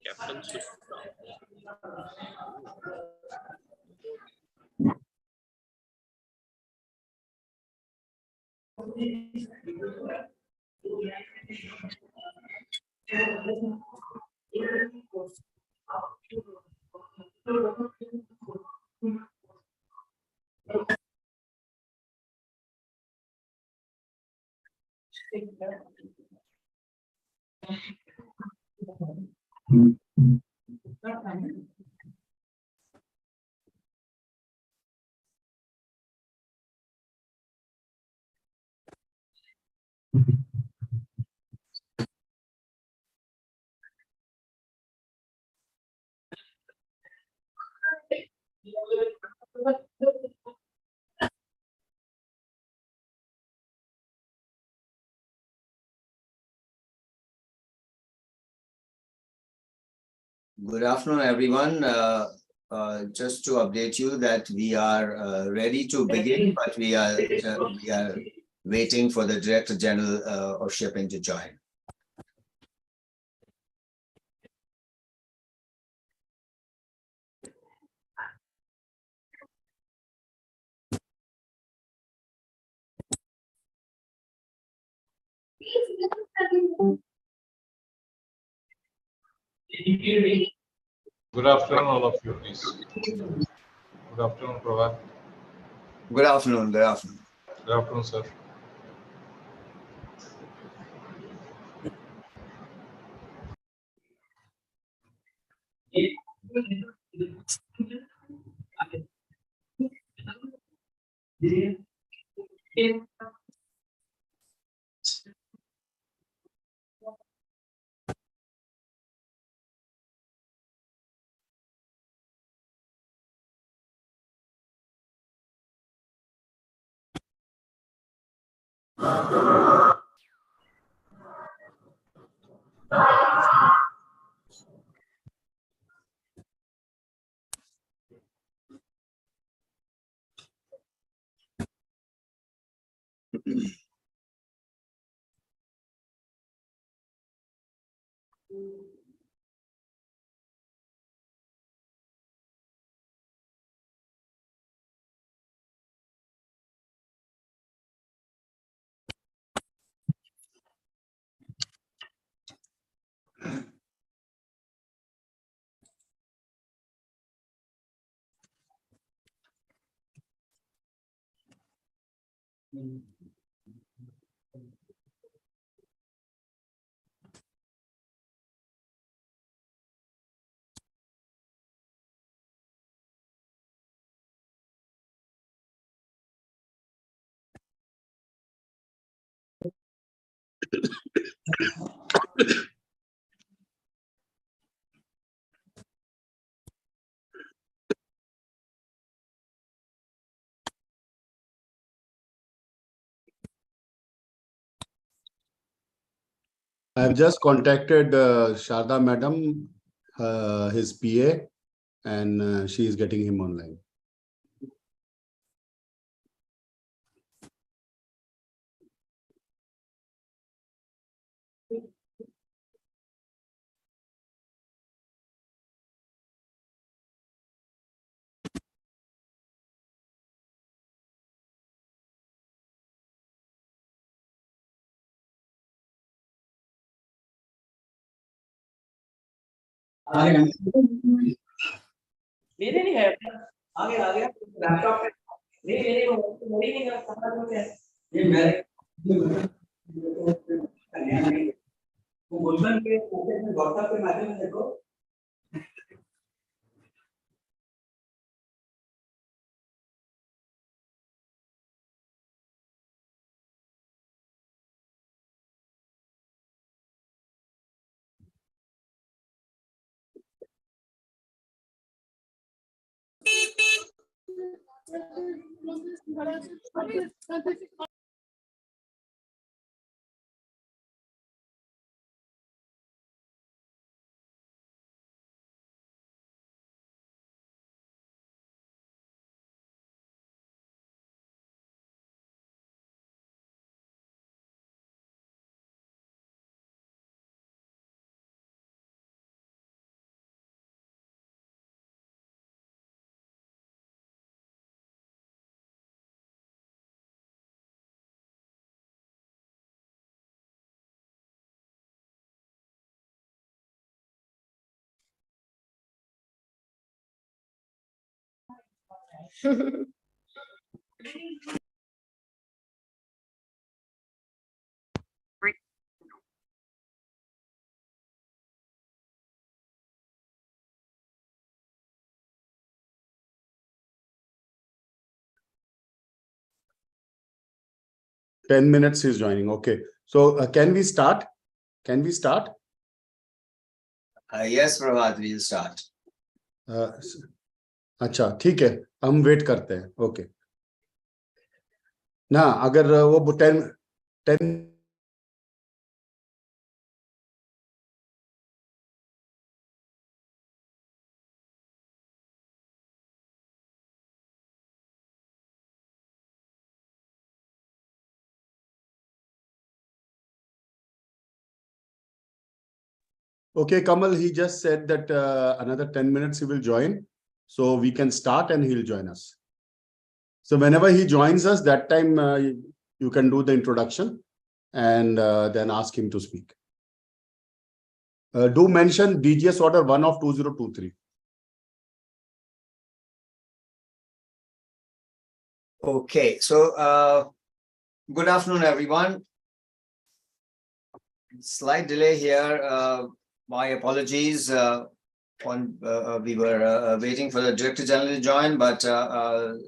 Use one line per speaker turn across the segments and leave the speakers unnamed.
Captain Switch.
Good afternoon, everyone. Just to update you that we are ready to begin, but we are waiting for the Director General of Shipping to join.
Good afternoon, all of you, please. Good afternoon, Prabhat.
Good afternoon. Good afternoon.
Good afternoon, sir.
I have just contacted Sharda Madam, his PA, and she is getting him online.
मेरे नहीं है आगे आ गया laptop पे नहीं मेरे को नहीं नहीं समझ में ये मेरे वो गुलशन के व्हाट्सएप पे मैसेज देखो
10 minutes he's joining. Okay. So can we start? Can we start?
Yes, Prabhat, we'll start.
अच्छा ठीक है हम वेट करते हैं ओके ना अगर वो 10 Okay, Kamal, he just said that another 10 minutes he will join. So we can start and he'll join us. So whenever he joins us, that time you can do the introduction and then ask him to speak. Do mention DGS order 1 of 2023.
Okay, so good afternoon, everyone. Slight delay here. My apologies. We were waiting for the Director General to join, but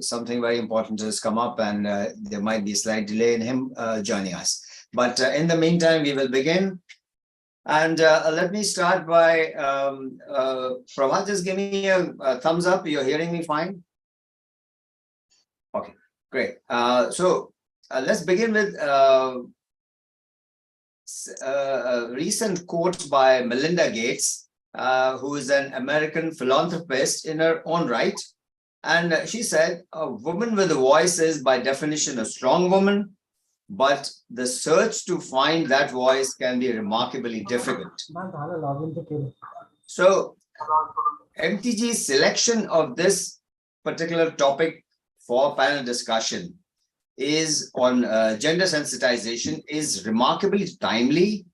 something very important has come up and there might be a slight delay in him joining us. But in the meantime, we will begin. And let me start by, Prabhat, just give me a thumbs up. You're hearing me fine? Okay, great. So let's begin with recent quote by Melinda Gates, who is an American philanthropist in her own right. And she said, a woman with a voice is by definition a strong woman, but the search to find that voice can be remarkably difficult. So MTG's selection of this particular topic for panel discussion is on gender sensitization is remarkably timely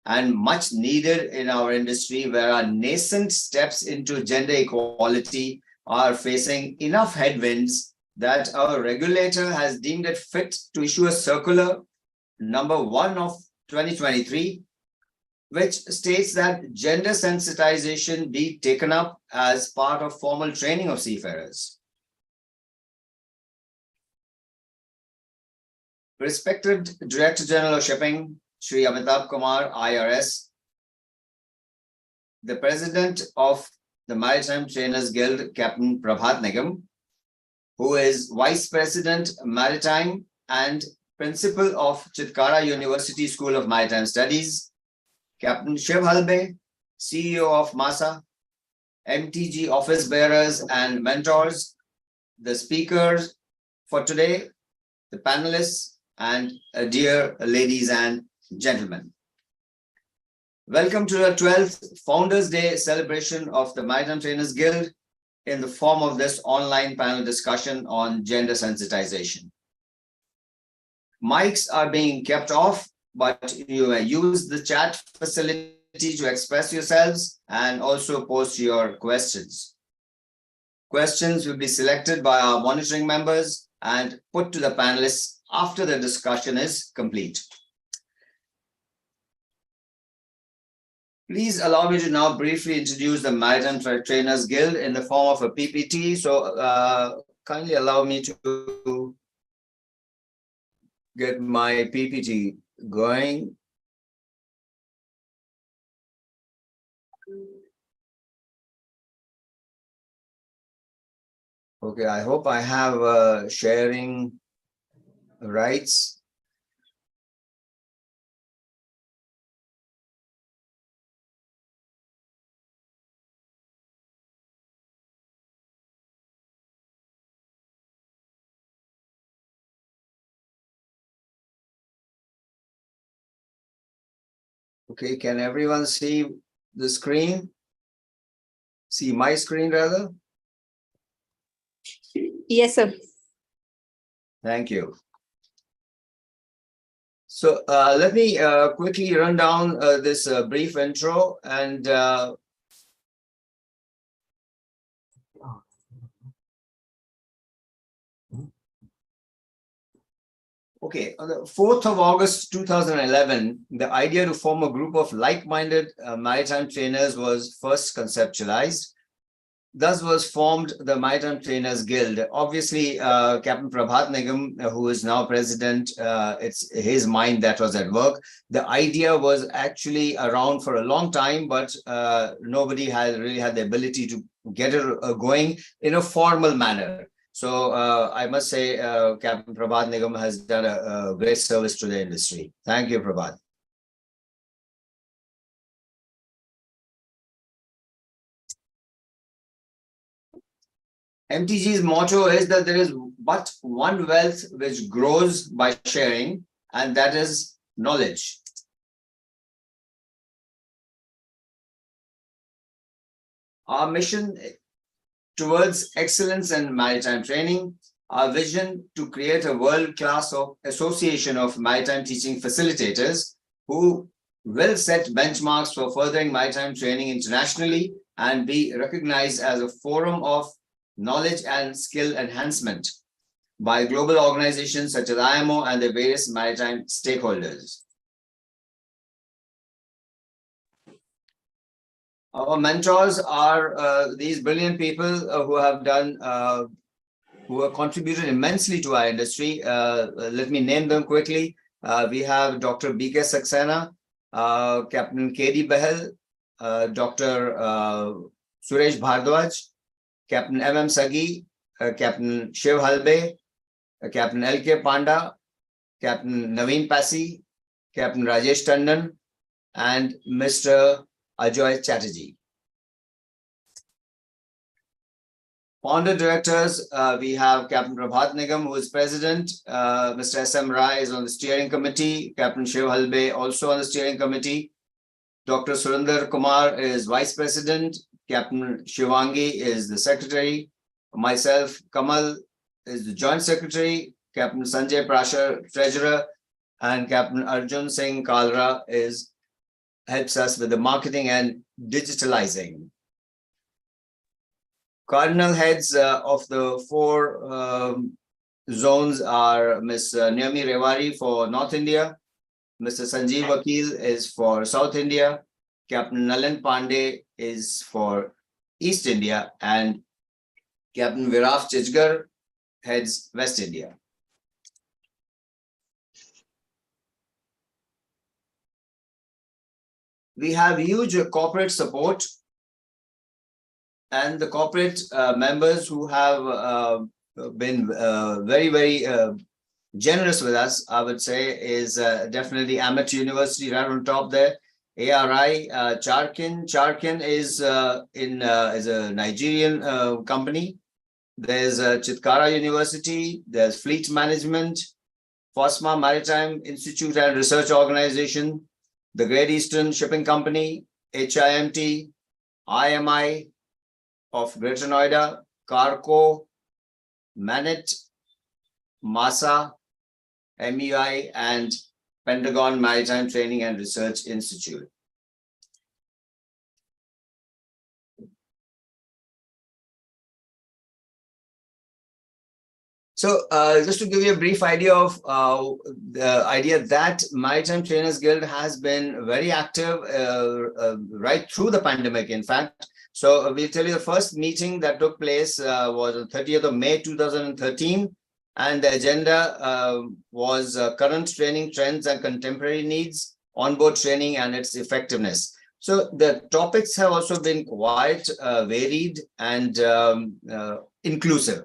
and much needed in our industry, where our nascent steps into gender equality are facing enough headwinds that our regulator has deemed it fit to issue a circular number 1 of 2023, which states that gender sensitization be taken up as part of formal training of seafarers. Respected Director General of Shipping, Shri Amitabh Kumar, IRS, the President of the Maritime Trainers Guild, Captain Prabhat Nigam, who is Vice President, Maritime and Principal of Chitkara University School of Maritime Studies, Captain Shiv Halbe, CEO of MASA, MTG office bearers and mentors, the speakers for today, the panelists, and dear ladies and gentlemen. Welcome to the 12th Founders Day celebration of the Maritime Trainers Guild in the form of this online panel discussion on gender sensitization. Mics are being kept off, but you may use the chat facility to express yourselves and also post your questions. Questions will be selected by our monitoring members and put to the panelists after the discussion is complete. Please allow me to now briefly introduce the Maritime Trainers Guild in the form of a PPT. So kindly allow me to get my PPT going. Okay, I hope I have sharing rights. Okay, can everyone see the screen? See my screen rather?
Yes, sir.
Thank you. So let me quickly run down this brief intro and Okay, on the 4th of August 2011, the idea to form a group of like-minded maritime trainers was first conceptualized. Thus was formed the Maritime Trainers Guild. Obviously, Captain Prabhat Nigam, who is now president, it's his mind that was at work. The idea was actually around for a long time, but nobody had really had the ability to get it going in a formal manner. So I must say, Captain Prabhat Nigam has done a great service to the industry. Thank you, Prabhat. MTG's motto is that there is but one wealth which grows by sharing, and that is knowledge. Our mission towards excellence in maritime training, our vision to create a world-class association of maritime teaching facilitators who will set benchmarks for furthering maritime training internationally and be recognized as a forum of knowledge and skill enhancement by global organizations such as IMO and the various maritime stakeholders. Our mentors are these brilliant people who have done, who have contributed immensely to our industry. Let me name them quickly. We have Dr. B.K. Saxena, Captain K.D. Behel, Dr. Suresh Bhardwaj, Captain M.M. Sagi, Captain Shiv Halbe, Captain L.K. Panda, Captain Naveen Passy, Captain Rajesh Tandon, and Mr. Ajoy Chatterjee. Founder directors, we have Captain Prabhat Nigam, who is president. Mr. S.M. Rai is on the steering committee. Captain Shiv Halbe also on the steering committee. Dr. Surinder Kumar is vice president. Captain Shivangi is the secretary. Myself, Kamal, is the joint secretary. Captain Sanjay Prashar, treasurer, and Captain Arjun Singh Kalra helps us with the marketing and digitalizing. Cardinal heads of the four zones are Ms. Naomi Rewari for North India, Mr. Sanjeev Vakil is for South India, Captain Nalan Pandey is for East India, and Captain Viraf Chijgar heads West India. We have huge corporate support, and the corporate members who have been very, very generous with us, I would say, is definitely Amateur University right on top there. ARI, Charkin. Charkin is is a Nigerian company. There's Chitkara University, there's Fleet Management, FOSMA Maritime Institute and Research Organization, the Great Eastern Shipping Company, HIMT, IMI of Greater Noida, Carco, Manet, MASA, MUI, and Pentagon Maritime Training and Research Institute. So just to give you a brief idea of the idea that Maritime Trainers Guild has been very active right through the pandemic, in fact. So we'll tell you the first meeting that took place was on 30th of May 2013. And the agenda was current training trends and contemporary needs, onboard training and its effectiveness. So the topics have also been quite varied and inclusive.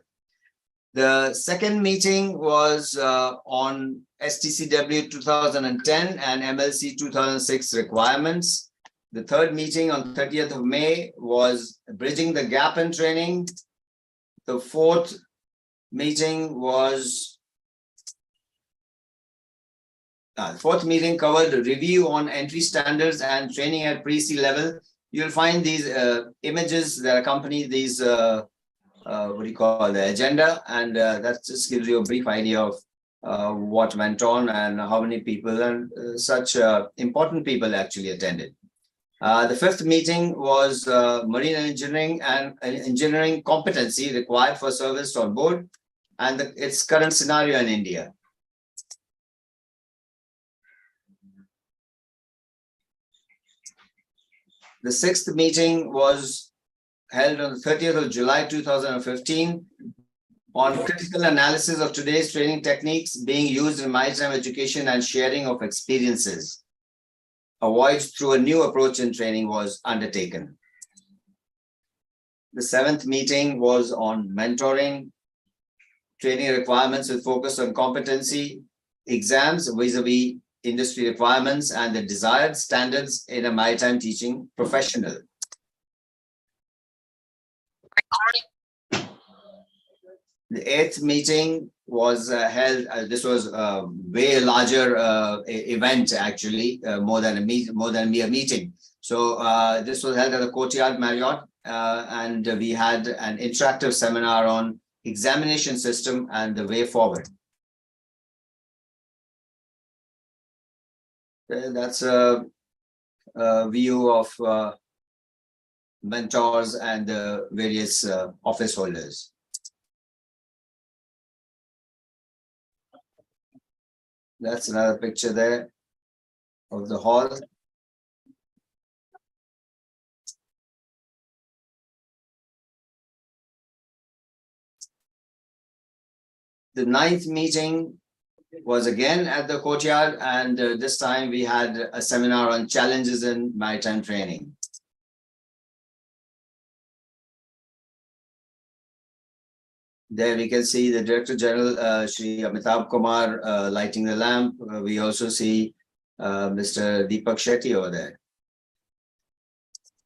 The second meeting was on STCW 2010 and MLC 2006 requirements. The third meeting on 30th of May was bridging the gap in training. The fourth meeting was the fourth meeting covered a review on entry standards and training at pre-sea level. You'll find these images that accompany these what do you call the agenda, and that just gives you a brief idea of what went on and how many people and such important people actually attended. The fifth meeting was marine engineering and engineering competency required for service on board and its current scenario in India. The sixth meeting was held on the 30th of July 2015 on critical analysis of today's training techniques being used in maritime education and sharing of experiences. A voyage through a new approach in training was undertaken. The seventh meeting was on mentoring, training requirements with focus on competency, exams vis-a-vis industry requirements, and the desired standards in a maritime teaching professional. The eighth meeting was held. This was a way larger event, actually, more than a mere meeting. So this was held at the Courtyard Marriott, and we had an interactive seminar on examination system and the way forward. That's a view of mentors and the various office holders. That's another picture there of the hall. The ninth meeting was again at the Courtyard, and this time we had a seminar on challenges in maritime training. There we can see the Director General, Shri Amitabh Kumar, lighting the lamp. We also see Mr. Deepak Shetty over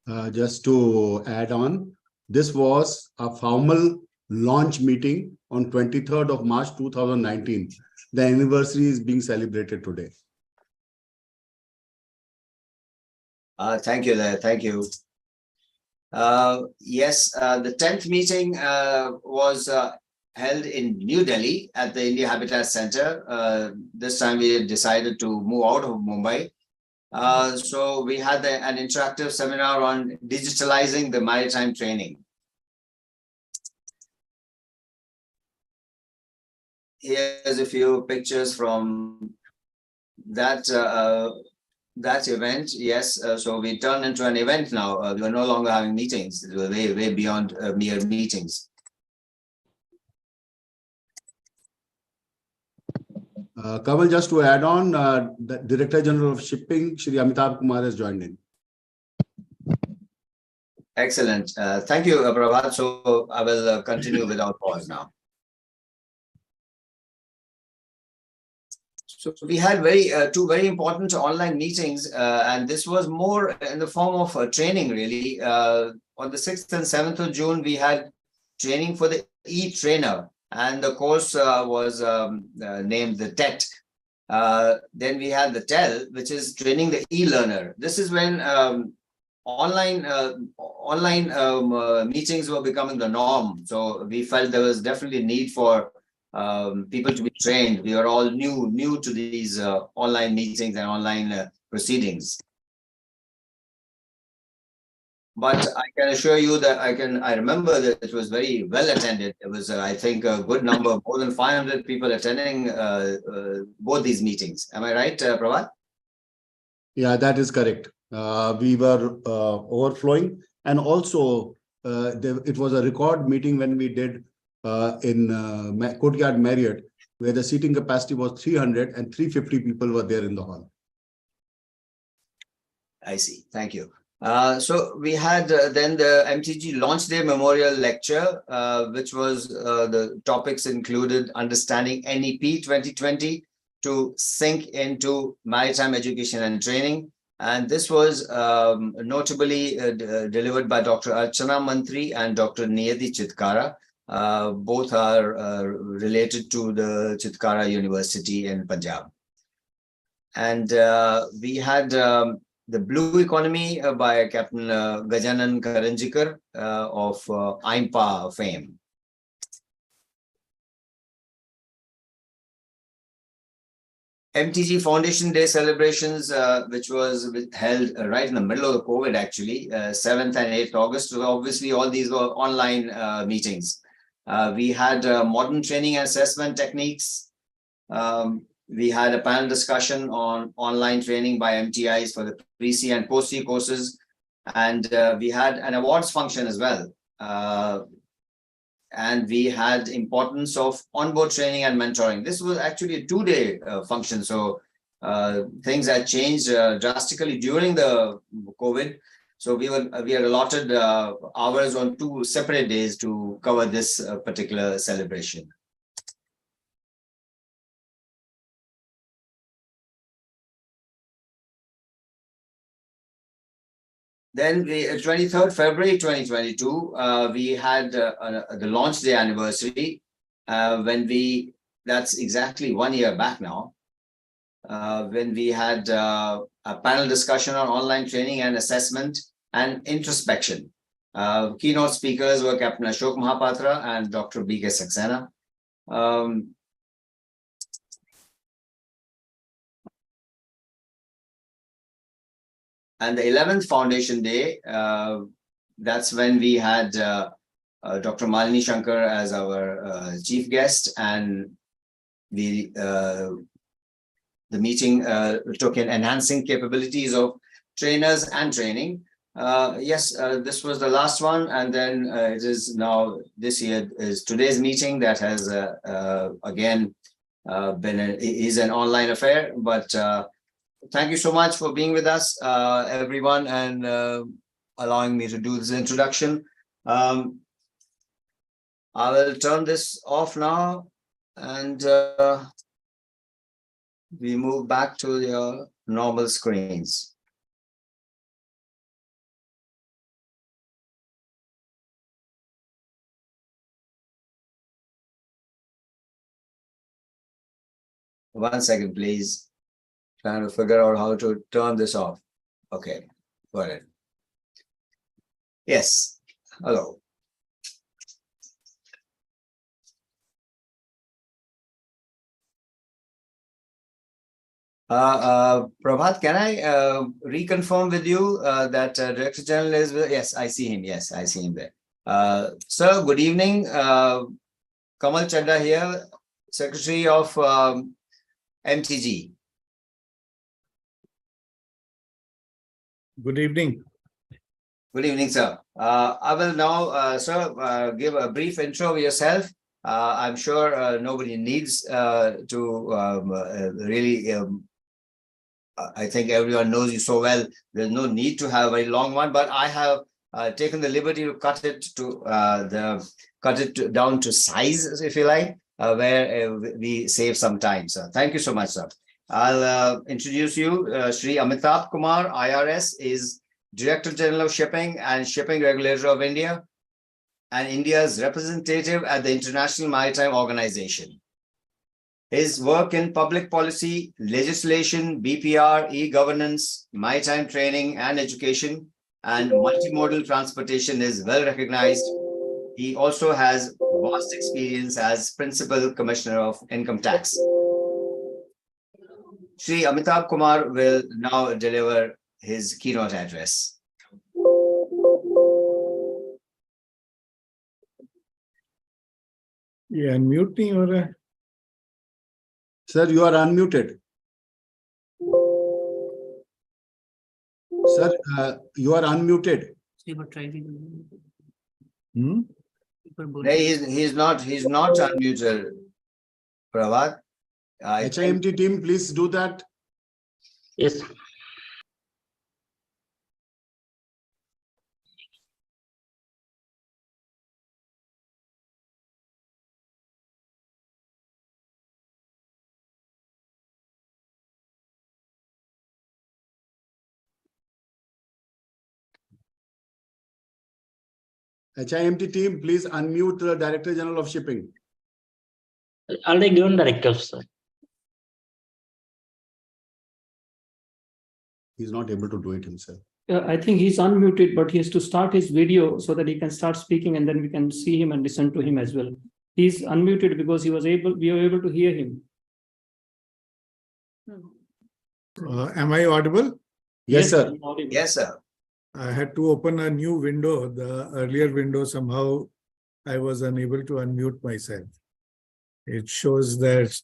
there.
Just to add on, this was a formal launch meeting on 23rd of March 2019. The anniversary is being celebrated today.
Thank you there. Thank you. Yes, the 10th meeting was held in New Delhi at the India Habitat Center. This time we decided to move out of Mumbai. So we had an interactive seminar on digitalizing the maritime training. Here's a few pictures from that that event. Yes, so we turned into an event now. We are no longer having meetings. We were way beyond mere meetings.
Kamal, just to add on, the Director General of Shipping, Shri Amitabh Kumar, has joined in.
Excellent. Thank you, Prabhat. So I will continue without pause now. So we had two very important online meetings, and this was more in the form of training, really. On the 6th and 7th of June, we had training for the e-trainer, and the course was named the TET. Then we had the TEL, which is training the e-learner. This is when online meetings were becoming the norm. So we felt there was definitely need for people to be trained. We are all new to these online meetings and online proceedings. But I can assure you that I remember that it was very well attended. It was, I think, a good number, more than 500 people attending both these meetings. Am I right, Prabhat?
Yeah, that is correct. We were overflowing, and also it was a record meeting when we did in Courtyard Marriott, where the seating capacity was 300 and 350 people were there in the hall.
I see. Thank you. So we had then the MTG Launch Day Memorial Lecture, which was the topics included understanding NEP 2020 to sink into maritime education and training. And this was notably delivered by Dr. Archana Mantri and Dr. Niyati Chitkara. Both are related to the Chitkara University in Punjab. And we had the Blue Economy by Captain Gajanan Karanjikar of IMPA fame. MTG Foundation Day celebrations, which was held right in the middle of the COVID, actually, 7th and 8th August. So obviously, all these were online meetings. We had modern training and assessment techniques. We had a panel discussion on online training by MTIs for the pre-C and post-C courses. And we had an awards function as well. And we had importance of onboard training and mentoring. This was actually a 2-day function. So things had changed drastically during the COVID. So we had allotted hours on 2 separate days to cover this particular celebration. Then 23rd February 2022, we had the launch day anniversary that's exactly 1 year back now, when we had a panel discussion on online training and assessment and introspection. Keynote speakers were Captain Ashok Mahapatra and Dr. B.K. Saxena. And the 11th Foundation Day, that's when we had Dr. Malini Shankar as our chief guest, and the meeting took in enhancing capabilities of trainers and training. Yes, this was the last one, and then it is now this year is today's meeting that has again is an online affair, but thank you so much for being with us, everyone, and allowing me to do this introduction. I will turn this off now, and we move back to your normal screens. One second, please. Trying to figure out how to turn this off. Okay, got it. Yes, hello. Prabhat, can I reconfirm with you that Director General is with? Yes, I see him. Yes, I see him there. Sir, good evening. Kamal Chadda here, Secretary of MTG.
Good evening.
Good evening, sir. I will now, sir, give a brief intro of yourself. I'm sure nobody needs to really, I think everyone knows you so well. There's no need to have a very long one, but I have taken the liberty to cut it down to size, if you like, where we save some time. So thank you so much, sir. I'll introduce you. Shri Amitabh Kumar, IRS, is Director General of Shipping and Shipping Regulator of India, and India's representative at the International Maritime Organization. His work in public policy, legislation, BPR, e-governance, maritime training and education, and multimodal transportation is well recognized. He also has vast experience as Principal Commissioner of Income Tax. Shri Amitabh Kumar will now deliver his keynote address.
You unmute me or?
Sir, you are unmuted. Sir, you are unmuted.
Hmm?
He's not unmuted, Prabhat.
HIMT team, please do that.
Yes.
HIMT team, please unmute the Director General of Shipping.
Already given directives, sir.
He's not able to do it himself.
I think he's unmuted, but he has to start his video so that he can start speaking, and then we can see him and listen to him as well. He's unmuted because we were able to hear him.
Am I audible?
Yes, sir.
Yes, sir.
I had to open a new window. The earlier window, somehow I was unable to unmute myself. It shows that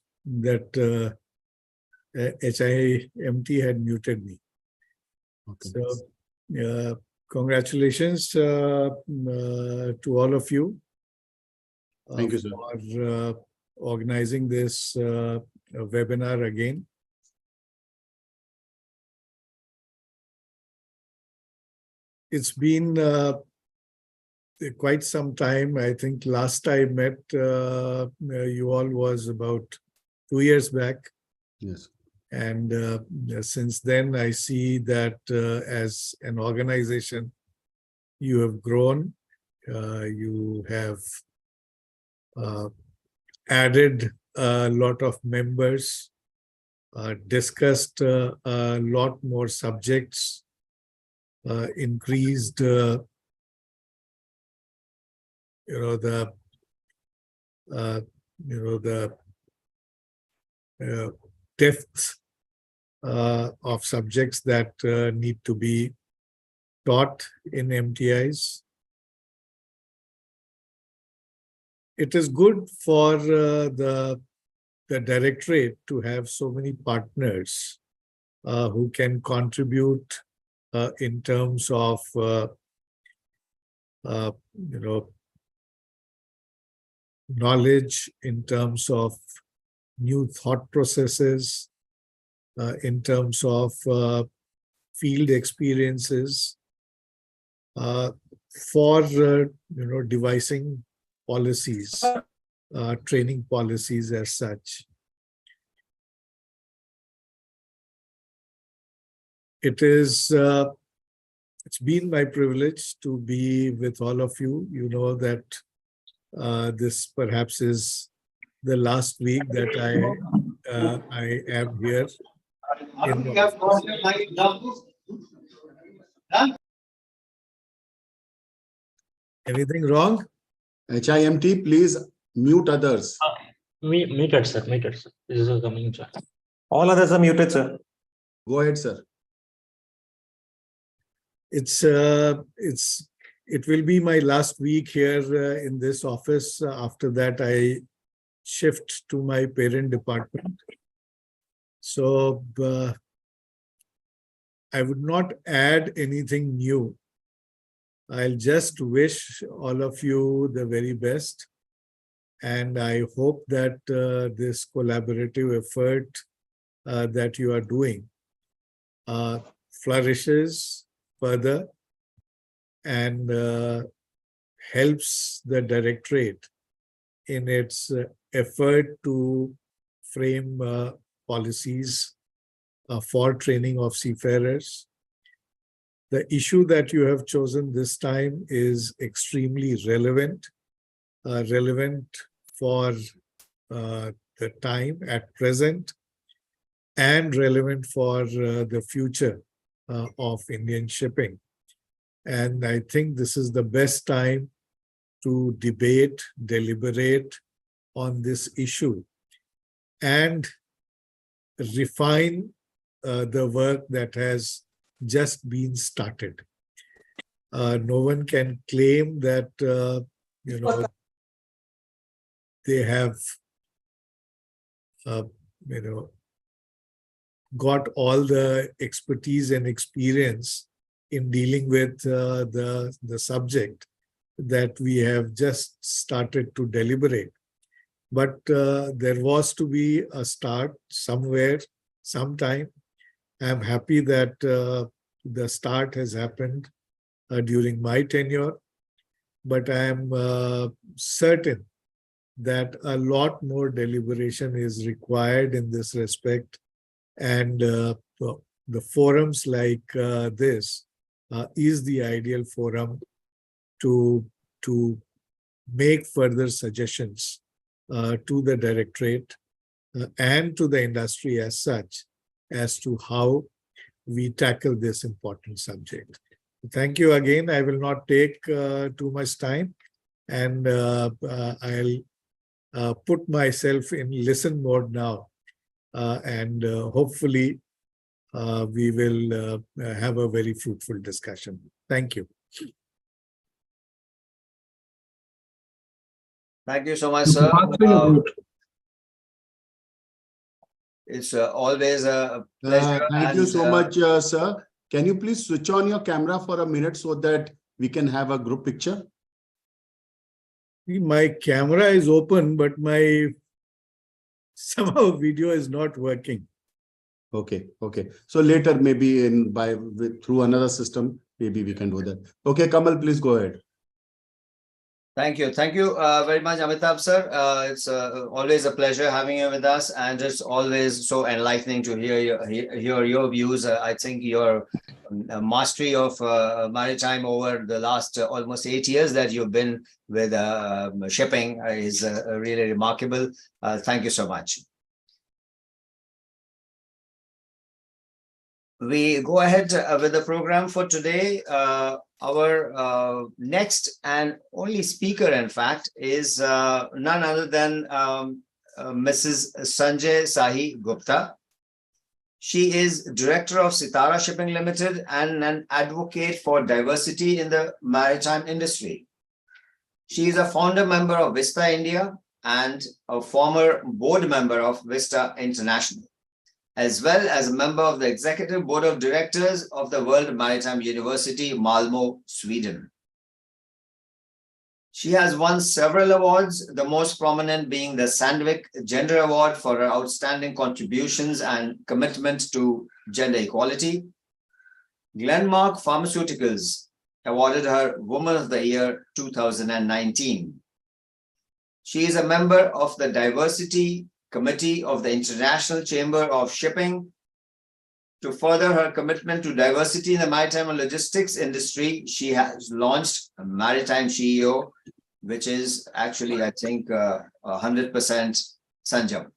HIMT had muted me.
Okay.
So congratulations to all of you.
Thank you, sir.
For organizing this webinar again. It's been quite some time. I think last I met you all was about 2 years back.
Yes.
And since then, I see that as an organization, you have grown, you have added a lot of members, discussed a lot more subjects, increased, the depth of subjects that need to be taught in MTIs. It is good for the directorate to have so many partners who can contribute in terms of knowledge, in terms of new thought processes, in terms of field experiences, for devising policies, training policies as such. It's been my privilege to be with all of you. You know that this perhaps is the last week that I am here in the office. Anything wrong?
HIMT, please mute others.
Muted, sir. Muted, sir. This is coming, sir.
All others are muted, sir.
Go ahead, sir.
It will be my last week here in this office. After that, I shift to my parent department. So I would not add anything new. I'll just wish all of you the very best. And I hope that this collaborative effort that you are doing flourishes further and helps the directorate in its effort to frame policies for training of seafarers. The issue that you have chosen this time is extremely relevant, relevant for the time at present and relevant for the future of Indian shipping. And I think this is the best time to debate, deliberate on this issue and refine the work that has just been started. No one can claim that they have got all the expertise and experience in dealing with the subject that we have just started to deliberate. But there was to be a start somewhere, sometime. I'm happy that the start has happened during my tenure, but I am certain that a lot more deliberation is required in this respect. And the forums like this is the ideal forum to make further suggestions to the directorate and to the industry as such as to how we tackle this important subject. Thank you again. I will not take too much time, and I'll put myself in listen mode now, and hopefully we will have a very fruitful discussion. Thank you.
Thank you so much, sir. It's always a pleasure.
Thank you so much, sir. can you please switch on your camera for a minute so that we can have a group picture?
My camera is open, but my somehow video is not working.
Okay, okay. So later, maybe through another system, maybe we can do that. Okay, Kamal, please go ahead.
Thank you. Thank you very much, Amitabh, sir. It's always a pleasure having you with us, and it's always so enlightening to hear your views. I think your mastery of maritime over the last almost 8 years that you've been with shipping is really remarkable. Thank you so much. We go ahead with the program for today. Our next and only speaker, in fact, is none other than Mrs. Sanjay Sahi Gupta. She is Director of Sitara Shipping Limited and an advocate for diversity in the maritime industry. She is a founder member of Vista India and a former board member of Vista International, as well as a member of the Executive Board of Directors of the World Maritime University, Malmö, Sweden. She has won several awards, the most prominent being the Sandvik Gender Award for her outstanding contributions and commitment to gender equality. Glenmark Pharmaceuticals awarded her Woman of the Year 2019. She is a member of the Diversity Committee of the International Chamber of Shipping. To further her commitment to diversity in the maritime and logistics industry, she has launched a Maritime CEO, which is actually, I think, 100% Sanjam.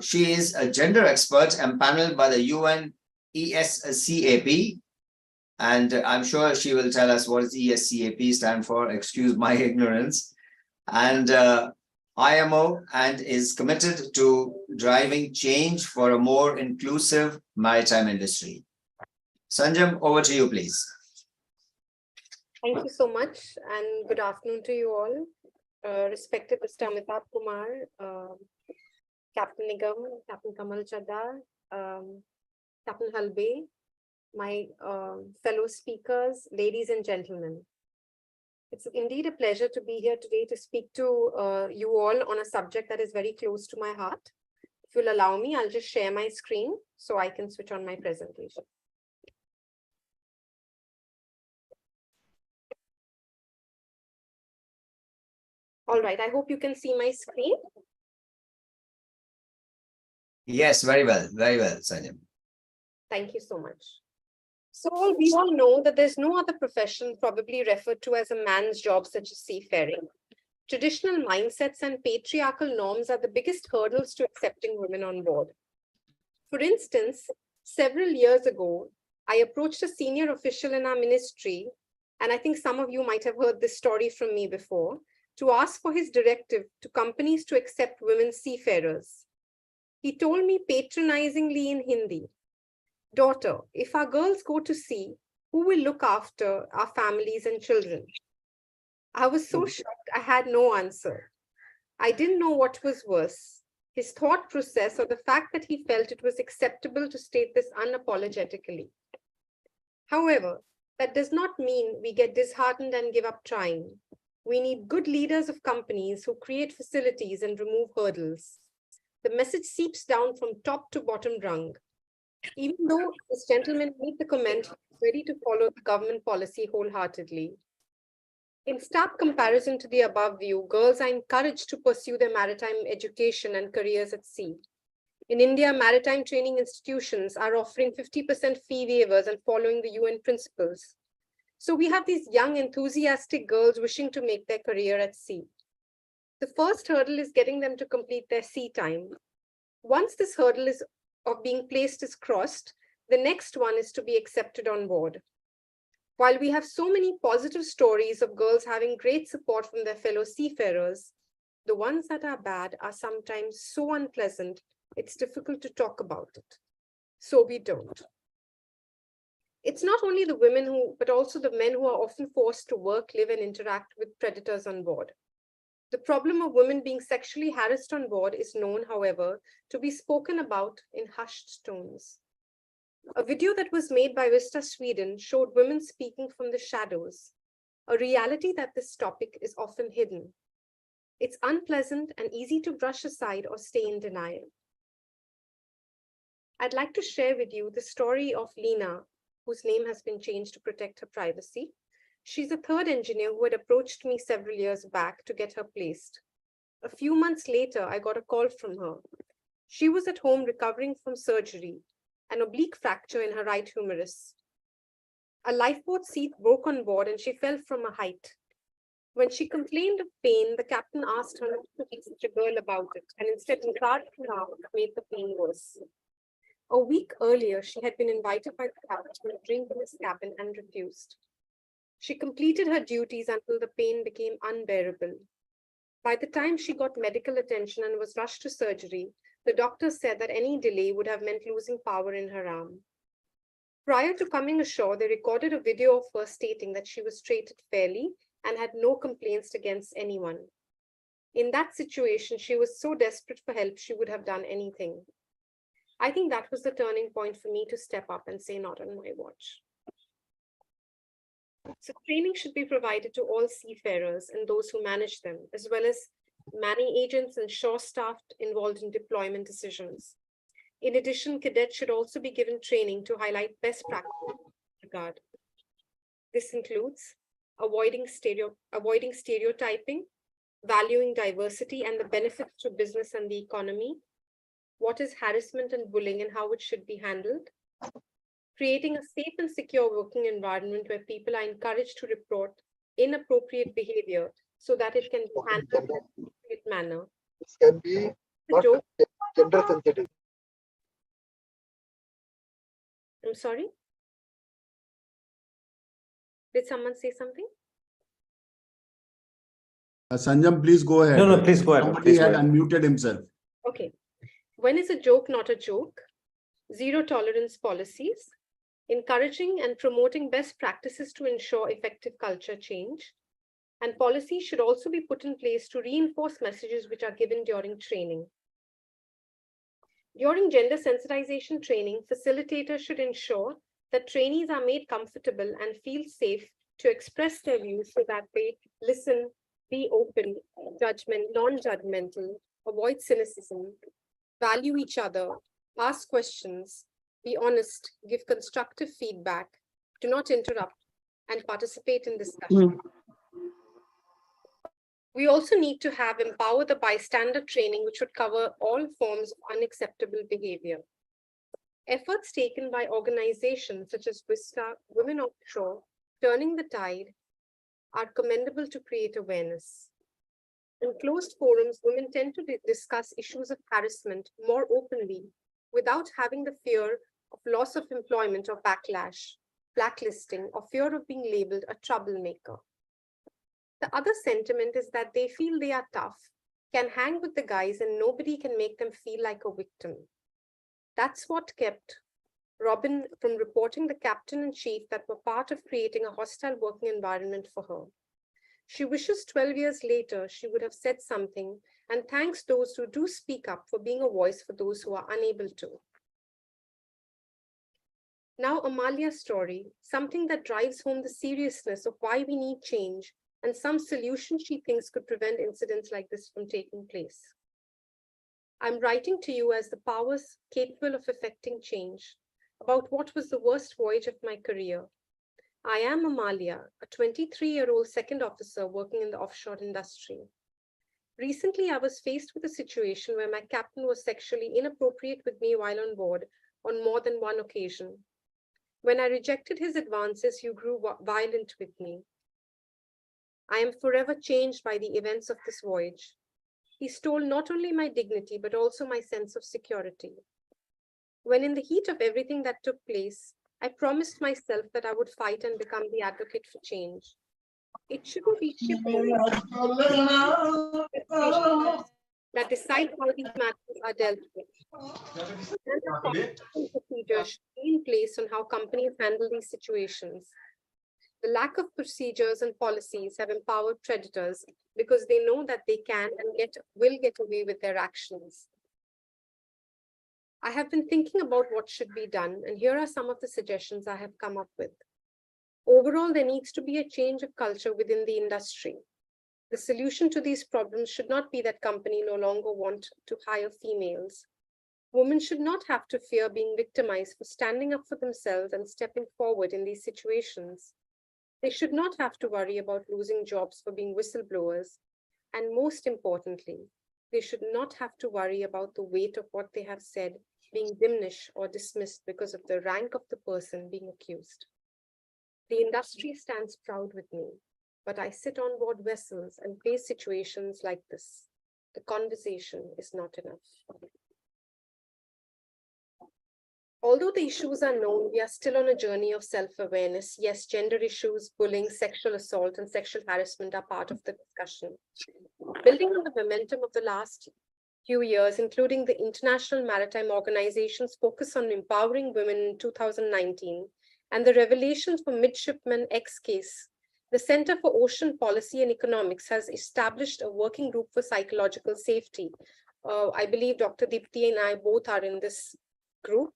She is a gender expert empaneled by the UN ESCAP, and I'm sure she will tell us what does ESCAP stand for. Excuse my ignorance. And IMO, and is committed to driving change for a more inclusive maritime industry. Sanjam, over to you, please.
Thank you so much, and good afternoon to you all. Respected Mr. Amitabh Kumar, Captain Nigam, Captain Kamal Chadda, Captain Halbe, my fellow speakers, ladies and gentlemen. It's indeed a pleasure to be here today to speak to you all on a subject that is very close to my heart. If you'll allow me, I'll just share my screen so I can switch on my presentation. All right, I hope you can see my screen.
Yes, very well, Sanjam.
Thank you so much. So we all know that there's no other profession probably referred to as a man's job such as seafaring. Traditional mindsets and patriarchal norms are the biggest hurdles to accepting women on board. For instance, several years ago, I approached a senior official in our ministry, and I think some of you might have heard this story from me before, to ask for his directive to companies to accept women seafarers. He told me patronizingly in Hindi, "Daughter, if our girls go to sea, who will look after our families and children?" I was so shocked, I had no answer. I didn't know what was worse, his thought process or the fact that he felt it was acceptable to state this unapologetically. However, that does not mean we get disheartened and give up trying. We need good leaders of companies who create facilities and remove hurdles. The message seeps down from top to bottom rung. Even though this gentleman made the comment, he's ready to follow the government policy wholeheartedly. In stark comparison to the above view, girls are encouraged to pursue their maritime education and careers at sea. In India, maritime training institutions are offering 50% fee waivers and following the UN principles. So we have these young, enthusiastic girls wishing to make their career at sea. The first hurdle is getting them to complete their sea time. Once this hurdle of being placed is crossed, the next one is to be accepted on board. While we have so many positive stories of girls having great support from their fellow seafarers, the ones that are bad are sometimes so unpleasant, it's difficult to talk about it. So we don't. It's not only the women but also the men who are often forced to work, live, and interact with predators on board. The problem of women being sexually harassed on board is known, however, to be spoken about in hushed tones. A video that was made by Vista Sweden showed women speaking from the shadows, a reality that this topic is often hidden. It's unpleasant and easy to brush aside or stay in denial. I'd like to share with you the story of Lena, whose name has been changed to protect her privacy. She's a third engineer who had approached me several years back to get her placed. A few months later, I got a call from her. She was at home recovering from surgery, an oblique fracture in her right humerus. A lifeboat seat broke on board and she fell from a height. When she complained of pain, the captain asked her not to be such a girl about it and instead encouraged her to make the pain worse. A week earlier, she had been invited by the captain to a drink in his cabin and refused. She completed her duties until the pain became unbearable. By the time she got medical attention and was rushed to surgery, the doctor said that any delay would have meant losing power in her arm. Prior to coming ashore, they recorded a video of her stating that she was treated fairly and had no complaints against anyone. In that situation, she was so desperate for help, she would have done anything. I think that was the turning point for me to step up and say, not on my watch. So training should be provided to all seafarers and those who manage them, as well as manning agents and shore staff involved in deployment decisions. In addition, cadets should also be given training to highlight best practices in this regard. This includes avoiding stereotyping, valuing diversity and the benefits to business and the economy, what is harassment and bullying and how it should be handled, creating a safe and secure working environment where people are encouraged to report inappropriate behavior so that it can be handled in an appropriate manner.
This can be not gender sensitive.
I'm sorry? Did someone say something?
Sanjam, please go ahead.
No, please go ahead.
Somebody
Please go
had
ahead.
unmuted himself.
Okay. When is a joke not a joke? Zero tolerance policies, encouraging and promoting best practices to ensure effective culture change, and policies should also be put in place to reinforce messages which are given during training. During gender sensitization training, facilitators should ensure that trainees are made comfortable and feel safe to express their views so that they listen, be open, non-judgmental, avoid cynicism, value each other, ask questions, be honest, give constructive feedback, do not interrupt, and participate in discussion. We also need to have empower the bystander training, which would cover all forms of unacceptable behavior. Efforts taken by organizations such as Vista, Women Offshore, Turning the Tide, are commendable to create awareness. In closed forums, women tend to discuss issues of harassment more openly without having the fear of loss of employment or backlash, blacklisting, or fear of being labeled a troublemaker. The other sentiment is that they feel they are tough, can hang with the guys, and nobody can make them feel like a victim. That's what kept Robin from reporting the captain and chief that were part of creating a hostile working environment for her. She wishes 12 years later she would have said something and thanks those who do speak up for being a voice for those who are unable to. Now, Amalia's story, something that drives home the seriousness of why we need change and some solutions she thinks could prevent incidents like this from taking place. I'm writing to you as the powers capable of effecting change about what was the worst voyage of my career. I am Amalia, a 23-year-old second officer working in the offshore industry. Recently, I was faced with a situation where my captain was sexually inappropriate with me while on board on more than one occasion. When I rejected his advances, he grew violent with me. I am forever changed by the events of this voyage. He stole not only my dignity, but also my sense of security. When in the heat of everything that took place, I promised myself that I would fight and become the advocate for change. It shouldn't be ship that decide how these matters are dealt with. Procedures should be in place on how companies handle these situations. The lack of procedures and policies have empowered predators because they know that they can and will get away with their actions. I have been thinking about what should be done, and here are some of the suggestions I have come up with. Overall, there needs to be a change of culture within the industry. The solution to these problems should not be that companies no longer want to hire females. Women should not have to fear being victimized for standing up for themselves and stepping forward in these situations. They should not have to worry about losing jobs for being whistleblowers. And most importantly, they should not have to worry about the weight of what they have said being diminished or dismissed because of the rank of the person being accused. The industry stands proud with me, but I sit on board vessels and face situations like this. The conversation is not enough. Although the issues are known, we are still on a journey of self-awareness. Yes, gender issues, bullying, sexual assault, and sexual harassment are part of the discussion. Building on the momentum of the last few years, including the International Maritime Organization's focus on empowering women in 2019, and the revelations for Midshipman X case, the Center for Ocean Policy and Economics has established a working group for psychological safety. I believe Dr. Deepti and I both are in this group.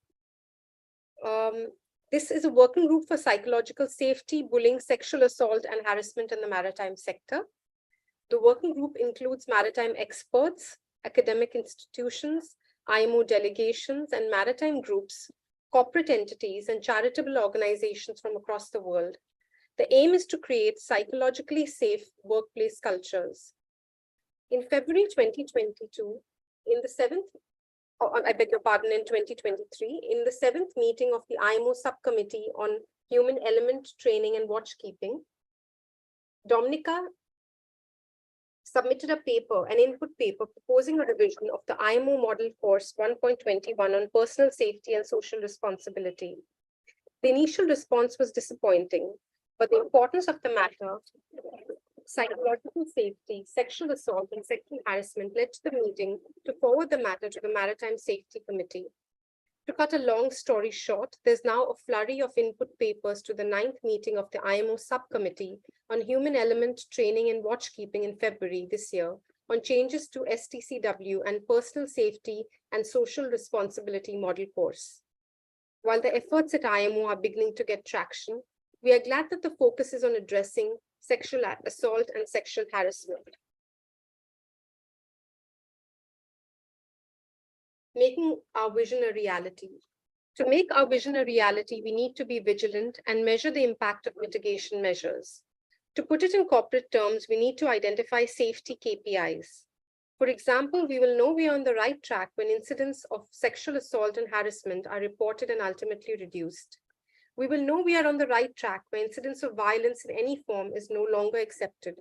This is a working group for psychological safety, bullying, sexual assault, and harassment in the maritime sector. The working group includes maritime experts, academic institutions, IMO delegations, and maritime groups, corporate entities, and charitable organizations from across the world. The aim is to create psychologically safe workplace cultures. In February 2022, in the in 2023, in the 7th meeting of the IMO subcommittee on human element training and watchkeeping, Dominica submitted a paper, an input paper proposing a revision of the IMO model course 1.21 on personal safety and social responsibility. The initial response was disappointing, but the importance of the matter, psychological safety, sexual assault, and sexual harassment led to the meeting to forward the matter to the Maritime Safety Committee. To cut a long story short, there's now a flurry of input papers to the 9th meeting of the IMO subcommittee on human element training and watchkeeping in February this year on changes to STCW and personal safety and social responsibility model course. While the efforts at IMO are beginning to get traction, we are glad that the focus is on addressing sexual assault and sexual harassment. Making our vision a reality. To make our vision a reality, we need to be vigilant and measure the impact of mitigation measures. To put it in corporate terms, we need to identify safety KPIs. For example, we will know we are on the right track when incidents of sexual assault and harassment are reported and ultimately reduced. We will know we are on the right track when incidents of violence in any form is no longer accepted.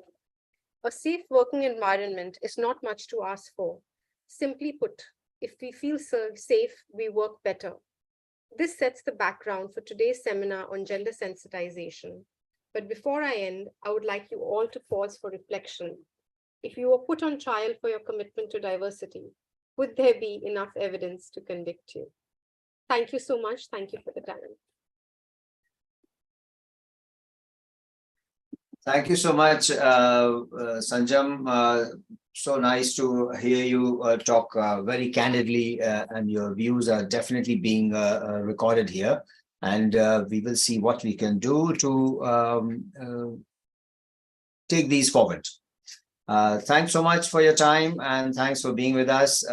A safe working environment is not much to ask for. Simply put, if we feel safe, we work better. This sets the background for today's seminar on gender sensitization. But before I end, I would like you all to pause for reflection. If you were put on trial for your commitment to diversity, would there be enough evidence to convict you? Thank you so much. Thank you for the time.
Thank you so much, Sanjam. So nice to hear you talk very candidly, and your views are definitely being recorded here. And we will see what we can do to take these forward. Thanks so much for your time, and thanks for being with us.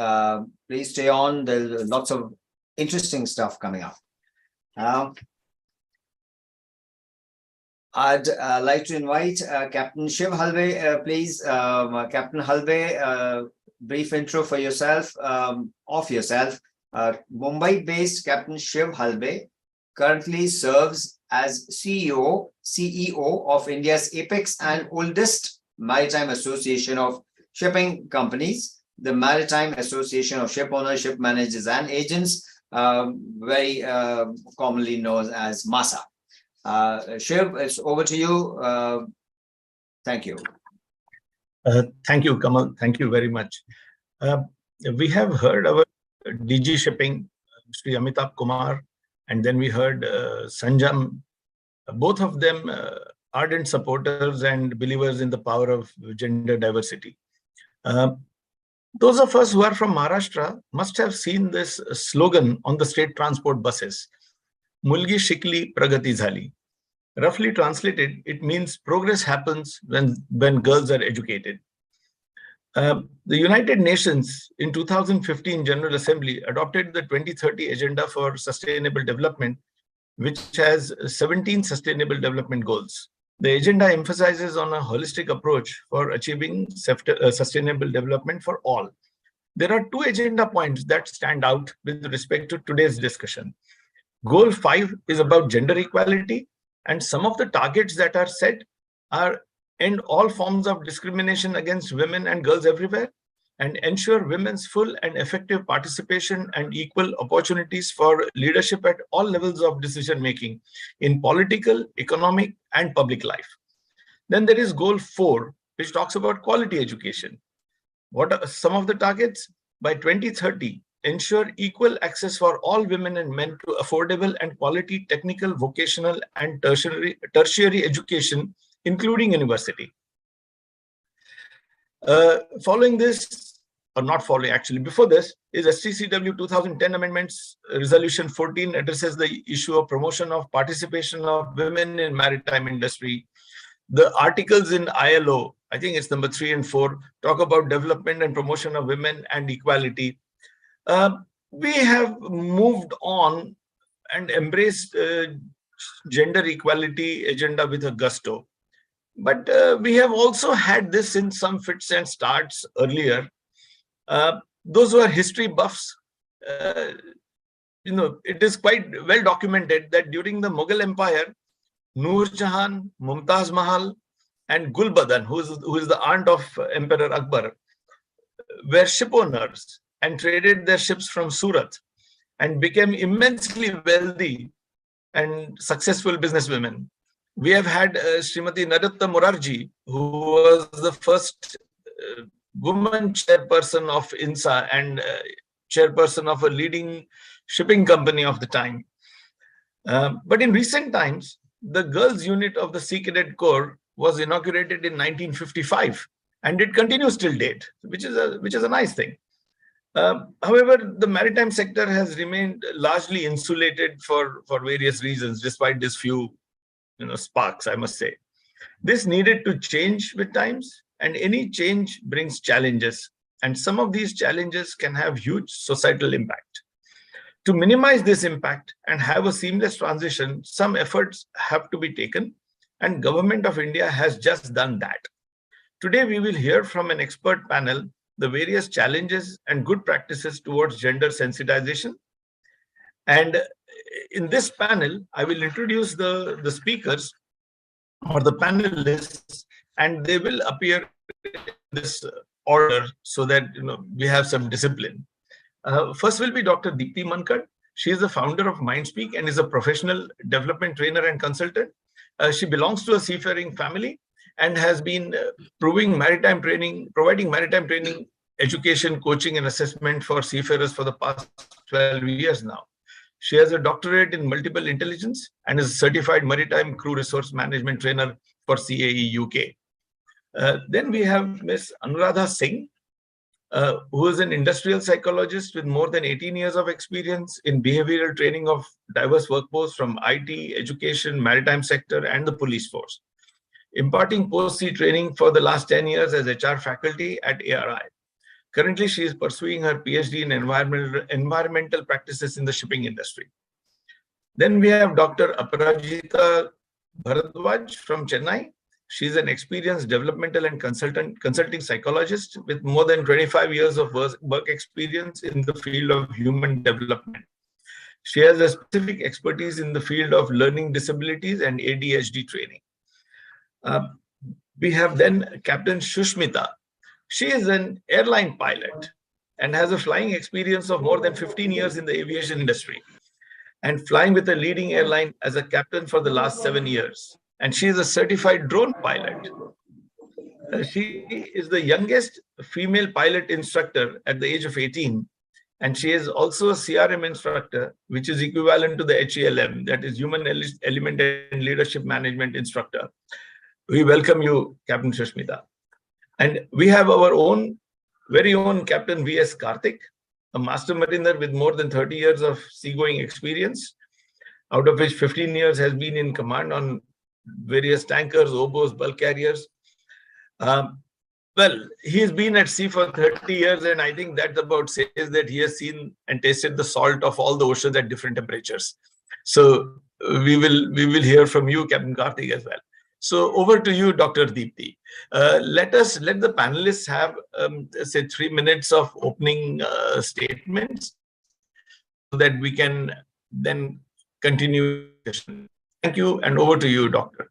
Please stay on. There's lots of interesting stuff coming up. I'd like to invite Captain Shiv Halve, please. Captain Halve, brief intro for yourself, of yourself. Mumbai-based Captain Shiv Halve currently serves as CEO of India's apex and oldest maritime association of shipping companies, the Maritime Association of Ship Owners, Ship Managers and Agents, very commonly known as MASA. Shiv, it's over to you. Thank you.
Thank you, Kamal. Thank you very much. We have heard our DG Shipping, Sri Amitabh Kumar, and then we heard Sanjam. Both of them ardent supporters and believers in the power of gender diversity. Those of us who are from Maharashtra must have seen this slogan on the state transport buses, Mulgi Shikli Pragati Zali. Roughly translated, it means progress happens when girls are educated. The United Nations in 2015 General Assembly adopted the 2030 Agenda for Sustainable Development, which has 17 Sustainable Development Goals. The agenda emphasizes on a holistic approach for achieving sustainable development for all. There are two agenda points that stand out with respect to today's discussion. Goal 5 is about gender equality, and some of the targets that are set are end all forms of discrimination against women and girls everywhere, and ensure women's full and effective participation and equal opportunities for leadership at all levels of decision making in political, economic, and public life. Then there is Goal 4, which talks about quality education. What are some of the targets? By 2030, ensure equal access for all women and men to affordable and quality technical, vocational, and tertiary education, including university. Following this, or not following actually, before this is STCW 2010 Amendments. Resolution 14 addresses the issue of promotion of participation of women in maritime industry. The articles in ILO, I think it's number 3 and 4, talk about development and promotion of women and equality. We have moved on and embraced gender equality agenda with a gusto. But we have also had this in some fits and starts earlier. Those who are history buffs, it is quite well documented that during the Mughal Empire, Noor Jahan, Mumtaz Mahal, and Gulbadan, who is the aunt of Emperor Akbar, were ship owners and traded their ships from Surat and became immensely wealthy and successful businesswomen. We have had Srimati Naratta Morarji, who was the first woman chairperson of INSA and chairperson of a leading shipping company of the time. But in recent times, the girls' unit of the Sea Cadet Corps was inaugurated in 1955, and it continues till date, which is a nice thing. However, the maritime sector has remained largely insulated for various reasons, despite these few sparks, I must say. This needed to change with times, and any change brings challenges, and some of these challenges can have huge societal impact. To minimize this impact and have a seamless transition, some efforts have to be taken, and Government of India has just done that. Today, we will hear from an expert panel the various challenges and good practices towards gender sensitization. And in this panel, I will introduce the speakers or the panelists, and they will appear in this order so that we have some discipline. First will be Dr. Deepti Mankad. She is the founder of Mindspeak and is a professional development trainer and consultant. She belongs to a seafaring family and has been providing maritime training, education, coaching, and assessment for seafarers for the past 12 years now. She has a doctorate in multiple intelligence and is a certified maritime crew resource management trainer for CAE UK. Then we have Ms. Anuradha Singh, who is an industrial psychologist with more than 18 years of experience in behavioral training of diverse workforce from IT, education, maritime sector, and the police force, imparting post-sea training for the last 10 years as HR faculty at ARI. Currently, she is pursuing her PhD in environmental practices in the shipping industry. Then we have Dr. Aparajita Bharadwaj from Chennai. She is an experienced developmental and consulting psychologist with more than 25 years of work experience in the field of human development. She has a specific expertise in the field of learning disabilities and ADHD training. We have then Captain Shushmita. She is an airline pilot and has a flying experience of more than 15 years in the aviation industry and flying with a leading airline as a captain for the last 7 years. And she is a certified drone pilot. She is the youngest female pilot instructor at the age of 18. And she is also a CRM instructor, which is equivalent to the HELM, that is Human Element and Leadership Management instructor. We welcome you, Captain Shushmita. And we have our own very own Captain V.S. Karthik, a master mariner with more than 30 years of seagoing experience, out of which 15 years has been in command on various tankers, oboes, bulk carriers. Well, he's been at sea for 30 years, and I think that about says that he has seen and tasted the salt of all the oceans at different temperatures. So we will hear from you, Captain Karthik, as well. So over to you, Dr. Deepti. Let the panelists have say 3 minutes of opening statements so that we can then continue. Thank you, and over to you, Doctor.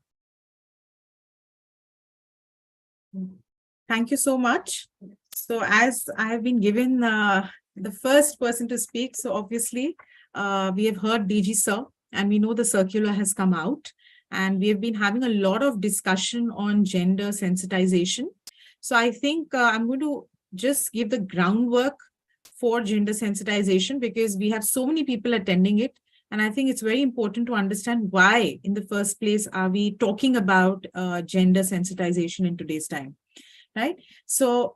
Thank you so much. So as I have been given the first person to speak, so obviously we have heard DG Sir, and we know the circular has come out, and we have been having a lot of discussion on gender sensitization. So I think I'm going to just give the groundwork for gender sensitization, because we have so many people attending it. And I think it's very important to understand why, in the first place, are we talking about gender sensitization in today's time, right? So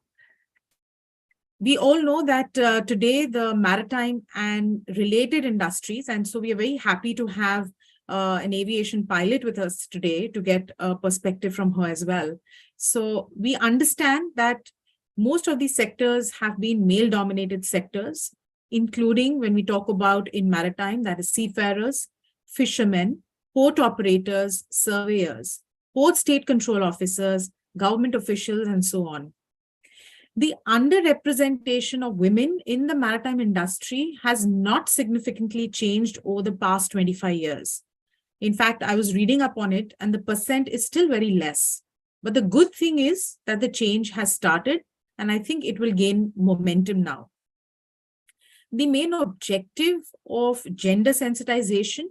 we all know that today the maritime and related industries, and so we are very happy to have an aviation pilot with us today to get a perspective from her as well. So we understand that most of these sectors have been male-dominated sectors, including when we talk about in maritime, that is seafarers, fishermen, port operators, surveyors, port state control officers, government officials, and so on. The underrepresentation of women in the maritime industry has not significantly changed over the past 25 years. In fact, I was reading up on it, and the percent is still very less. But the good thing is that the change has started, and I think it will gain momentum now. The main objective of gender sensitization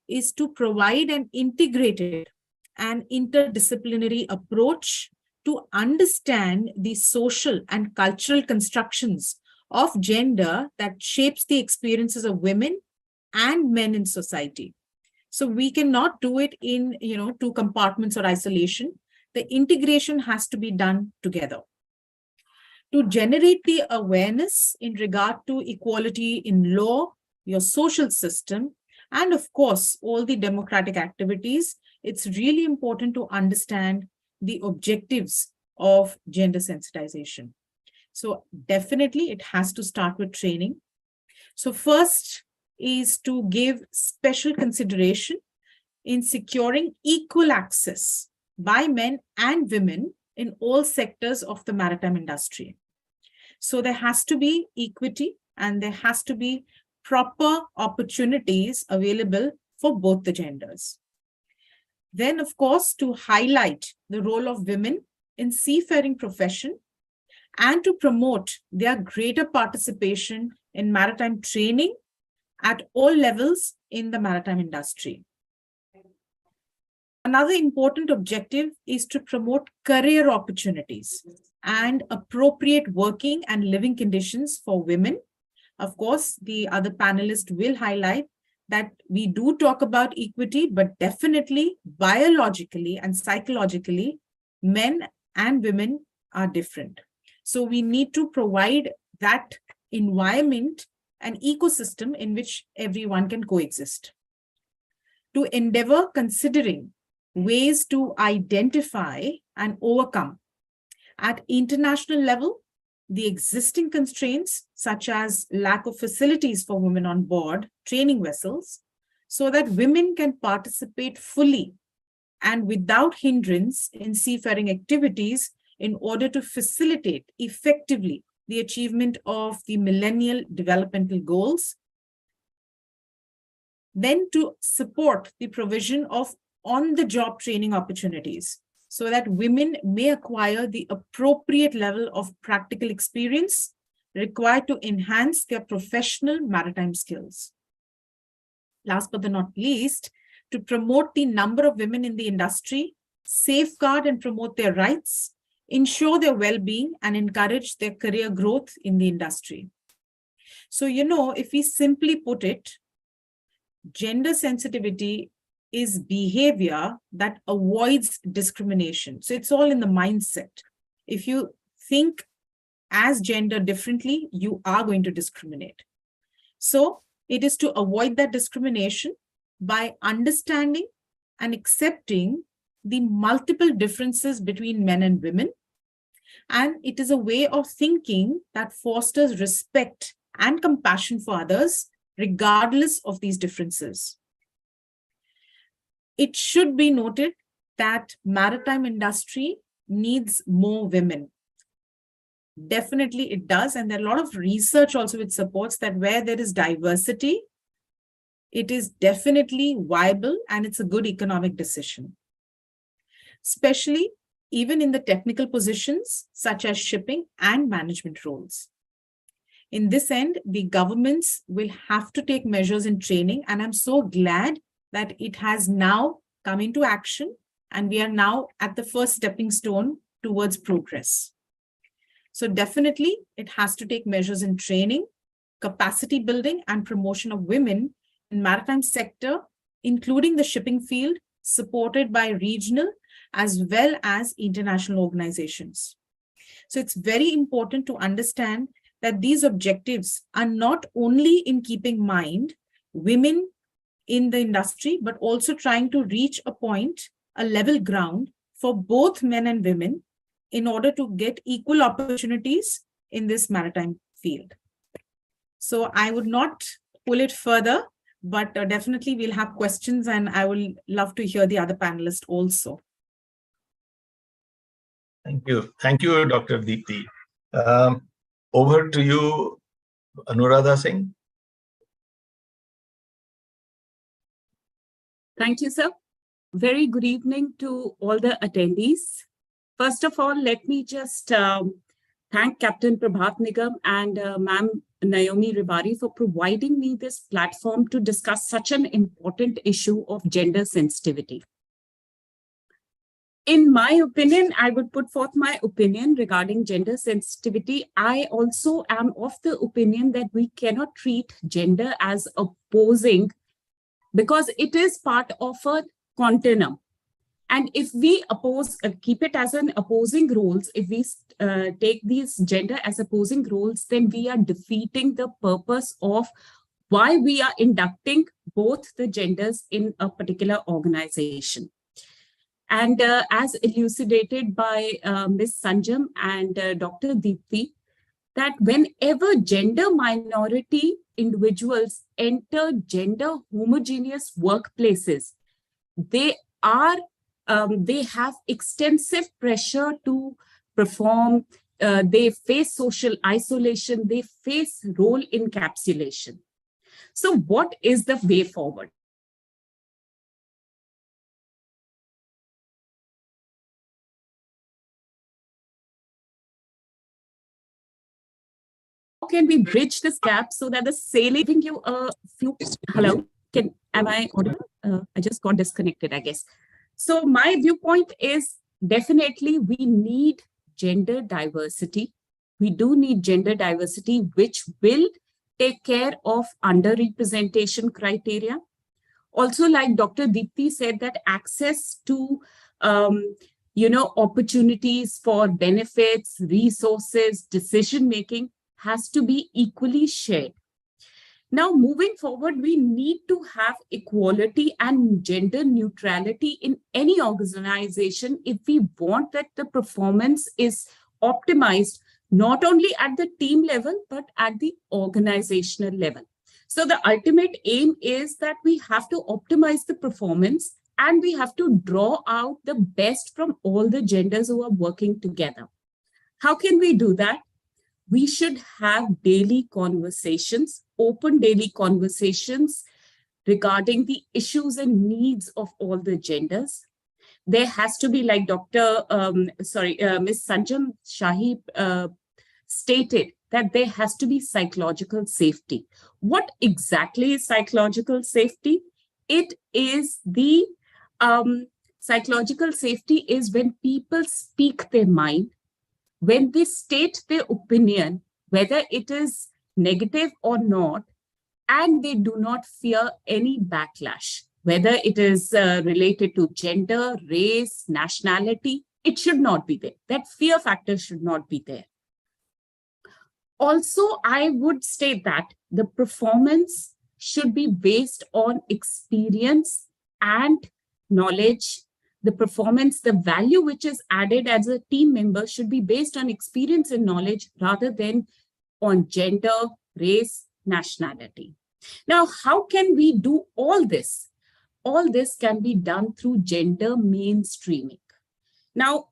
is to provide an integrated and interdisciplinary approach to understand the social and cultural constructions of gender that shapes the experiences of women and men in society. So we cannot do it in, two compartments or isolation. The integration has to be done together. To generate the awareness in regard to equality in law, your social system, and of course, all the democratic activities, it's really important to understand the objectives of gender sensitization. So definitely it has to start with training. So first is to give special consideration in securing equal access by men and women in all sectors of the maritime industry. So there has to be equity, and there has to be proper opportunities available for both the genders. Then, of course, to highlight the role of women in seafaring profession and to promote their greater participation in maritime training at all levels in the maritime industry. Another important objective is to promote career opportunities and appropriate working and living conditions for women. Of course, the other panelists will highlight that we do talk about equity, but definitely biologically and psychologically, men and women are different. So we need to provide that environment and ecosystem in which everyone can coexist. To endeavor considering ways to identify and overcome at international level the existing constraints, such as lack of facilities for women on board training vessels, so that women can participate fully and without hindrance in seafaring activities in order to facilitate effectively the achievement of the Millennial Developmental Goals. Then to support the provision of on-the-job training opportunities so that women may acquire the appropriate level of practical experience required to enhance their professional maritime skills. Last but not least, to promote the number of women in the industry, safeguard and promote their rights, ensure their well-being, and encourage their career growth in the industry. So, if we simply put it, gender sensitivity is behavior that avoids discrimination. So it's all in the mindset. If you think as gender differently, you are going to discriminate. So it is to avoid that discrimination by understanding and accepting the multiple differences between men and women. And it is a way of thinking that fosters respect and compassion for others, regardless of these differences. It should be noted that maritime industry needs more women. Definitely it does. And there are a lot of research also which supports that where there is diversity, it is definitely viable and it's a good economic decision. Especially even in the technical positions such as shipping and management roles. In this end, the governments will have to take measures in training, and I'm so glad that it has now come into action and we are now at the first stepping stone towards progress. So definitely it has to take measures in training, capacity building and promotion of women in maritime sector, including the shipping field, supported by regional as well as international organizations. So it's very important to understand that these objectives are not only in keeping mind women in the industry, but also trying to reach a point, a level ground for both men and women in order to get equal opportunities in this maritime field. So I would not pull it further, but definitely we'll have questions and I will love to hear the other panelists also.
Thank you. Thank you, Dr. Deepti. Over to you, Anuradha Singh.
Thank you, sir. Very good evening to all the attendees. First of all, let me just thank Captain Prabhat Nigam and Ma'am Naomi Ribari for providing me this platform to discuss such an important issue of gender sensitivity. In my opinion, I would put forth my opinion regarding gender sensitivity. I also am of the opinion that we cannot treat gender as opposing because it is part of a continuum. And if we keep it as an opposing roles, if we take these gender as opposing roles, then we are defeating the purpose of why we are inducting both the genders in a particular organization. And as elucidated by Ms. Sanjam and Dr. Deepti, that whenever gender minority individuals enter gender homogeneous workplaces, they have extensive pressure to perform, they face social isolation, they face role encapsulation. So what is the way forward? How can we bridge this gap so that the sailing, giving you a few, hello, am I audible? I just got disconnected, I guess. So my viewpoint is definitely we need gender diversity. We do need gender diversity, which will take care of underrepresentation criteria. Also, like Dr. Deepti said, that access to opportunities for benefits, resources, decision-making has to be equally shared. Now, moving forward, we need to have equality and gender neutrality in any organization if we want that the performance is optimized, not only at the team level, but at the organizational level. So the ultimate aim is that we have to optimize the performance and we have to draw out the best from all the genders who are working together. How can we do that? We should have daily conversations, open daily conversations regarding the issues and needs of all the genders. There has to be, like Ms. Sanjam Shahi stated, that there has to be psychological safety. What exactly is psychological safety? It is the psychological safety is when people speak their mind, when they state their opinion, whether it is negative or not, and they do not fear any backlash, whether it is related to gender, race, nationality, it should not be there. That fear factor should not be there. Also, I would state that the performance should be based on experience and knowledge. The performance, the value which is added as a team member should be based on experience and knowledge rather than on gender, race, nationality. Now, how can we do all this? All this can be done through gender mainstreaming. Now,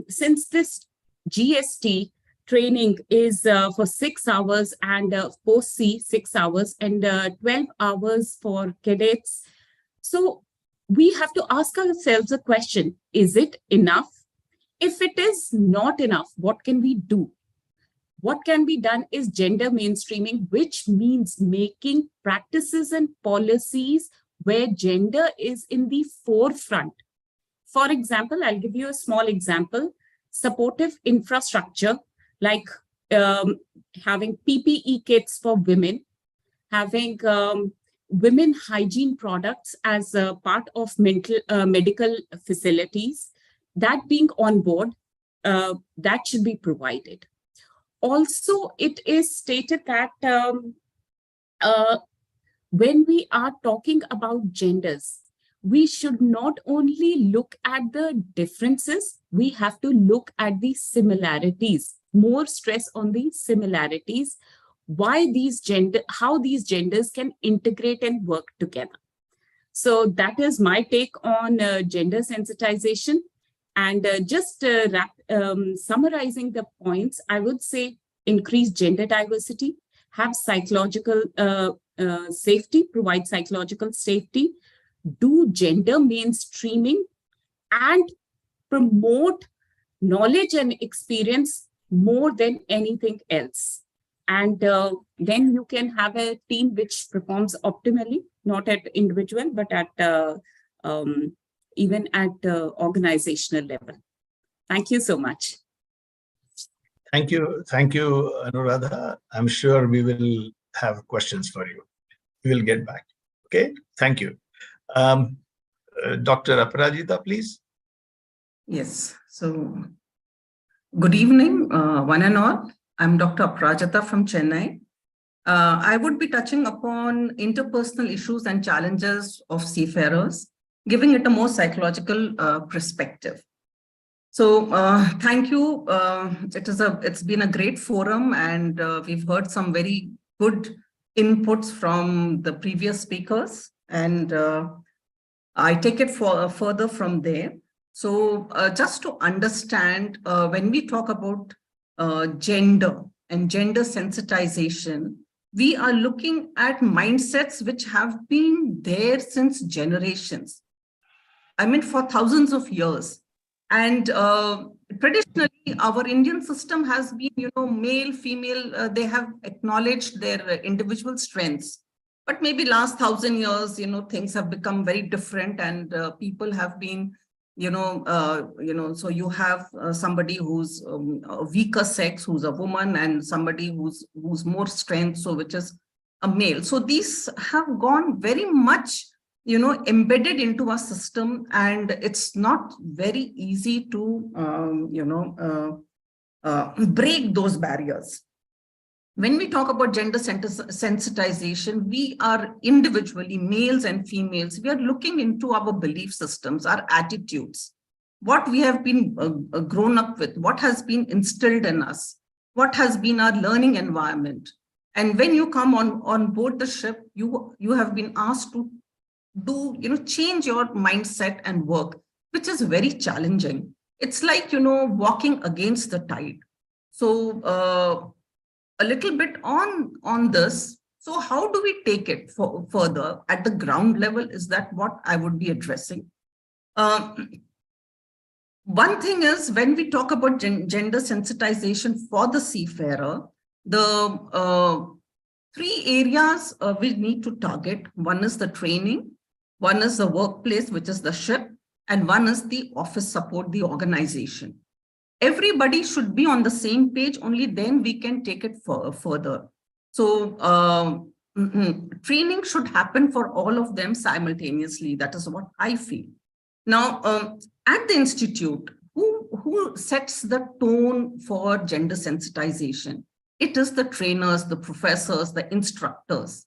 since this GST training is for 6 hours and post-C 6 hours and 12 hours for cadets, so we have to ask ourselves a question, is it enough? If it is not enough, what can we do? What can be done is gender mainstreaming, which means making practices and policies where gender is in the forefront. For example, I'll give you a small example, supportive infrastructure, like having PPE kits for women, having women hygiene products as a part of medical facilities, that being on board, that should be provided. Also, it is stated that when we are talking about genders, we should not only look at the differences, we have to look at the similarities, more stress on the similarities, how these genders can integrate and work together. So that is my take on gender sensitization. And summarizing the points, I would say increase gender diversity, have psychological safety, provide psychological safety, do gender mainstreaming, and promote knowledge and experience more than anything else. And then you can have a team which performs optimally, not at individual, but at even at organizational level. Thank you so much.
Thank you, Anuradha. I'm sure we will have questions for you. We will get back. Okay, thank you. Dr. Aparajita, please.
Yes, so good evening, one and all. I'm Dr. Aparajita from Chennai. I would be touching upon interpersonal issues and challenges of seafarers, giving it a more psychological perspective. So thank you. It's been a great forum, and we've heard some very good inputs from the previous speakers, and I take it further from there. So just to understand, when we talk about gender and gender sensitization, we are looking at mindsets which have been there since generations. I mean, for thousands of years. And traditionally, our Indian system has been, male, female, they have acknowledged their individual strengths. But maybe last 1,000 years, things have become very different, and people have been, so you have somebody who's a weaker sex, who's a woman, and somebody who's more strength, so which is a male. So these have gone very much, embedded into our system, and it's not very easy to, break those barriers. When we talk about gender sensitization, we are individually, males and females, we are looking into our belief systems, our attitudes, what we have been grown up with, what has been instilled in us, what has been our learning environment. And when you come on board the ship, you have been asked to do, change your mindset and work, which is very challenging. It's like, walking against the tide. So, a little bit on this. So how do we take it further at the ground level? Is that what I would be addressing? One thing is, when we talk about gender sensitization for the seafarer, the 3 areas we need to target. One is the training, one is the workplace, which is the ship, and one is the office support, the organization. Everybody should be on the same page, only then we can take it further. So training should happen for all of them simultaneously. That is what I feel. Now, at the institute, who sets the tone for gender sensitization? it is the trainers, the professors, the instructors.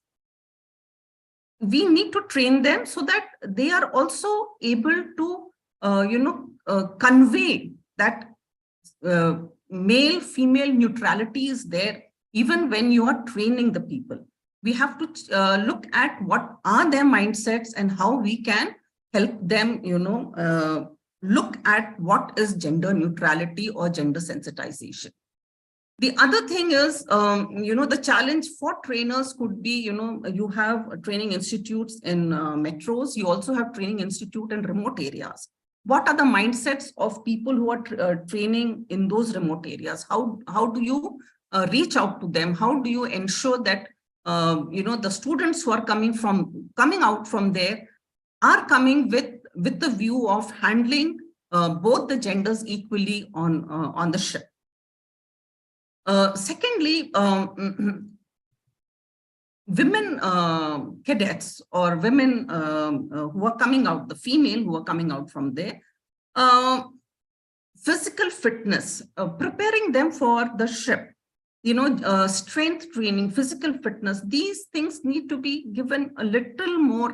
We need to train them so that they are also able to, convey that male-female neutrality is there even when you are training the people. We have to look at what are their mindsets and how we can help them, look at what is gender neutrality or gender sensitization. The other thing is, the challenge for trainers could be, you have training institutes in metros. You also have training institute in remote areas. What are the mindsets of people who are training in those remote areas? How do you reach out to them? How do you ensure that, the students who are coming out from there are coming with the view of handling both the genders equally on the ship? Secondly, women cadets or women who are coming out, the female who are coming out from there, physical fitness, preparing them for the ship, strength training, physical fitness, these things need to be given a little more,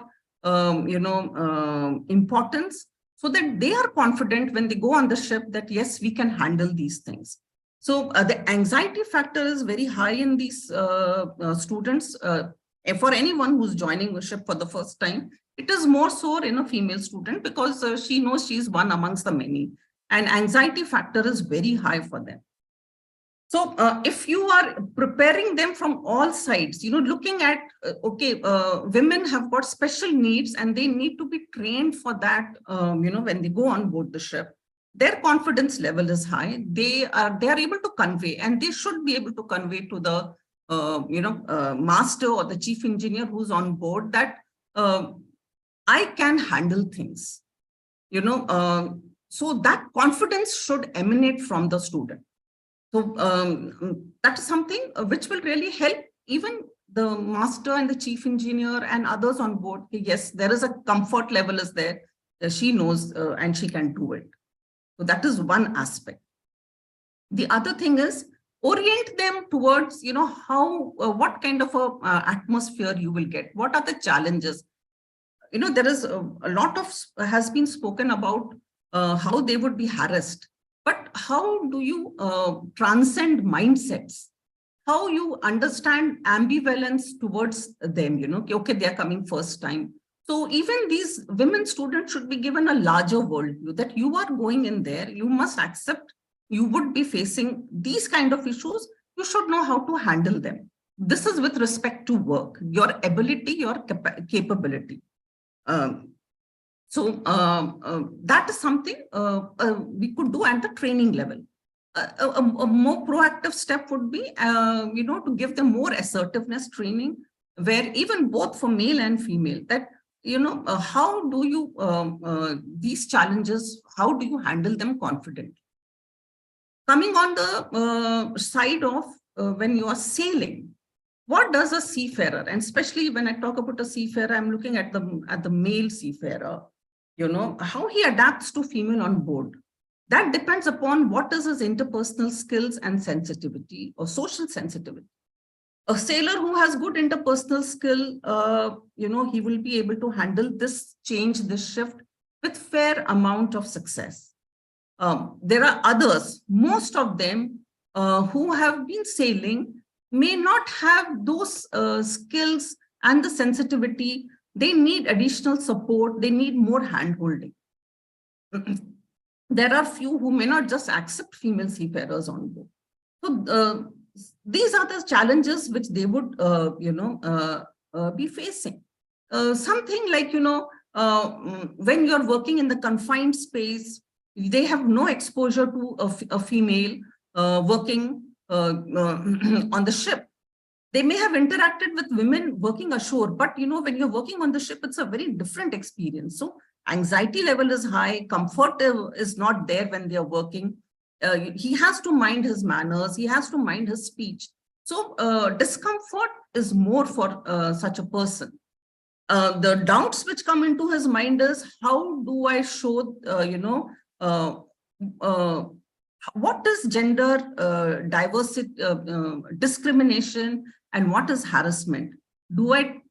importance so that they are confident when they go on the ship that, yes, we can handle these things. So the anxiety factor is very high in these students. For anyone who's joining the ship for the first time, it is more so in a female student because she knows she's one amongst the many, and anxiety factor is very high for them. So if you are preparing them from all sides, looking at, women have got special needs and they need to be trained for that, when they go on board the ship. Their confidence level is high. They are able to convey, and they should be able to convey to the master or the chief engineer who's on board that I can handle things. So that confidence should emanate from the student. So that is something which will really help even the master and the chief engineer and others on board. Yes, there is a comfort level is there. She knows and she can do it. So that is one aspect. The other thing is orient them towards, what kind of a atmosphere you will get. What are the challenges? There is a lot of has been spoken about how they would be harassed. But how do you transcend mindsets? How you understand ambivalence towards them? Okay, they are coming first time. So even these women students should be given a larger worldview that you are going in there, you must accept you would be facing these kind of issues. You should know how to handle them. This is with respect to work, your ability, your capability. So that is something we could do at the training level. A more proactive step would be, to give them more assertiveness training, where even both for male and female, that how do you these challenges, how do you handle them confidently? Coming on the side of when you are sailing, what does a seafarer, and especially when I talk about a seafarer, I'm looking at the male seafarer, how he adapts to female on board. That depends upon what is his interpersonal skills and sensitivity or social sensitivity. A sailor who has good interpersonal skill, he will be able to handle this change, this shift with fair amount of success. There are others, most of them who have been sailing may not have those skills and the sensitivity. They need additional support. They need more hand-holding. There are few who may not just accept female seafarers on board. So these are the challenges which they would, be facing. Something like, when you're working in the confined space, they have no exposure to a female working on the ship. They may have interacted with women working ashore, but when you're working on the ship, it's a very different experience. So anxiety level is high, comfort is not there when they're working. He has to mind his manners, he has to mind his speech. So discomfort is more for such a person. The doubts which come into his mind is, how do I show, what is gender diversity, discrimination, and what is harassment? Do I,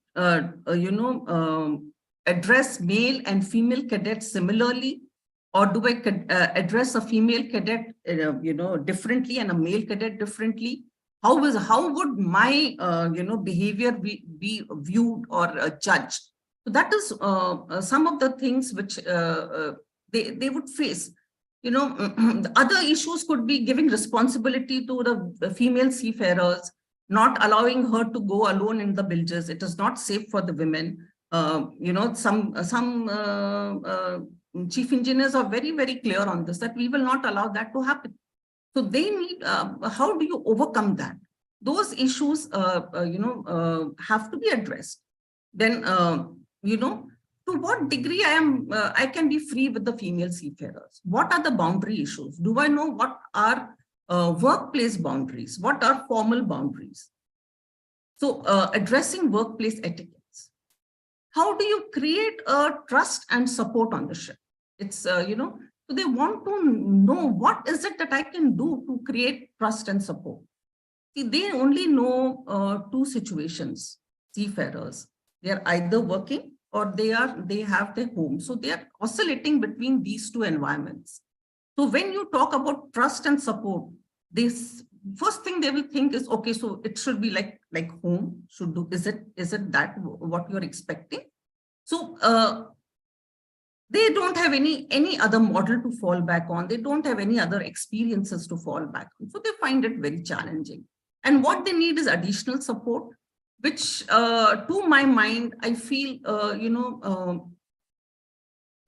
address male and female cadets similarly, or do I address a female cadet, differently and a male cadet differently? How would my, behavior be viewed or judged? So that is some of the things which they would face. The other issues could be giving responsibility to the female seafarers, not allowing her to go alone in the bilges. It is not safe for the women. Some chief engineers are very, very clear on this, that we will not allow that to happen. So they need, how do you overcome that? Those issues, have to be addressed. Then, to what degree I can be free with the female seafarers? What are the boundary issues? Do I know what are workplace boundaries? What are formal boundaries? So addressing workplace etiquettes. How do you create a trust and support on the ship? It's, so they want to know what is it that I can do to create trust and support. See, they only know two situations, seafarers. They are either working or they have their home. So they are oscillating between these two environments. So when you talk about trust and support, this first thing they will think is, okay, so it should be like home should do. Is it that what you're expecting? So they don't have any other model to fall back on. They don't have any other experiences to fall back on. So they find it very challenging. And what they need is additional support, which to my mind, I feel,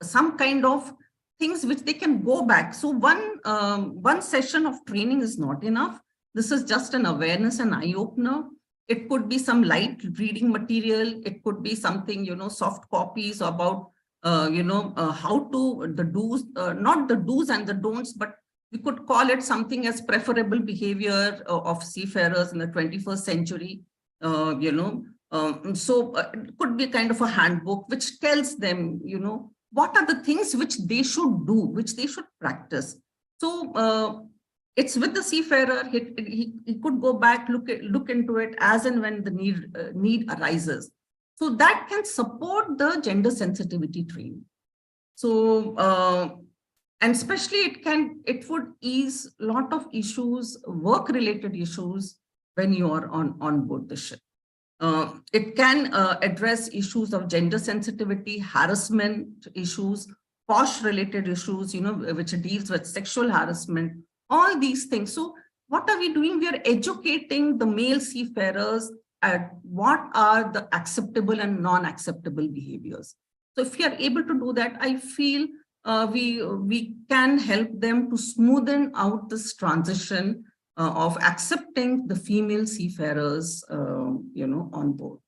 some kind of things which they can go back. So one session of training is not enough. This is just an awareness and eye-opener. It could be some light reading material. It could be something, soft copies about, how to, the do's, not the do's and the don'ts, but we could call it something as preferable behavior of seafarers in the 21st century. So it could be kind of a handbook which tells them, what are the things which they should do, which they should practice. So it's with the seafarer. He could go back, look into it as and when the need arises. So that can support the gender sensitivity training. So and especially it would ease a lot of issues, work-related issues when you are on board the ship. It can address issues of gender sensitivity, harassment issues, posh-related issues, which deals with sexual harassment, all these things. So what are we doing? We are educating the male seafarers at what are the acceptable and non-acceptable behaviors. So if we are able to do that, I feel we can help them to smoothen out this transition of accepting the female seafarers, on board.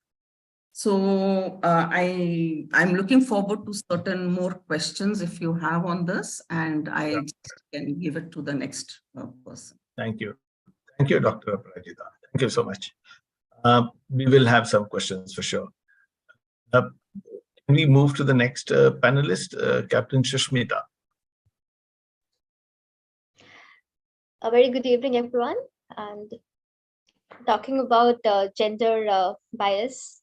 So I'm looking forward to certain more questions if you have on this, and I can give it to the next person.
Thank you. Thank you, Dr. Aparajita. Thank you so much. We will have some questions for sure. Can we move to the next panelist, Captain Shushmita?
A very good evening, everyone. And talking about gender bias,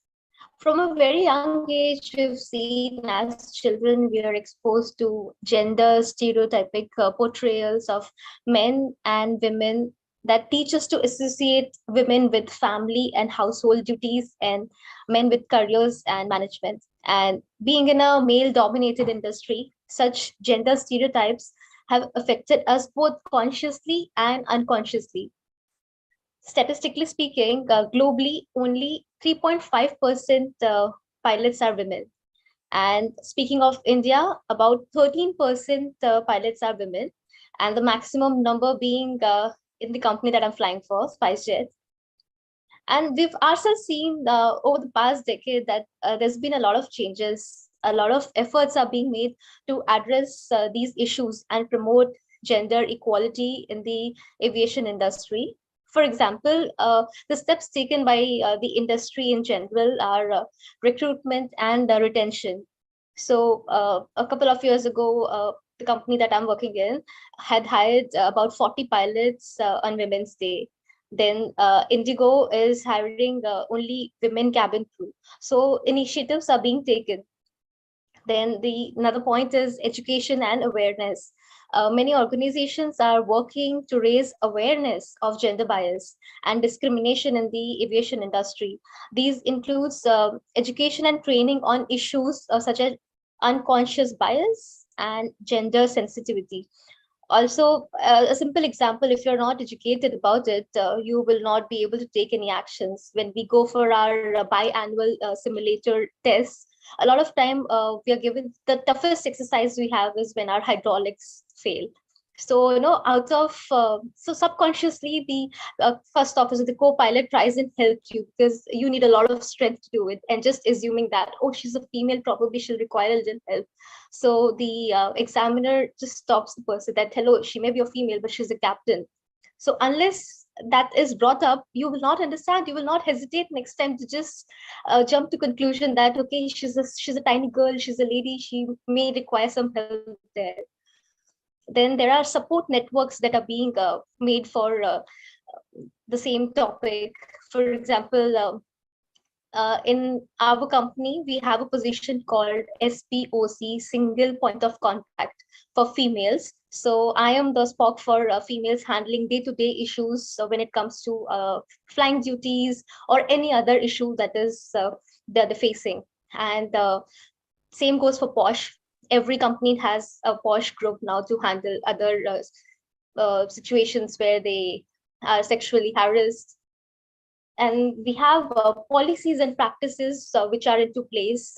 from a very young age, we've seen as children, we are exposed to gender stereotypic portrayals of men and women that teach us to associate women with family and household duties and men with careers and management. And being in a male-dominated industry, such gender stereotypes have affected us both consciously and unconsciously. Statistically speaking, globally, only 3.5% pilots are women. And speaking of India, about 13% pilots are women, and the maximum number being in the company that I'm flying for, SpiceJet. And we've also seen over the past decade that there's been a lot of changes. A lot of efforts are being made to address these issues and promote gender equality in the aviation industry. For example, the steps taken by the industry in general are recruitment and retention. So a couple of years ago, the company that I'm working in, had hired about 40 pilots on Women's Day. Then Indigo is hiring only women cabin crew. So initiatives are being taken. Then another point is education and awareness. Many organizations are working to raise awareness of gender bias and discrimination in the aviation industry. These includes education and training on issues such as unconscious bias and gender sensitivity. Also, a simple example, if you're not educated about it, you will not be able to take any actions. When we go for our biannual simulator tests, a lot of time we are given the toughest exercise we have is when our hydraulics fail. So, out of, so subconsciously, the first officer, the co-pilot tries and helps you because you need a lot of strength to do it. And just assuming that, oh, she's a female, probably she'll require a little help. So the examiner just stops the person that, hello, she may be a female, but she's a captain. So unless that is brought up, you will not understand, you will not hesitate next time to just jump to conclusion that, okay, she's a tiny girl, she's a lady, she may require some help there. Then there are support networks that are being made for the same topic. For example, in our company, we have a position called SPOC, Single Point of Contact for females. So I am the spok for females handling day-to-day issues when it comes to flying duties or any other issue that is they're facing. And same goes for POSH. Every company has a POSH group now to handle other situations where they are sexually harassed. And we have policies and practices which are into place,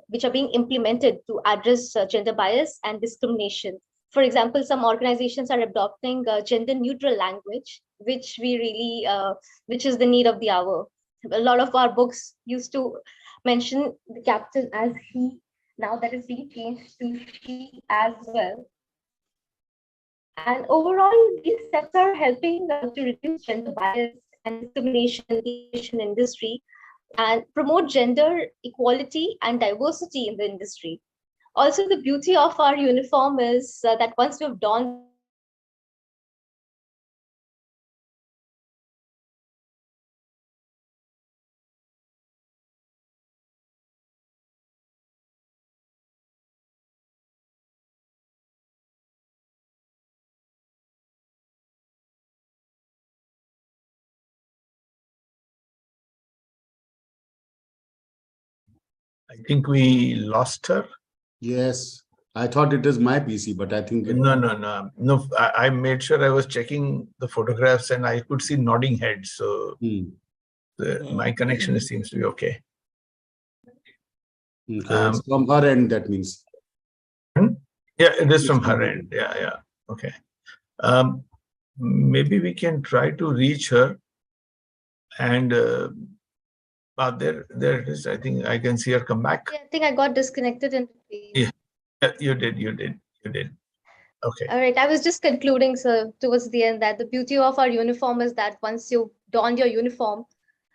which are being implemented to address gender bias and discrimination. For example, some organizations are adopting gender neutral language, which we really, which is the need of the hour. A lot of our books used to mention the captain as he. Now that is being changed to she as well. And overall, these steps are helping to reduce gender bias and discrimination in the aviation industry and promote gender equality and diversity in the industry. Also, the beauty of our uniform is that once we've donned
I think we lost her.
Yes, I thought it is my PC, but I think
No. I made sure I was checking the photographs and I could see nodding heads. So my connection seems to be okay.
Okay, it's from her end, that means.
Yeah, it is from her end. Yeah. Okay. Maybe we can try to reach her. And there it is. I think I can see her come back.
I think I got disconnected in between.
Yeah, you did. Okay.
All right. I was just concluding, so towards the end, that the beauty of our uniform is that once you don your uniform,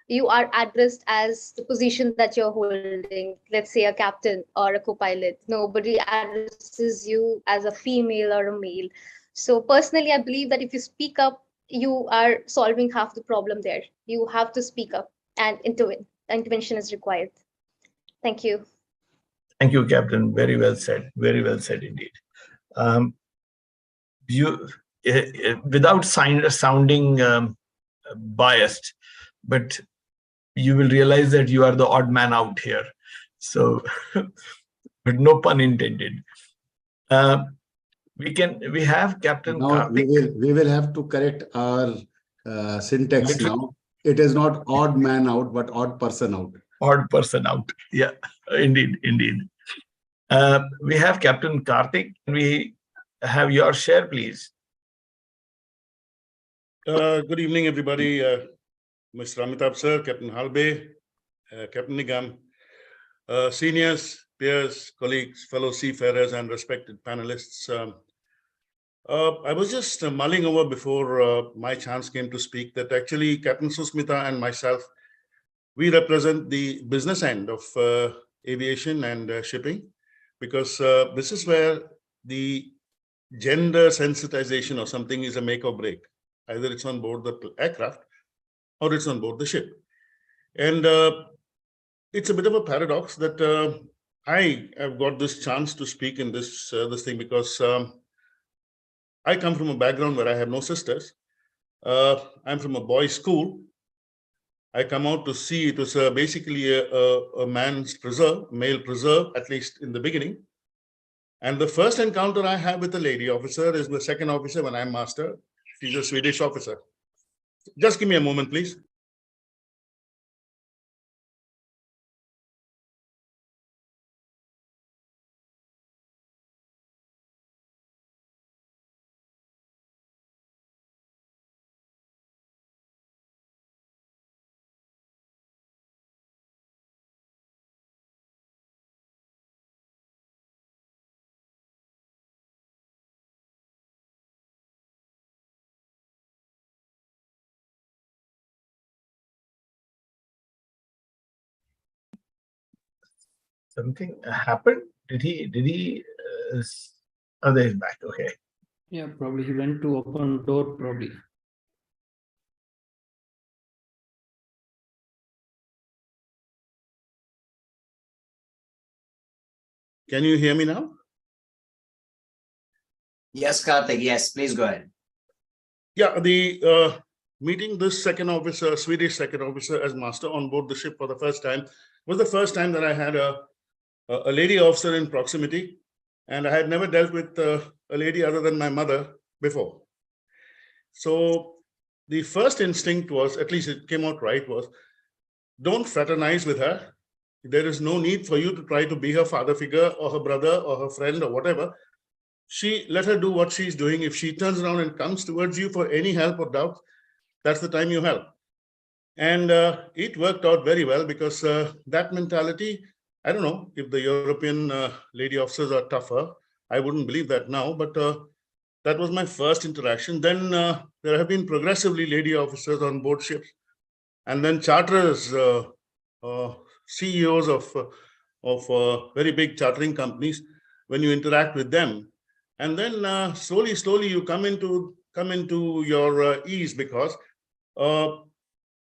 you are addressed as the position that you're holding. Let's say a captain or a co-pilot. Nobody addresses you as a female or a male. So personally, I believe that if you speak up, you are solving half the problem there. You have to speak up and intervene. Intervention is required. Thank you.
Thank you, Captain. Very well said. Very well said indeed. You, without sounding biased, but you will realize that you are the odd man out here. So, but no pun intended. We have Captain Karthik.
We will have to correct our syntax now. It is not odd man out, but odd person out.
Odd person out. Yeah, indeed. We have Captain Karthik. We have your share, please.
Good evening, everybody. Mr. Amitabh sir, Captain Halbe, Captain Nigam, seniors, peers, colleagues, fellow seafarers, and respected panelists. I was just mulling over before my chance came to speak that actually Captain Susmita and myself, we represent the business end of aviation and shipping, because this is where the gender sensitization or something is a make or break. Either it's on board the aircraft or it's on board the ship. And it's a bit of a paradox that I have got this chance to speak in this thing because I come from a background where I have no sisters. I'm from a boys' school. I come out to see it was basically a man's preserve, male preserve, at least in the beginning. And the first encounter I have with a lady officer is the second officer when I'm master. She's a Swedish officer. Just give me a moment, please.
Something happened. Did he? Oh, there he's back. Okay.
Yeah, probably he went to open door, probably.
Can you hear me now?
Yes, Karthik. Yes, please go ahead.
Yeah, the meeting this second officer, Swedish second officer as master on board the ship for the first time was the first time that I had a lady officer in proximity, and I had never dealt with a lady other than my mother before. So the first instinct was, at least it came out right, was don't fraternize with her. There is no need for you to try to be her father figure or her brother or her friend or whatever. Let her do what she's doing. If she turns around and comes towards you for any help or doubt, that's the time you help. And it worked out very well because that mentality, I don't know if the European lady officers are tougher. I wouldn't believe that now, but that was my first interaction. Then there have been progressively lady officers on board ships, and then charterers, CEOs of very big chartering companies. When you interact with them, and then slowly you come into your ease because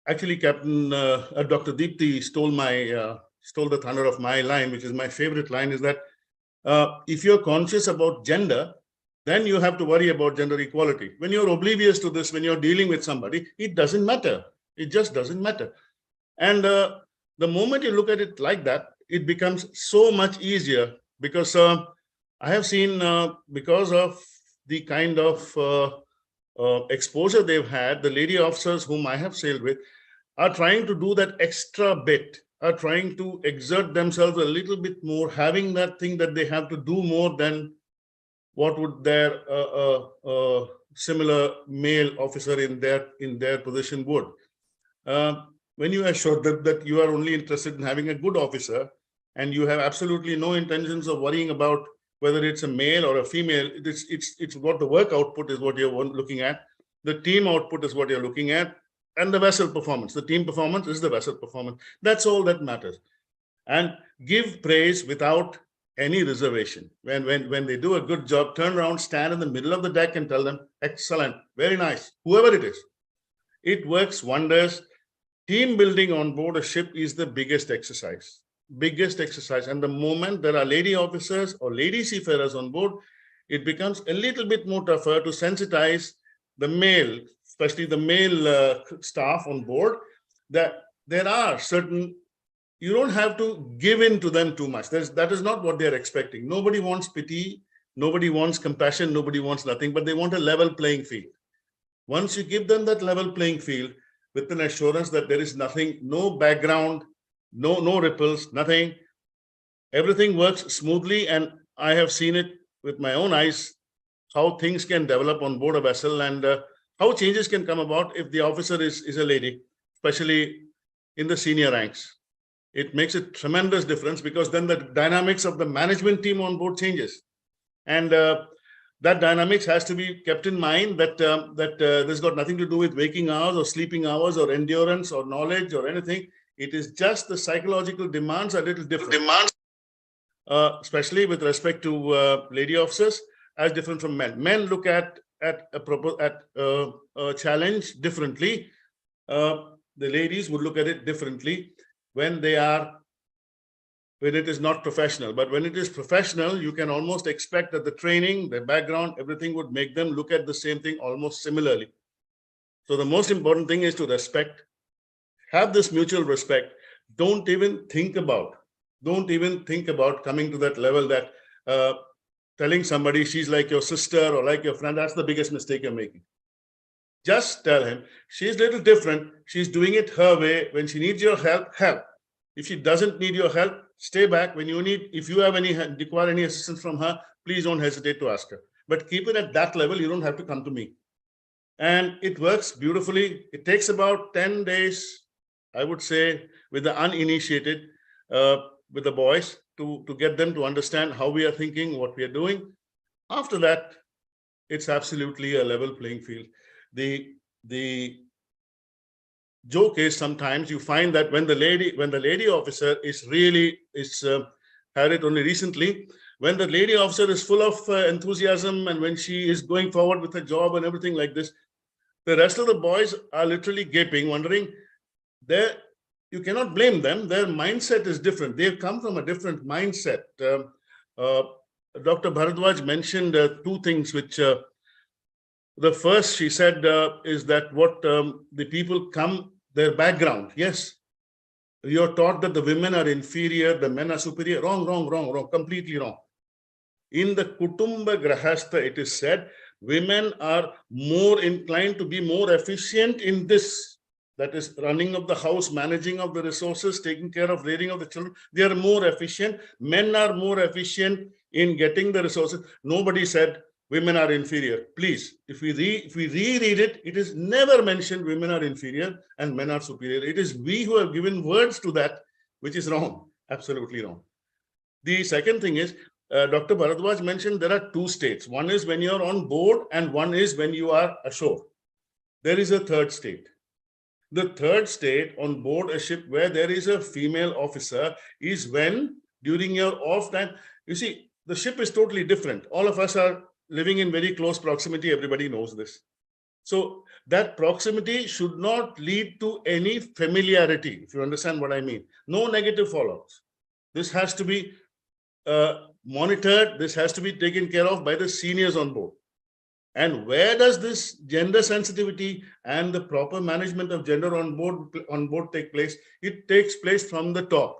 actually Captain Dr. Deepthi stole the thunder of my line, which is my favorite line, is that if you're conscious about gender, then you have to worry about gender equality. When you're oblivious to this, when you're dealing with somebody, it doesn't matter. It just doesn't matter. And the moment you look at it like that, it becomes so much easier because I have seen because of the kind of exposure they've had, the lady officers whom I have sailed with are trying to do that extra bit, are trying to exert themselves a little bit more, having that thing that they have to do more than what would their similar male officer in their position would. When you assure them that you are only interested in having a good officer and you have absolutely no intentions of worrying about whether it's a male or a female, it's what the work output is what you're looking at, the team output is what you're looking at, and the vessel performance. The team performance is the vessel performance. That's all that matters. And give praise without any reservation. When they do a good job, turn around, stand in the middle of the deck and tell them, excellent, very nice, whoever it is. It works wonders. Team building on board a ship is the biggest exercise. And the moment there are lady officers or lady seafarers on board, it becomes a little bit more tougher to sensitize the male, especially the male staff on board, that there are certain, you don't have to give in to them too much. That is not what they're expecting. Nobody wants pity, nobody wants compassion, nobody wants nothing, but they want a level playing field. Once you give them that level playing field with an assurance that there is nothing, no background, no ripples, nothing, everything works smoothly. And I have seen it with my own eyes, how things can develop on board a vessel and how changes can come about if the officer is a lady, especially in the senior ranks. It makes a tremendous difference because then the dynamics of the management team on board changes. And that dynamics has to be kept in mind that this got nothing to do with waking hours or sleeping hours or endurance or knowledge or anything. It is just the psychological demands are a little different. especially with respect to lady officers, as different from men. Men look at a challenge differently. The ladies would look at it differently when it is not professional. But when it is professional, you can almost expect that the training, the background, everything would make them look at the same thing almost similarly. So the most important thing is to respect, have this mutual respect. Don't even think about coming to that level that telling somebody she's like your sister or like your friend. That's the biggest mistake you're making. Just tell him she's a little different. She's doing it her way. When she needs your help, help. If she doesn't need your help, stay back. When you need, if you have require any assistance from her, please don't hesitate to ask her. But keep it at that level. You don't have to come to me. And it works beautifully. It takes about 10 days, I would say, with the uninitiated, with the boys, to get them to understand how we are thinking, what we are doing. After that, it's absolutely a level playing field. The joke is sometimes you find that when the lady officer is really had it only recently, when the lady officer is full of enthusiasm and when she is going forward with her job and everything like this, the rest of the boys are literally gaping, wondering. You cannot blame them. Their mindset is different. They've come from a different mindset. Dr. Bharadwaj mentioned two things, which the first she said is that what the people come, their background. Yes, you're taught that the women are inferior, the men are superior. Wrong, completely wrong. In the Kutumba Grahastha, it is said, women are more inclined to be more efficient in this. That is running of the house, managing of the resources, taking care of rearing of the children. They are more efficient. Men are more efficient in getting the resources. Nobody said women are inferior. Please, if we reread it, it is never mentioned women are inferior and men are superior. It is we who have given words to that, which is wrong, absolutely wrong. The second thing is, Dr. Bharadwaj mentioned there are two states. One is when you're on board and one is when you are ashore. There is a third state. The third state on board a ship where there is a female officer is when during your off time, you see, the ship is totally different. All of us are living in very close proximity. Everybody knows this. So that proximity should not lead to any familiarity, if you understand what I mean. No negative fallouts. This has to be monitored. This has to be taken care of by the seniors on board. And where does this gender sensitivity and the proper management of gender on board take place? It takes place from the top.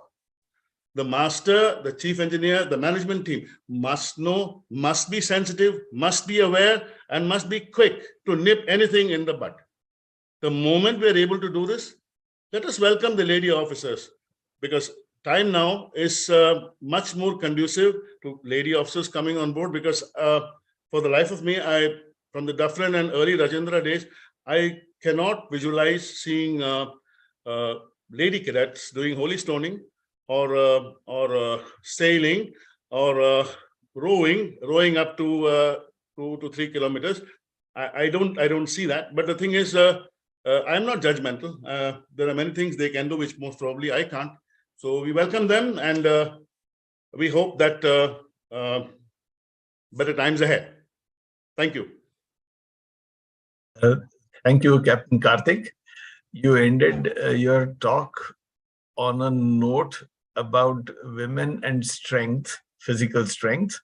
The master, the chief engineer, the management team must know, must be sensitive, must be aware, and must be quick to nip anything in the bud. The moment we are able to do this, let us welcome the lady officers, because time now is much more conducive to lady officers coming on board, because for the life of me, from the Dufferin and early Rajendra days, I cannot visualize seeing lady cadets doing holy stoning or sailing or rowing up to 2 to 3 kilometers. I don't see that. But the thing is, I'm not judgmental. There are many things they can do which most probably I can't. So we welcome them, and we hope that better times ahead. Thank you.
Thank you, Captain Karthik. You ended your talk on a note about women and strength, physical strength.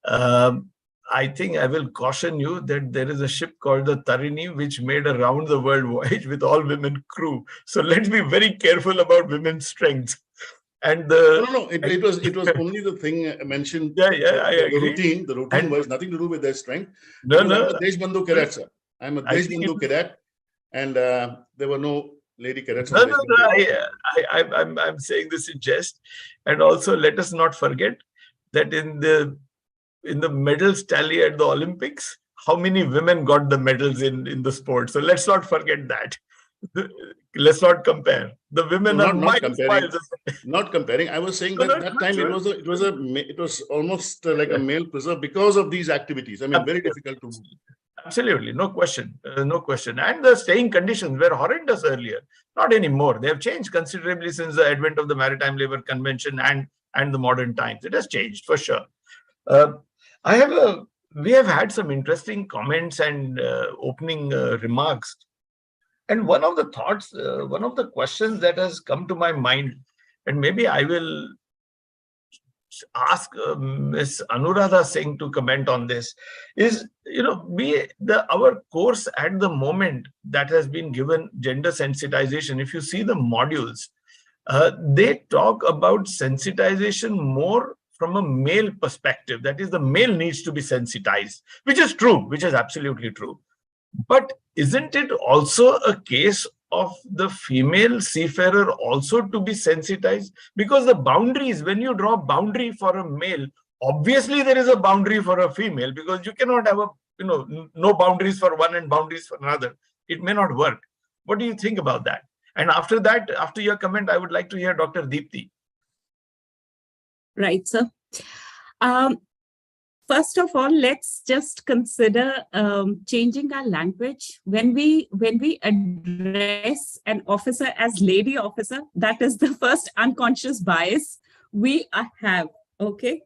I think I will caution you that there is a ship called the Tarini, which made a round the world voyage with all women crew. So let's be very careful about women's strength. And
it was only the thing mentioned.
I agree.
The routine was nothing to do with their strength.
No.
I'm a Deshbandhu cadet, sir. I'm a Deshbandhu cadet, and there were no lady cadets.
No. I'm saying this in jest, and also let us not forget that in the medals tally at the Olympics, how many women got the medals in the sport? So let's not forget that. Let's not compare. The women are
not comparing. I was saying that time it was almost like a male preserve because of these activities. I mean, very difficult to move.
Absolutely, no question. And the staying conditions were horrendous earlier. Not anymore. They have changed considerably since the advent of the Maritime Labour Convention and and the modern times. It has changed for sure. We have had some interesting comments and opening remarks. And one of the thoughts, one of the questions that has come to my mind, and maybe I will ask Ms. Anuradha Singh to comment on this, is, our course at the moment that has been given, gender sensitization, if you see the modules, they talk about sensitization more from a male perspective. That is, the male needs to be sensitized, which is true, which is absolutely true. But isn't it also a case of the female seafarer also to be sensitized? Because the boundaries, when you draw boundary for a male, obviously there is a boundary for a female, because you cannot have no boundaries for one and boundaries for another. It may not work. What do you think about that? And after that, after your comment, I would like to hear Dr. Deepti.
Right, sir. First of all, let's just consider changing our language. When we address an officer as lady officer, that is the first unconscious bias we have, okay?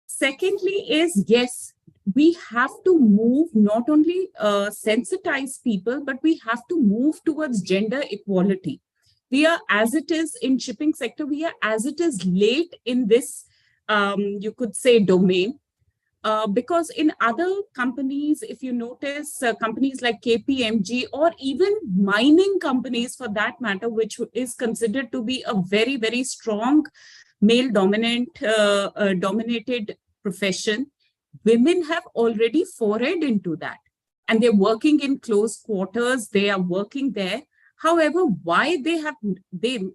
Secondly is, yes, we have to move, not only sensitize people, but we have to move towards gender equality. We are, as it is in shipping sector, we are as it is late in this, you could say, domain. Because in other companies, if you notice, companies like KPMG or even mining companies for that matter, which is considered to be a very, very strong male dominated profession, women have already forayed into that. And they're working in close quarters, they are working there. However, why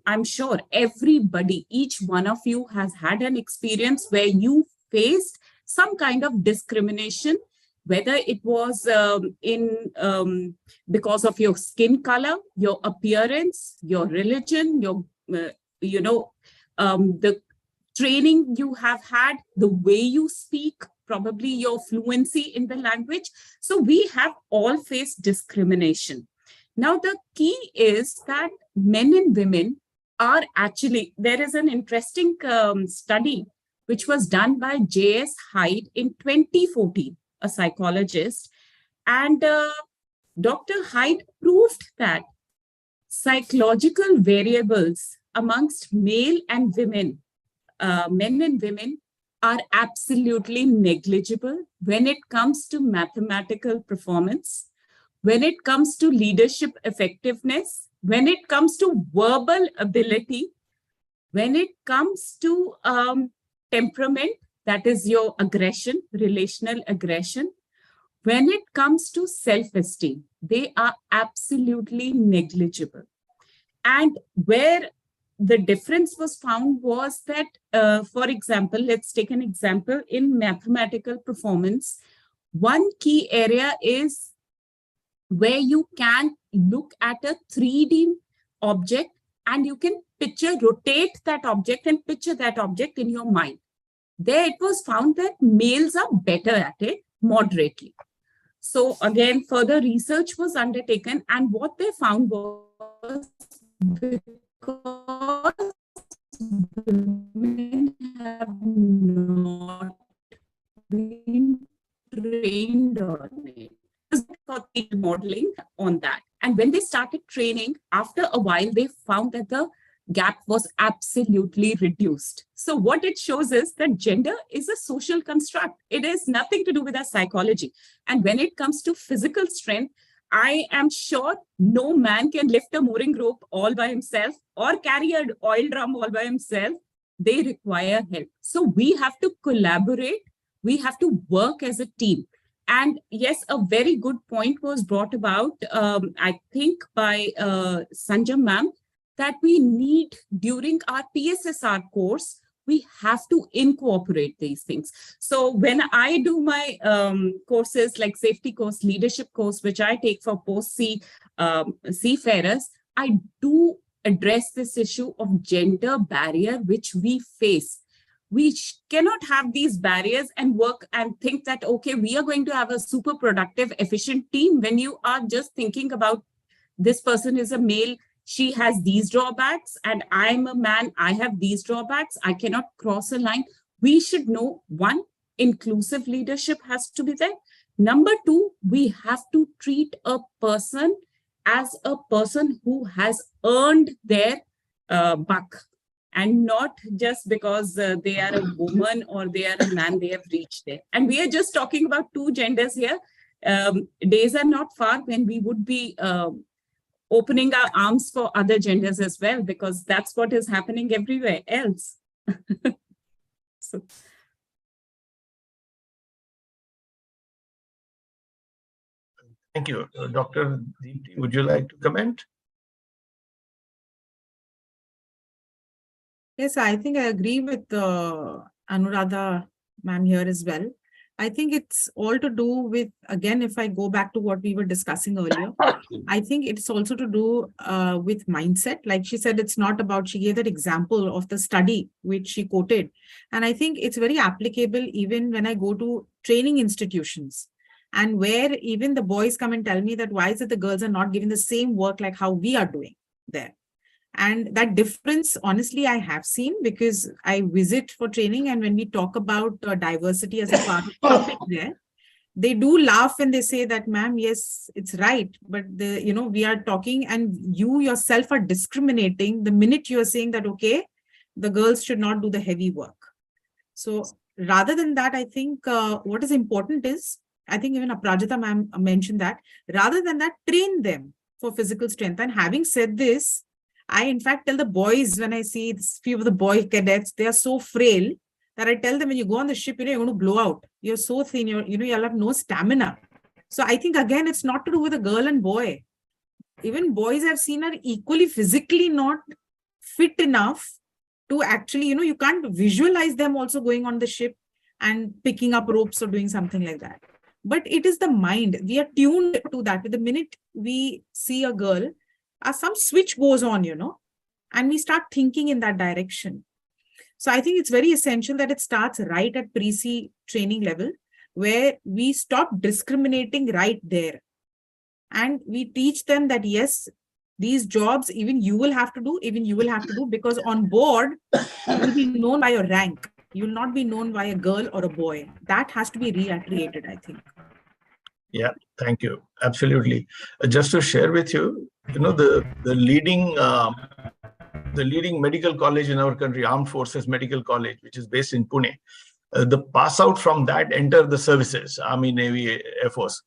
I'm sure everybody, each one of you has had an experience where you faced some kind of discrimination, whether it was because of your skin color, your appearance, your religion, the training you have had, the way you speak, probably your fluency in the language. So we have all faced discrimination. Now, the key is that men and women are actually, there is an interesting study which was done by J.S. Hyde in 2014, a psychologist. And Dr. Hyde proved that psychological variables amongst male and women, men and women, are absolutely negligible when it comes to mathematical performance, when it comes to leadership effectiveness, when it comes to verbal ability, when it comes to temperament, that is your aggression, relational aggression. When it comes to self-esteem, they are absolutely negligible. And where the difference was found was that, for example, let's take an example in mathematical performance. One key area is where you can look at a 3D object and you can rotate that object and picture that object in your mind. There it was found that males are better at it moderately. So again, further research was undertaken, and what they found was because women have not been trained on it. Modeling on that. And when they started training, after a while, they found that the gap was absolutely reduced. So what it shows is that gender is a social construct. It has nothing to do with our psychology. And when it comes to physical strength, I am sure no man can lift a mooring rope all by himself or carry an oil drum all by himself. They require help. So we have to collaborate. We have to work as a team. And yes, a very good point was brought about, I think, by Sanjam ma'am, that we need during our PSSR course, we have to incorporate these things. So when I do my courses like safety course, leadership course, which I take for post-sea seafarers, I do address this issue of gender barrier, which we face. We cannot have these barriers and work and think that, okay, we are going to have a super productive, efficient team when you are just thinking about this person is a male she has these drawbacks and I'm a man, I have these drawbacks, I cannot cross a line. We should know, one, inclusive leadership has to be there. Number two, we have to treat a person as a person who has earned their buck, and not just because they are a woman or they are a man, they have reached there. And we are just talking about two genders here. Days are not far when we would be opening our arms for other genders as well, because that's what is happening everywhere else. So.
Thank you. Dr. Deepti, would you like to comment?
Yes, I think I agree with Anuradha ma'am here as well. I think it's all to do with, again, if I go back to what we were discussing earlier, I think it's also to do with mindset. Like she said, it's not about, she gave that example of the study which she quoted. And I think it's very applicable even when I go to training institutions, and where even the boys come and tell me that why is it the girls are not given the same work like how we are doing there. And that difference, honestly, I have seen, because I visit for training, and when we talk about diversity as a part of the topic there, they do laugh when they say that, ma'am, yes, it's right, but we are talking and you yourself are discriminating the minute you are saying that, okay, the girls should not do the heavy work. So rather than that, I think what is important is, I think even Aprajita ma'am mentioned that, rather than that, train them for physical strength. And having said this, I in fact tell the boys, when I see this, few of the boy cadets, they are so frail that I tell them, when you go on the ship, you're going to blow out. You're so thin, you'll have no stamina. So I think, again, it's not to do with a girl and boy. Even boys I've seen are equally physically not fit enough to actually, you can't visualize them also going on the ship and picking up ropes or doing something like that. But it is the mind. We are tuned to that. With the minute we see a girl, some switch goes on, and we start thinking in that direction. So I think it's very essential that it starts right at pre-C training level, where we stop discriminating right there. And we teach them that, yes, these jobs, even you will have to do, because on board, you will be known by your rank. You will not be known by a girl or a boy. That has to be reiterated, I think.
Yeah, thank you. Absolutely. Just to share with you, the leading medical college in our country, Armed Forces Medical College, which is based in Pune. The pass out from that enter the services, Army, Navy, Air Force.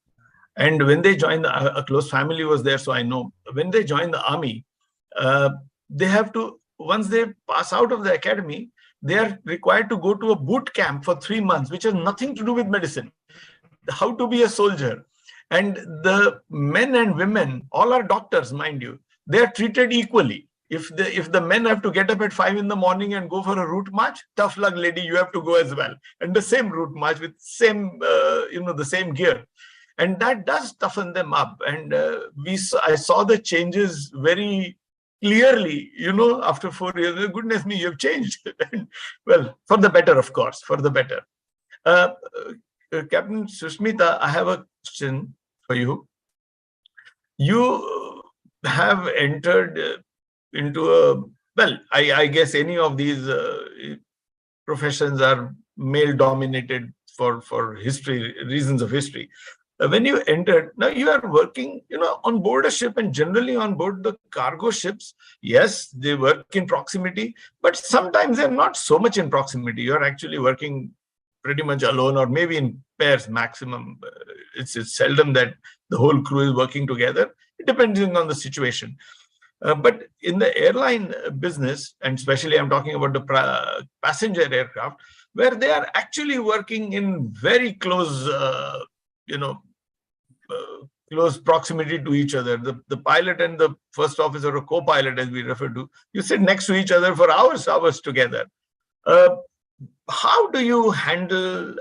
And when they join, a close family was there, so I know. When they join the army, they have to, once they pass out of the academy, they are required to go to a boot camp for 3 months, which has nothing to do with medicine. How to be a soldier. And the men and women, all are doctors, mind you, they are treated equally. If the men have to get up at 5 in the morning and go for a route march, tough luck, lady, you have to go as well. And the same route march with same, the same gear. And that does toughen them up. And I saw the changes very clearly, after 4 years. Goodness me, you've changed. Well, for the better, of course, for the better. Captain Sushmita, I have a question for you. You have entered into I guess any of these professions are male dominated for reasons of history. When you entered, now you are working, on board a ship, and generally on board the cargo ships, yes, they work in proximity, but sometimes they're not so much in proximity. You're actually working pretty much alone, or maybe in pairs maximum. It's seldom that the whole crew is working together, depending on the situation. But in the airline business, and especially I'm talking about the passenger aircraft, where they are actually working in very close, close proximity to each other. The pilot and the first officer, or co-pilot as we refer to, you sit next to each other for hours together. How do you handle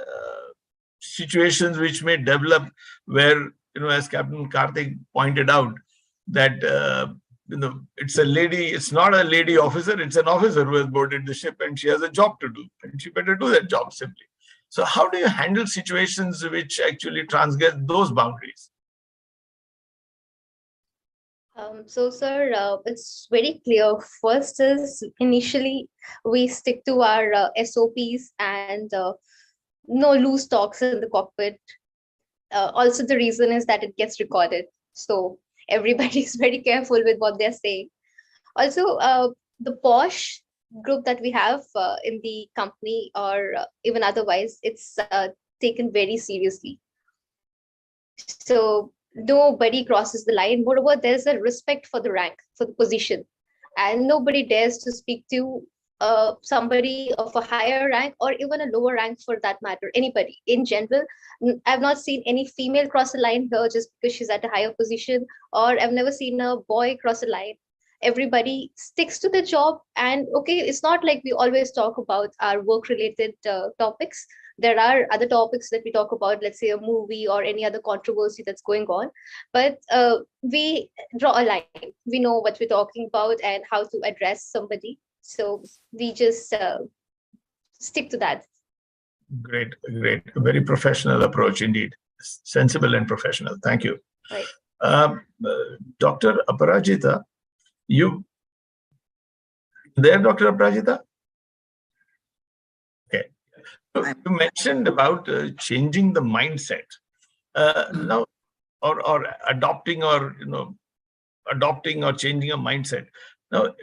situations which may develop where, as Captain Karthik pointed out, that it's a lady, it's not a lady officer, it's an officer who has boarded the ship, and she has a job to do, and she better do that job simply. So how do you handle situations which actually transgress those boundaries?
So, sir, it's very clear. First is initially we stick to our SOPs and no loose talks in the cockpit. Also, the reason is that it gets recorded. So everybody is very careful with what they're saying. Also, the posh group that we have in the company or even otherwise, it's taken very seriously. So nobody crosses the line. Moreover, there's a respect for the rank, for the position, and nobody dares to speak to somebody of a higher rank or even a lower rank for that matter. Anybody in general. I've not seen any female cross a line here just because she's at a higher position, or I've never seen a boy cross a line. Everybody sticks to the job, and okay, it's not like we always talk about our work related topics. There are other topics that we talk about, let's say a movie or any other controversy that's going on, but we draw a line. We know what we're talking about and how to address somebody, so we just stick to that.
Great, great. A very professional approach indeed. Sensible and professional. Thank you.
Right.
Dr. Aparajita, you there, Dr. Aparajita? Okay. So you mentioned about changing the mindset. Now, or adopting or adopting or changing a mindset. Now,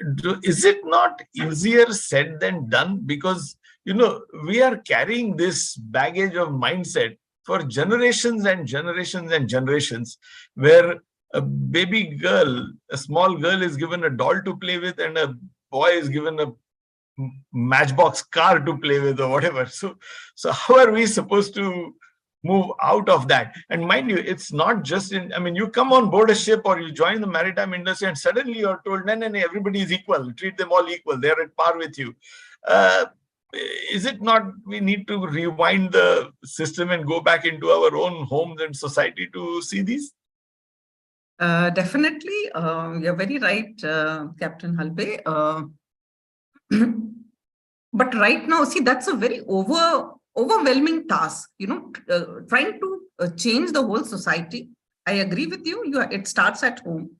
is it not easier said than done? Because we are carrying this baggage of mindset for generations and generations and generations, where a baby girl, a small girl is given a doll to play with and a boy is given a matchbox car to play with or whatever. So how are we supposed to move out of that? And mind you, it's not just you come on board a ship or you join the maritime industry and suddenly you're told, no, everybody is equal, treat them all equal, they're at par with you. Is it not we need to rewind the system and go back into our own homes and society to see these?
Definitely, you're very right, Captain Halbe. But right now, see, that's a very overwhelming task, trying to change the whole society. I agree with you. It starts at home.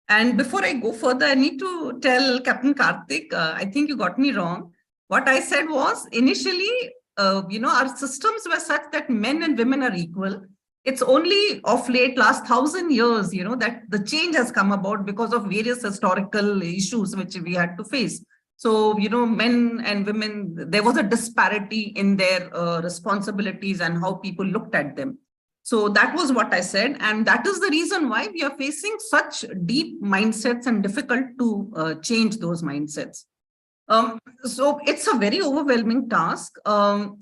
And before I go further, I need to tell Captain Karthik, I think you got me wrong. What I said was initially, our systems were such that men and women are equal. It's only of late, last 1,000 years, that the change has come about because of various historical issues which we had to face. So, men and women, there was a disparity in their responsibilities and how people looked at them. So that was what I said. And that is the reason why we are facing such deep mindsets and difficult to change those mindsets. So it's a very overwhelming task.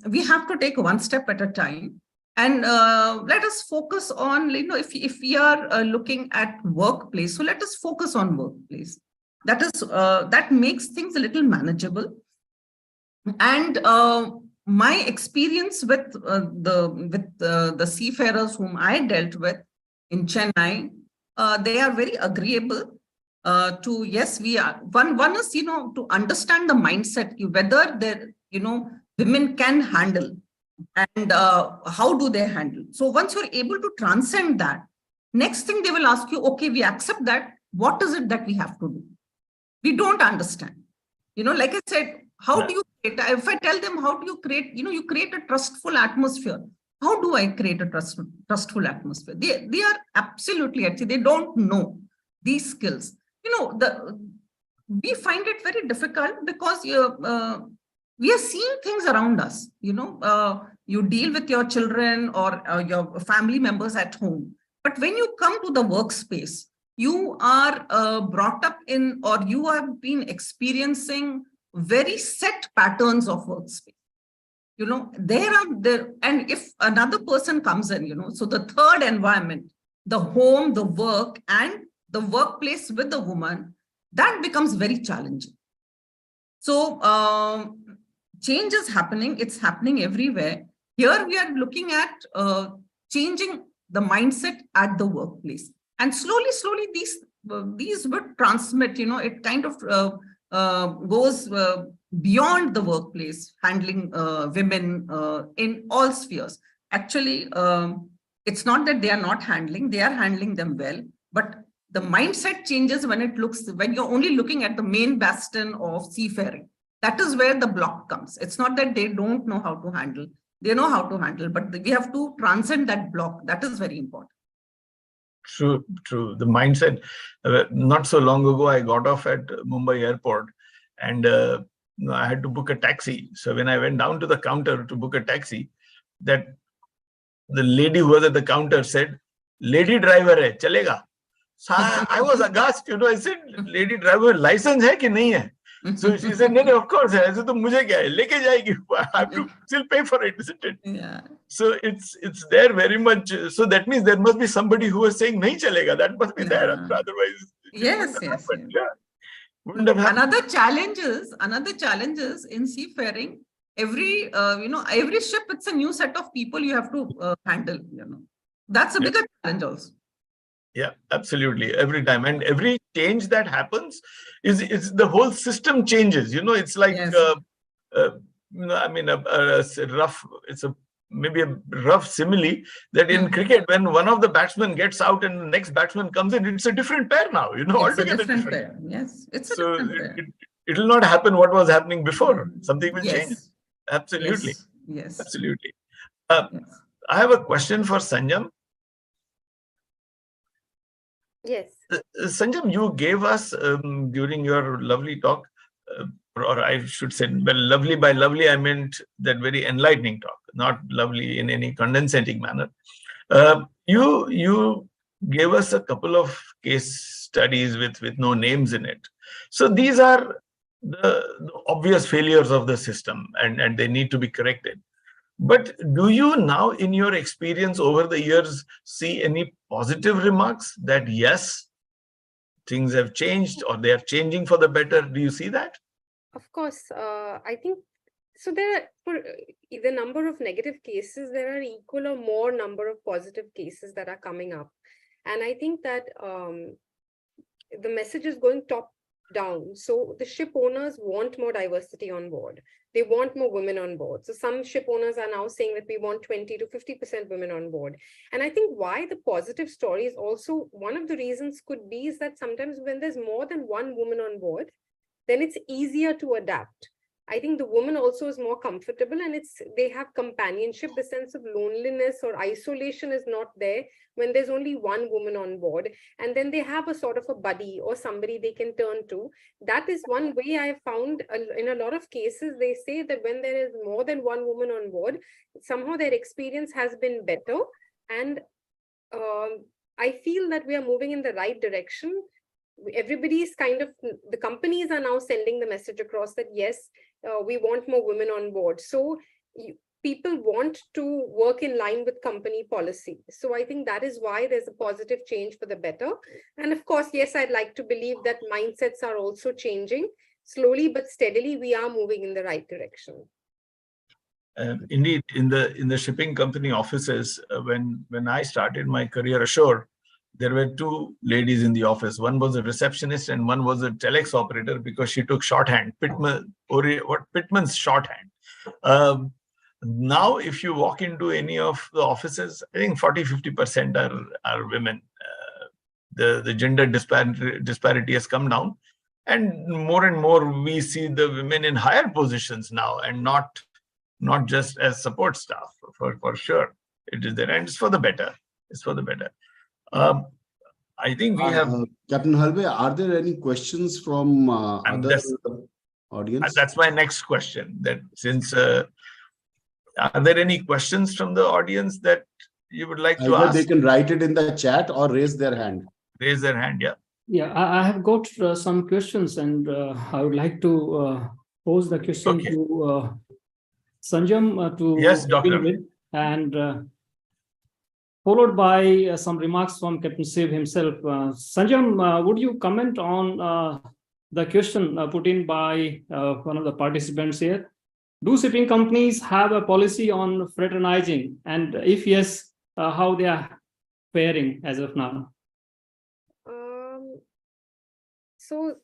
We have to take one step at a time. And let us focus on, if we are looking at workplace, so let us focus on workplace. That makes things a little manageable. And my experience with the seafarers whom I dealt with in Chennai, they are very agreeable to, yes, we are. One is, to understand the mindset, whether women can handle and how do they handle. So once you're able to transcend that, next thing they will ask you, okay, we accept that. What is it that we have to do? We don't understand. Like I said, how do you create? If I tell them how do you create, you create a trustful atmosphere. How do I create a trustful atmosphere? They are absolutely, actually, they don't know these skills. We find it very difficult because we are seeing things around us. You deal with your children or your family members at home. But when you come to the workspace, you are brought up in, or you have been experiencing very set patterns of workspace. And if another person comes in, so the third environment, the home, the work, and the workplace with the woman, that becomes very challenging. So change is happening. It's happening everywhere. Here we are looking at changing the mindset at the workplace. And slowly, these would transmit, it kind of goes beyond the workplace, handling women in all spheres. Actually, it's not that they are not handling, they are handling them well, but The mindset changes when you're only looking at the main bastion of seafaring. That is where the block comes. It's not that they don't know how to handle. They know how to handle, but we have to transcend that block. That is very important.
True, true. The mindset. Not so long ago, I got off at Mumbai airport and I had to book a taxi. So when I went down to the counter to book a taxi, the lady who was at the counter said, "Lady driver hai, chalega." So I was aghast, I said, "Lady driver, license hai ki nahi hai?" So she said, "No, of course hai. So mujhe kya hai? Leke jayegi. I have to still pay for it, isn't it?"
Yeah.
So it's there very much. So that means there must be somebody who is saying nahi chalega. That must be there. Otherwise,
yes.
Yeah. Wouldn't have happened.
Another challenges in seafaring. Every every ship, it's a new set of people you have to handle. That's a bigger challenge also.
Yeah, absolutely. Every time, and every change that happens is the whole system changes. It's like I mean, maybe a rough simile that in cricket, when one of the batsmen gets out and the next batsman comes in, it's a different pair now.
It's
Altogether
a different pair. Yes, it's a different pair.
It will not happen what was happening before. Something will change. Absolutely.
Yes.
Absolutely. I have a question for Sanjam.
Yes.
Sanjam, you gave us during your lovely talk, or I should say, well, lovely by lovely, I meant that very enlightening talk, not lovely in any condescending manner. You gave us a couple of case studies with no names in it. So these are the obvious failures of the system, and they need to be corrected. But do you now, in your experience over the years, see any positive remarks that yes, things have changed or they are changing for the better? Do you see that?
Of course, I think so. For the number of negative cases, there are equal or more number of positive cases that are coming up, and I think that the message is going top down. So the ship owners want more diversity on board. They want more women on board. So some ship owners are now saying that we want 20 to 50% women on board. And I think why the positive story is also one of the reasons could be is that sometimes when there's more than one woman on board, then it's easier to adapt. I think the woman also is more comfortable and they have companionship. The sense of loneliness or isolation is not there when there's only one woman on board. And then they have a sort of a buddy or somebody they can turn to. That is one way I have found in a lot of cases, they say that when there is more than one woman on board, somehow their experience has been better. And I feel that we are moving in the right direction. Everybody's the companies are now sending the message across that yes, we want more women on board. So people want to work in line with company policy. So I think that is why there's a positive change for the better. And of course, yes, I'd like to believe that mindsets are also changing. Slowly but steadily, we are moving in the right direction.
Indeed, in the shipping company offices, when I started my career ashore, there were two ladies in the office. One was a receptionist and one was a telex operator because she took shorthand, Pittman's shorthand. Now, if you walk into any of the offices, I think 40-50% are women. The gender disparity has come down, and more we see the women in higher positions now, and not just as support staff. For sure, it is there, and it's for the better. It's for the better. I think we have.
Captain Halbe, are there any questions from other audience?
That's my next question. That since are there any questions from the audience that you would like to ask?
They can write it in the chat or raise their hand.
Raise their hand, yeah.
Yeah, I have got some questions, and I would like to pose the question to Sanjam to
yes, Doctor.
begin with, and followed by some remarks from Captain Shiv himself. Sanjam, would you comment on the question put in by one of the participants here? Do shipping companies have a policy on fraternizing? And if yes, how they are faring as of now?
So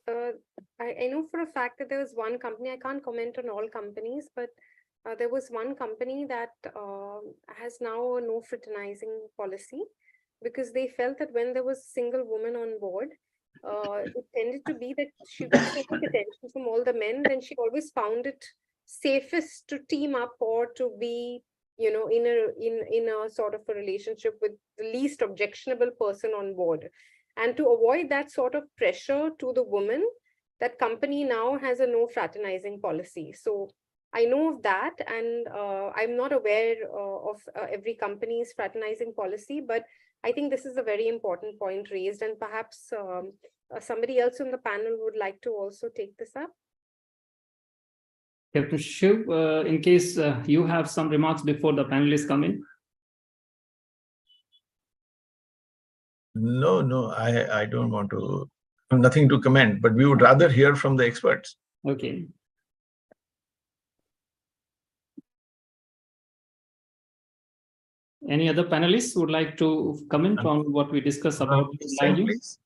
I know for a fact that there was one company, I can't comment on all companies, but there was one company that has now a no fraternizing policy, because they felt that when there was a single woman on board, it tended to be that she got so much attention from all the men, then she always found it safest to team up or to be, in a sort of a relationship with the least objectionable person on board. And to avoid that sort of pressure to the woman, that company now has a no fraternizing policy. So I know of that, and I'm not aware of every company's fraternizing policy, but I think this is a very important point raised, and perhaps somebody else on the panel would like to also take this up.
Captain Shiv, in case you have some remarks before the panelists come in.
No, I don't want to, nothing to comment, but we would rather hear from the experts.
Okay. Any other panelists would like to comment on what we discussed about live news?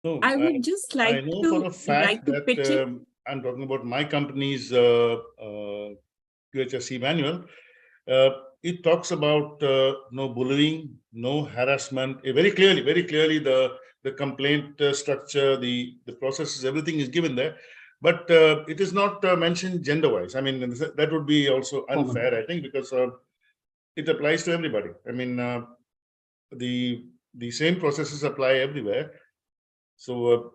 So
I would just
I
like
know
to
for a fact
pitch
that
in.
I'm talking about my company's QHSE manual. It talks about no bullying, no harassment. Very clearly, the complaint structure, the processes, everything is given there. But it is not mentioned gender-wise. I mean, that would be also unfair, I think, because it applies to everybody. I mean, the same processes apply everywhere. So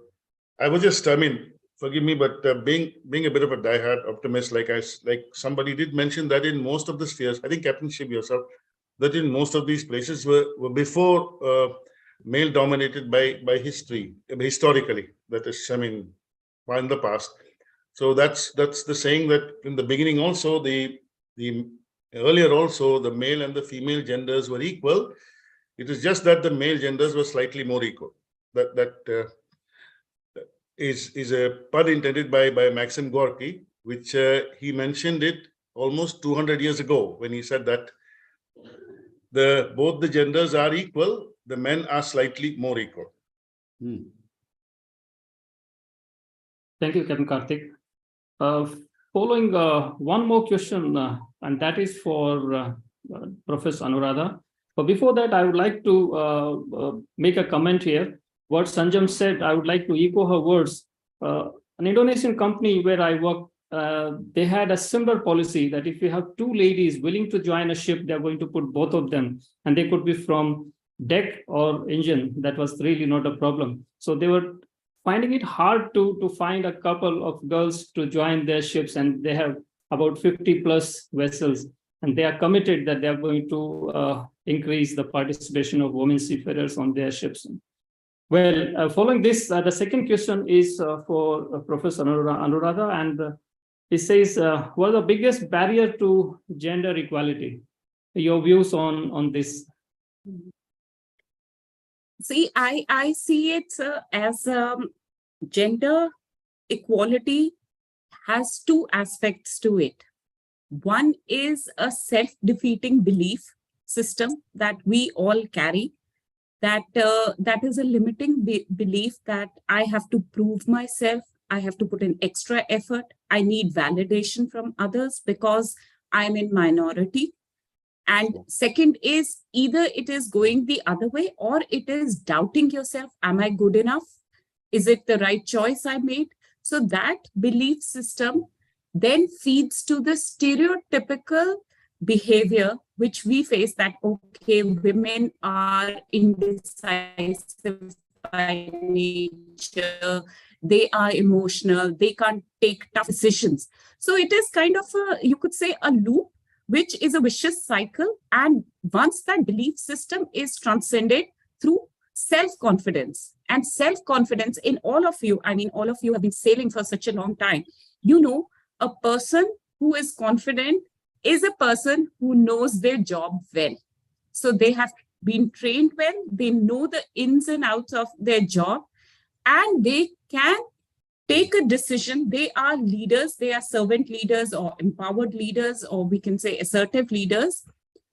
I was just, I mean, forgive me, but being a bit of a diehard optimist, like somebody did mention that in most of the spheres, I think Captain Shiv yourself, that in most of these places were before male dominated by history, historically. That is, I mean, in the past. So that's the saying that in the beginning also the earlier also the male and the female genders were equal. It is just that the male genders were slightly more equal. That is a pun intended by Maxim Gorky, which he mentioned it almost 200 years ago when he said that both the genders are equal, the men are slightly more equal.
Thank you, Captain Karthik. Following one more question, and that is for Professor Anuradha. But before that, I would like to make a comment here. What Sanjam said, I would like to echo her words. An Indonesian company where I work, they had a similar policy that if you have two ladies willing to join a ship, they're going to put both of them, and they could be from deck or engine. That was really not a problem. So they were finding it hard to find a couple of girls to join their ships, and they have about 50 plus vessels, and they are committed that they are going to increase the participation of women seafarers on their ships. Well, following this, the second question is for Professor Anuradha, and it says, what are the biggest barrier to gender equality? Your views on this?
See, I see it as gender equality has two aspects to it. One is a self-defeating belief system that we all carry, that is a limiting belief that I have to prove myself, I have to put in extra effort, I need validation from others because I'm in minority. And second is either it is going the other way or it is doubting yourself. Am I good enough? Is it the right choice I made? So that belief system then feeds to the stereotypical behavior which we face, that, okay, women are indecisive by nature, they are emotional, they can't take tough decisions. So it is kind of you could say a loop, which is a vicious cycle. And once that belief system is transcended through self-confidence, and self-confidence in all of you, I mean, all of you have been sailing for such a long time, you know, a person who is confident is a person who knows their job well. So they have been trained well, they know the ins and outs of their job, and they can take a decision. They are leaders, they are servant leaders or empowered leaders, or we can say assertive leaders.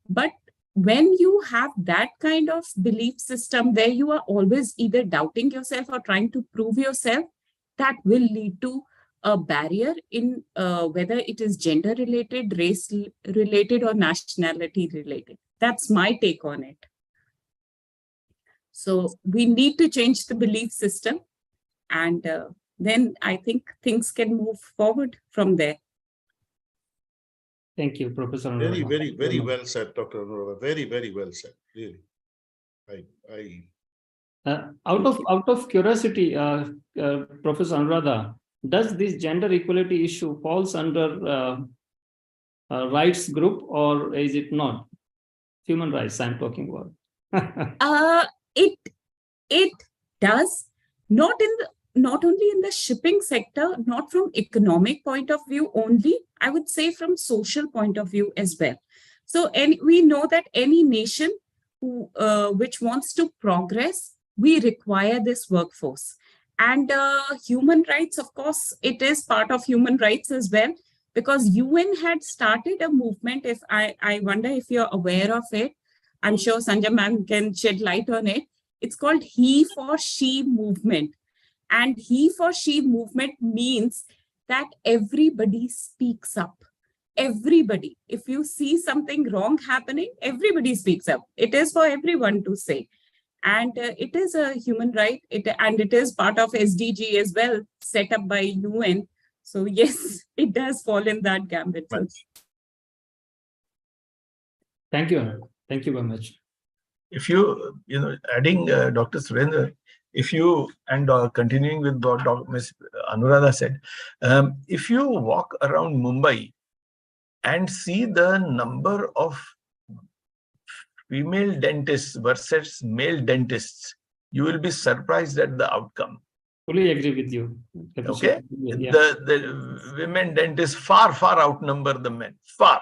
But when you have that kind of belief system where you are always either doubting yourself or trying to prove yourself, that will lead to a barrier in whether it is gender related, race related, or nationality related. That's my take on it. So we need to change the belief system, and then I think things can move forward from there.
Thank you, Professor.
Very,
Anuradha.
very, very well said, Dr. Anuradha. Very, very well said. Really.
Out of curiosity, Professor Anuradha, does this gender equality issue falls under rights group, or is it not? Human rights I'm talking about.
It does, not only in the shipping sector, not from economic point of view only, I would say from social point of view as well. So we know that any nation who which wants to progress, we require this workforce. And human rights, of course, it is part of human rights as well, because UN had started a movement. If I wonder if you're aware of it. I'm sure Sanjay ma'am can shed light on it. It's called He for She movement. And He for She movement means that everybody speaks up. Everybody. If you see something wrong happening, everybody speaks up. It is for everyone to say. And it is a human right, and it is part of SDG as well, set up by UN. So yes, it does fall in that gambit.
Thank you. Thank you very much.
If you, adding Dr. Surendra, if you, and continuing with what Ms. Anuradha said, if you walk around Mumbai and see the number of female dentists versus male dentists, you will be surprised at the outcome.
Fully agree with you.
Okay,
yeah.
the women dentists far outnumber the men. Far.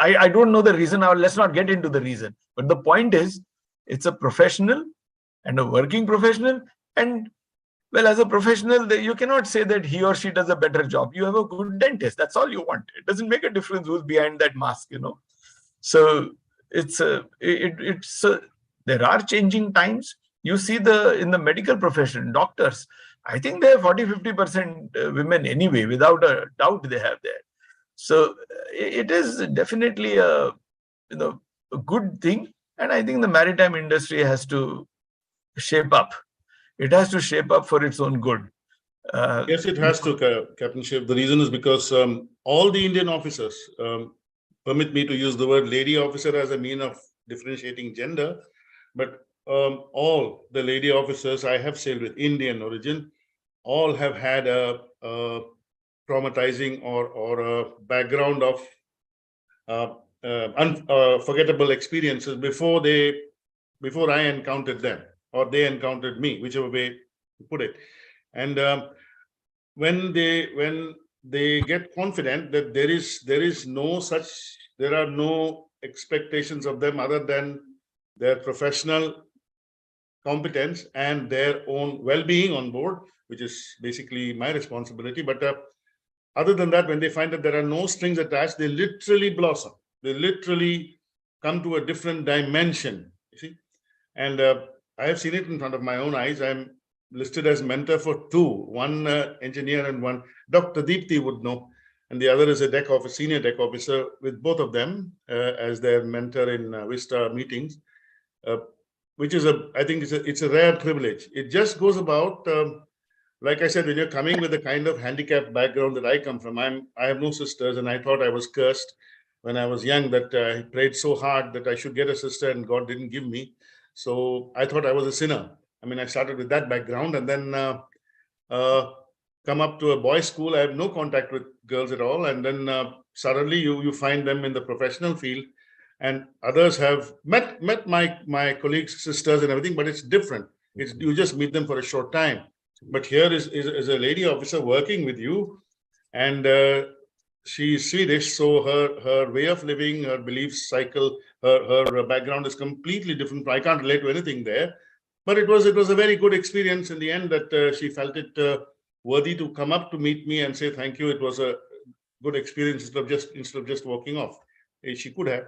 I don't know the reason. Let's not get into the reason. But the point is, it's a professional and a working professional. And well, as a professional, you cannot say that he or she does a better job. You have a good dentist. That's all you want. It doesn't make a difference who's behind that mask, So there are changing times. You see in the medical profession, doctors, I think they have 40-50% women anyway, without a doubt they have there. So it is definitely a good thing, and I think the maritime industry has to shape up. It has to shape up for its own good.
Yes, it has to, Captain Shiv. The reason is because all the Indian officers, permit me to use the word lady officer as a mean of differentiating gender, but all the lady officers I have sailed with, Indian origin, all have had a traumatizing or a background of unforgettable experiences before I encountered them, or they encountered me, whichever way you put it. And when they get confident that there are no expectations of them other than their professional competence and their own well-being on board, which is basically my responsibility. But other than that, when they find that there are no strings attached, they literally blossom. They literally come to a different dimension, you see. And I have seen it in front of my own eyes. I'm listed as mentor for two, one engineer and one Dr. Deepthi would know, and the other is a senior deck officer, with both of them as their mentor in Vista meetings, which is I think it's a rare privilege. It just goes about, like I said, when you're coming with the kind of handicap background that I come from, I have no sisters, and I thought I was cursed when I was young, that I prayed so hard that I should get a sister, and God didn't give me. So I thought I was a sinner. I mean, I started with that background, and then come up to a boys' school. I have no contact with girls at all, and then suddenly you find them in the professional field, and others have met my colleagues' sisters and everything, but it's different. You just meet them for a short time. But here is a lady officer working with you, and she's Swedish, so her way of living, her belief cycle, her background is completely different. I can't relate to anything there, but it was a very good experience in the end, that she felt it worthy to come up to meet me and say thank you. It was a good experience instead of just walking off. She could have.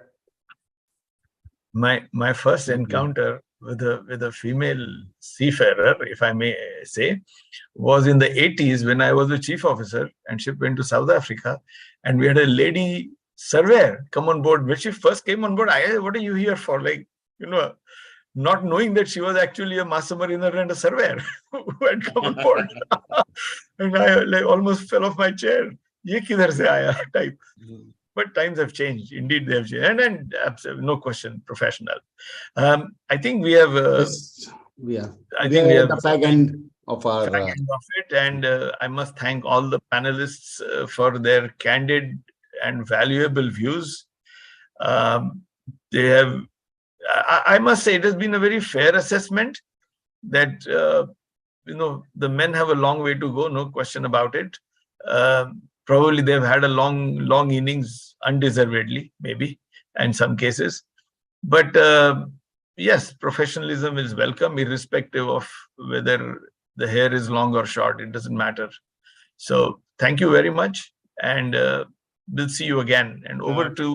My first encounter with a female seafarer, if I may say, was in the 80s when I was a chief officer and ship went to South Africa, and we had a lady surveyor come on board. When she first came on board, what are you here for? not knowing that she was actually a master mariner and a surveyor who had come on board. And I almost fell off my chair. Ye kidhar se aaya type. But times have changed. Indeed, they have changed. And absolutely, no question, professional. I think we have. I think we have
the fag end of our.
Fag end of it, and I must thank all the panelists for their candid and valuable views. They have. I must say, it has been a very fair assessment that the men have a long way to go, no question about it. Probably they've had a long innings undeservedly, maybe, in some cases. But yes, professionalism is welcome, irrespective of whether the hair is long or short. It doesn't matter. So thank you very much, and we'll see you again. And over to.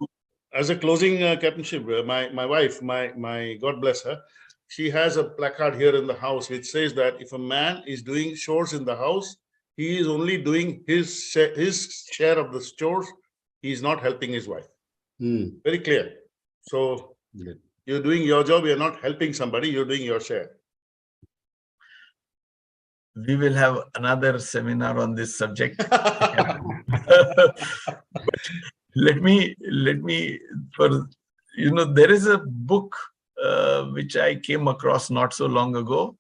As a closing captainship, my wife, my God bless her, she has a placard here in the house which says that if a man is doing chores in the house, he is only doing his share of the chores. He is not helping his wife. Very clear. So you're doing your job. You're not helping somebody. You're doing your share.
We will have another seminar on this subject. But let me there is a book which I came across not so long ago,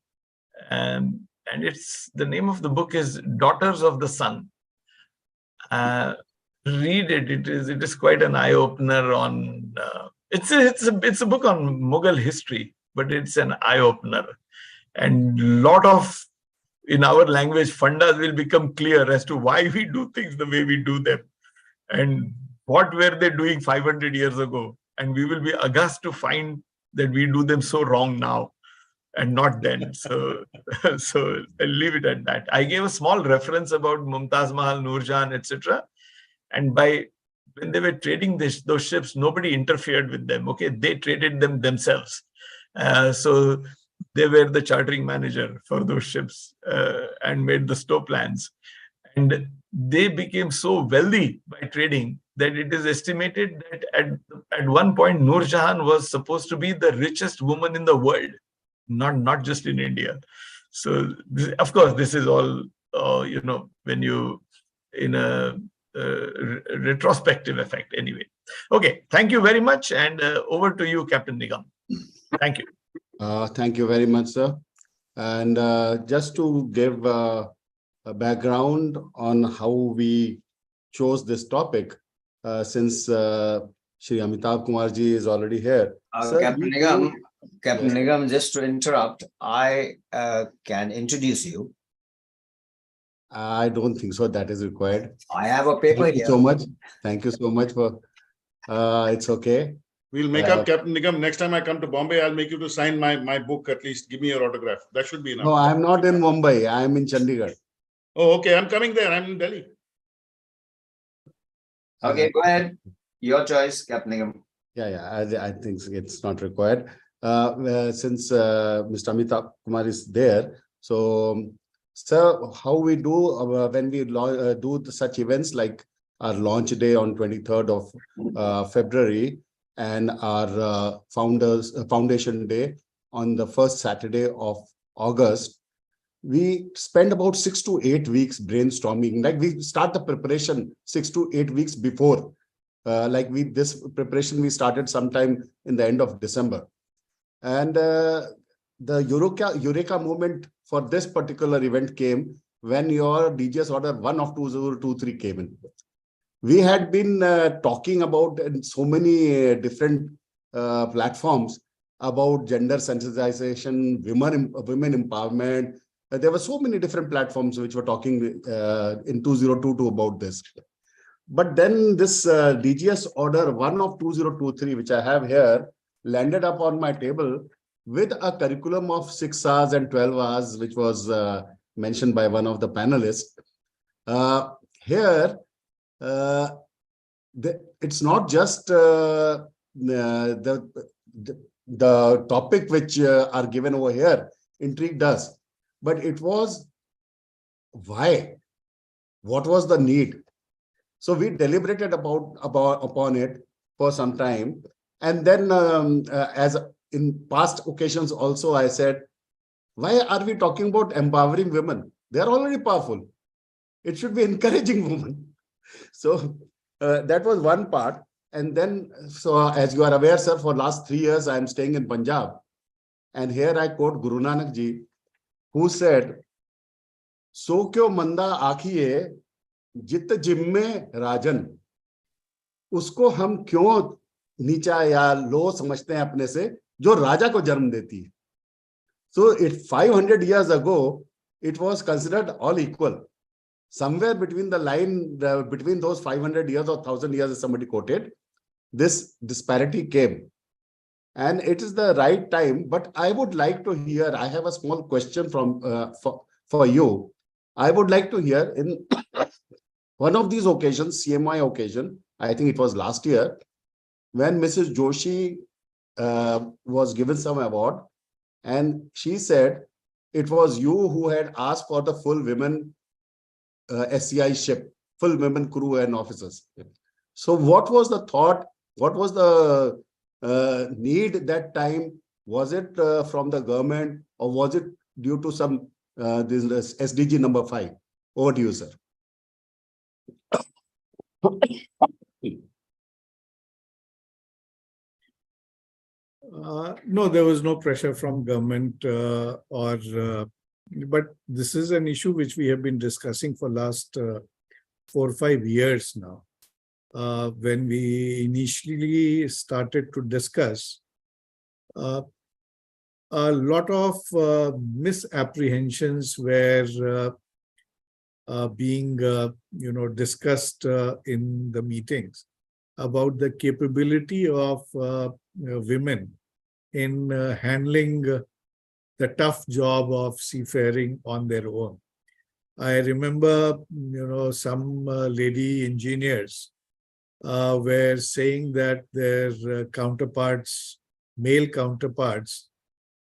and it's the name of the book is Daughters of the Sun. Read it. It is quite an eye opener on. It's a book on Mughal history, but it's an eye opener, and lot of, in our language, fundas will become clear as to why we do things the way we do them, and what were they doing 500 years ago, and we will be aghast to find that we do them so wrong now and not then. So I'll leave it at that. I gave a small reference about Mumtaz Mahal, Noorjahan, etc. And when they were trading those ships, nobody interfered with them. Okay, they traded them themselves. So they were the chartering manager for those ships and made the stow plans. And they became so wealthy by trading that it is estimated that at one point, Noorjahan was supposed to be the richest woman in the world, not just in India. So, of course, this is all, when you, in a retrospective effect anyway. Okay, thank you very much. And over to you, Captain Nigam. Thank you.
Thank you very much, sir. And just to give a background on how we chose this topic, since Shri Amitabh Kumarji is already here. Sir,
Captain Nigam, just to interrupt, I can introduce you.
I don't think so. That is required.
I have a paper here.
Thank you so much. Thank you so much for. It's okay.
We'll make up, Captain Nigam. Next time I come to Bombay, I'll make you to sign my book at least. Give me your autograph. That should be enough.
No, I'm not in Mumbai. I'm in Chandigarh.
Oh, okay. I'm coming there. I'm in Delhi.
Okay, go ahead. Your choice, Captain Nigam.
Yeah. I think it's not required. Since Mr. Amitabh Kumar is there, so sir, how we do when we do such events like our launch day on 23rd of February and our foundation day on the first Saturday of August, we spend about 6 to 8 weeks brainstorming. Like we start the preparation 6 to 8 weeks before. This preparation we started sometime in the end of December. And the Eureka moment for this particular event came when your DGS order 1 of 2023 came in. We had been talking about in so many different platforms about gender sensitization, women empowerment. There were so many different platforms which were talking in 2022 about this. But then this DGS order 1 of 2023, which I have here, landed up on my table with a curriculum of 6 hours and 12 hours, which was mentioned by one of the panelists. Here, it's not just the topic which are given over here intrigued us, but it was why, what was the need. So we deliberated upon it for some time, and then as in past occasions also I said, why are we talking about empowering women? They are already powerful. It should be encouraging women. So that was one part. And then, so as you are aware, sir, for last 3 years, I am staying in Punjab. And here I quote Guru Nanak ji, who said, "So kyo manda आखिए jit jimme rajan." उसको हम क्यों नीचा या लो समझते हैं अपने से, जो राजा को जन्म देती है. So it 500 years ago, it was considered all equal. Somewhere between the line, between those 500 years or 1,000 years, as somebody quoted, this disparity came. And it is the right time, but I would like to hear, I have a small question from for you. I would like to hear in one of these occasions, CMI occasion, I think it was last year, when Mrs. Joshi was given some award, and she said it was you who had asked for the full women SCI ship, full women crew and officers. So what was the thought? What was the need that time? Was it from the government, or was it due to some this SDG number 5? Over to you, sir.
No, there was no pressure from government but this is an issue which we have been discussing for last 4 or 5 years now. When we initially started to discuss, a lot of misapprehensions were being discussed in the meetings about the capability of women in handling the tough job of seafaring on their own. I remember, some lady engineers were saying that their counterparts, male counterparts,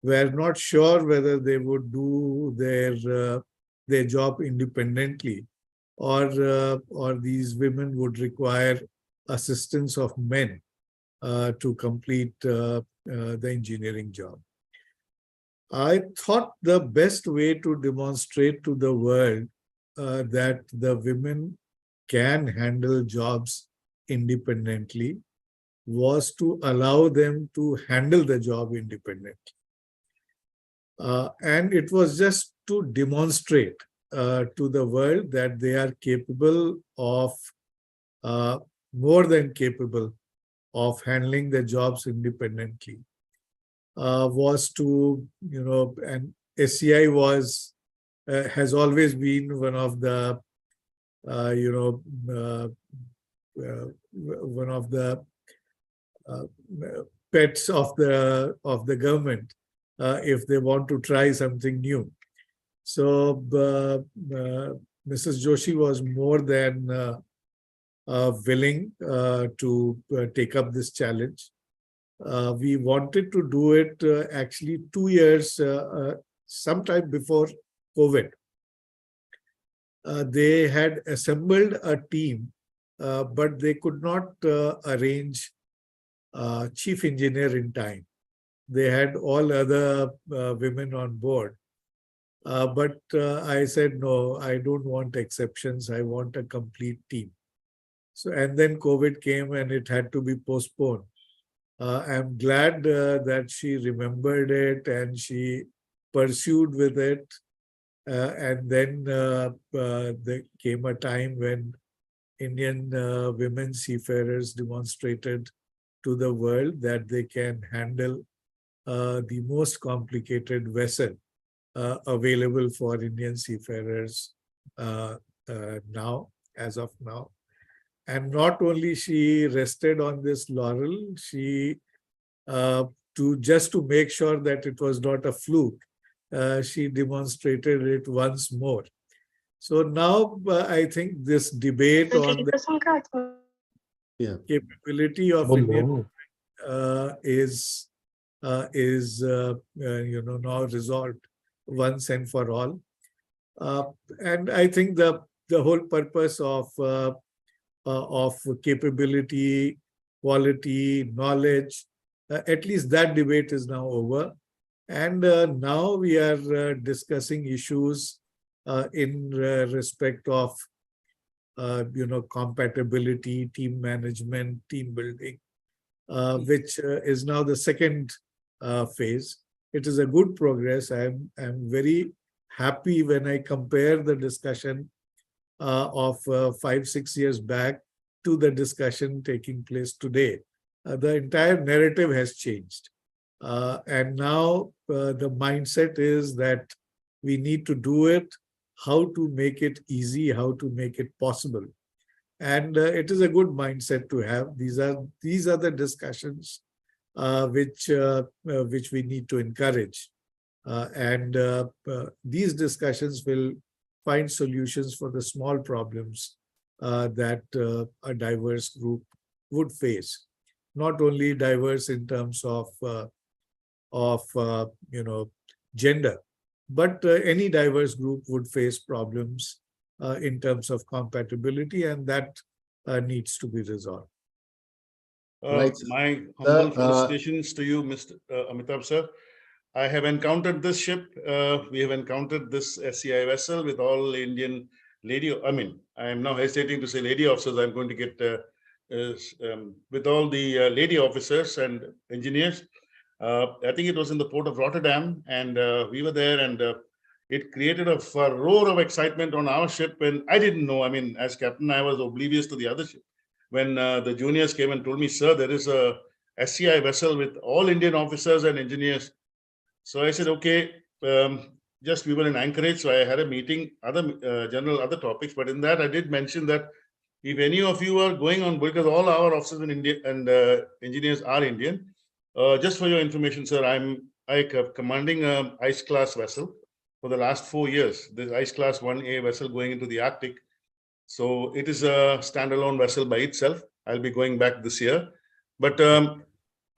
were not sure whether they would do their job independently, or these women would require assistance of men to complete the engineering job. I thought the best way to demonstrate to the world that the women can handle jobs independently was to allow them to handle the job independently. And it was just to demonstrate to the world that they are capable of, more than capable of handling the jobs independently. Was to, and SCI was, has always been one of the, one of the pets of the government if they want to try something new. So Mrs. Joshi was more than willing to take up this challenge. We wanted to do it actually 2 years, sometime before COVID. They had assembled a team, but they could not arrange chief engineer in time. They had all other women on board. But I said, no, I don't want exceptions. I want a complete team. So, and then COVID came and it had to be postponed. I'm glad that she remembered it and she pursued with it. And then there came a time when Indian women seafarers demonstrated to the world that they can handle the most complicated vessel available for Indian seafarers now, as of now. And not only she rested on this laurel, she, just to make sure that it was not a fluke, she demonstrated it once more. So now I think this debate on the capability of Indian is now resolved once and for all. And I think the whole purpose of capability, quality, knowledge At least that debate is now over. And now we are discussing issues in respect of compatibility, team management, team building, which is now the second phase. It is a good progress. I'm very happy when I compare the discussion of 5-6 years back to the discussion taking place today. The entire narrative has changed. And now the mindset is that we need to do it, how to make it easy, how to make it possible. And it is a good mindset to have. These are the discussions which we need to encourage. And these discussions will find solutions for the small problems that a diverse group would face. Not only diverse in terms of gender, but any diverse group would face problems in terms of compatibility, and that needs to be resolved.
My humble felicitations to you, Mr. Amitabh sir. I have encountered this ship. We have encountered this SCI vessel with all Indian lady. I mean, I am now hesitating to say lady officers. I'm going to get with all the lady officers and engineers. I think it was in the port of Rotterdam, and we were there, and it created a roar of excitement on our ship. And I didn't know. I mean, as captain, I was oblivious to the other ship. When the juniors came and told me, sir, there is a SCI vessel with all Indian officers and engineers. So I said, okay, just we were in Anchorage, so I had a meeting, other topics. But in that, I did mention that if any of you are going on, because all our officers in India and engineers are Indian, just for your information, sir, I'm commanding an ice class vessel for the last 4 years. This ice class 1A vessel going into the Arctic. So it is a standalone vessel by itself. I'll be going back this year. But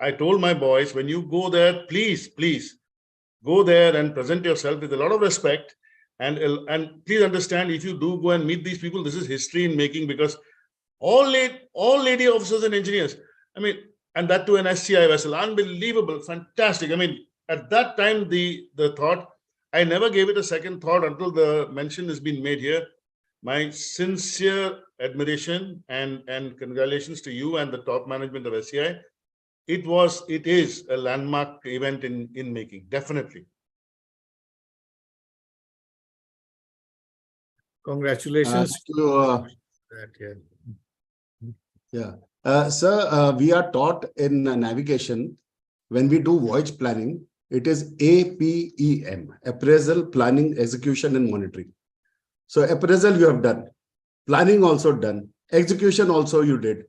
I told my boys, when you go there, please go there and present yourself with a lot of respect. And please understand, if you do go and meet these people, this is history in making, because all lady officers and engineers, I mean, and that to an SCI vessel, unbelievable, fantastic. I mean, at that time, the thought, I never gave it a second thought until the mention has been made here. My sincere admiration and congratulations to you and the top management of SCI. It is a landmark event in making, definitely.
Congratulations.
Sir, we are taught in navigation, when we do voyage planning, it is APEM, appraisal, planning, execution, and monitoring. So appraisal you have done, planning also done, execution also you did.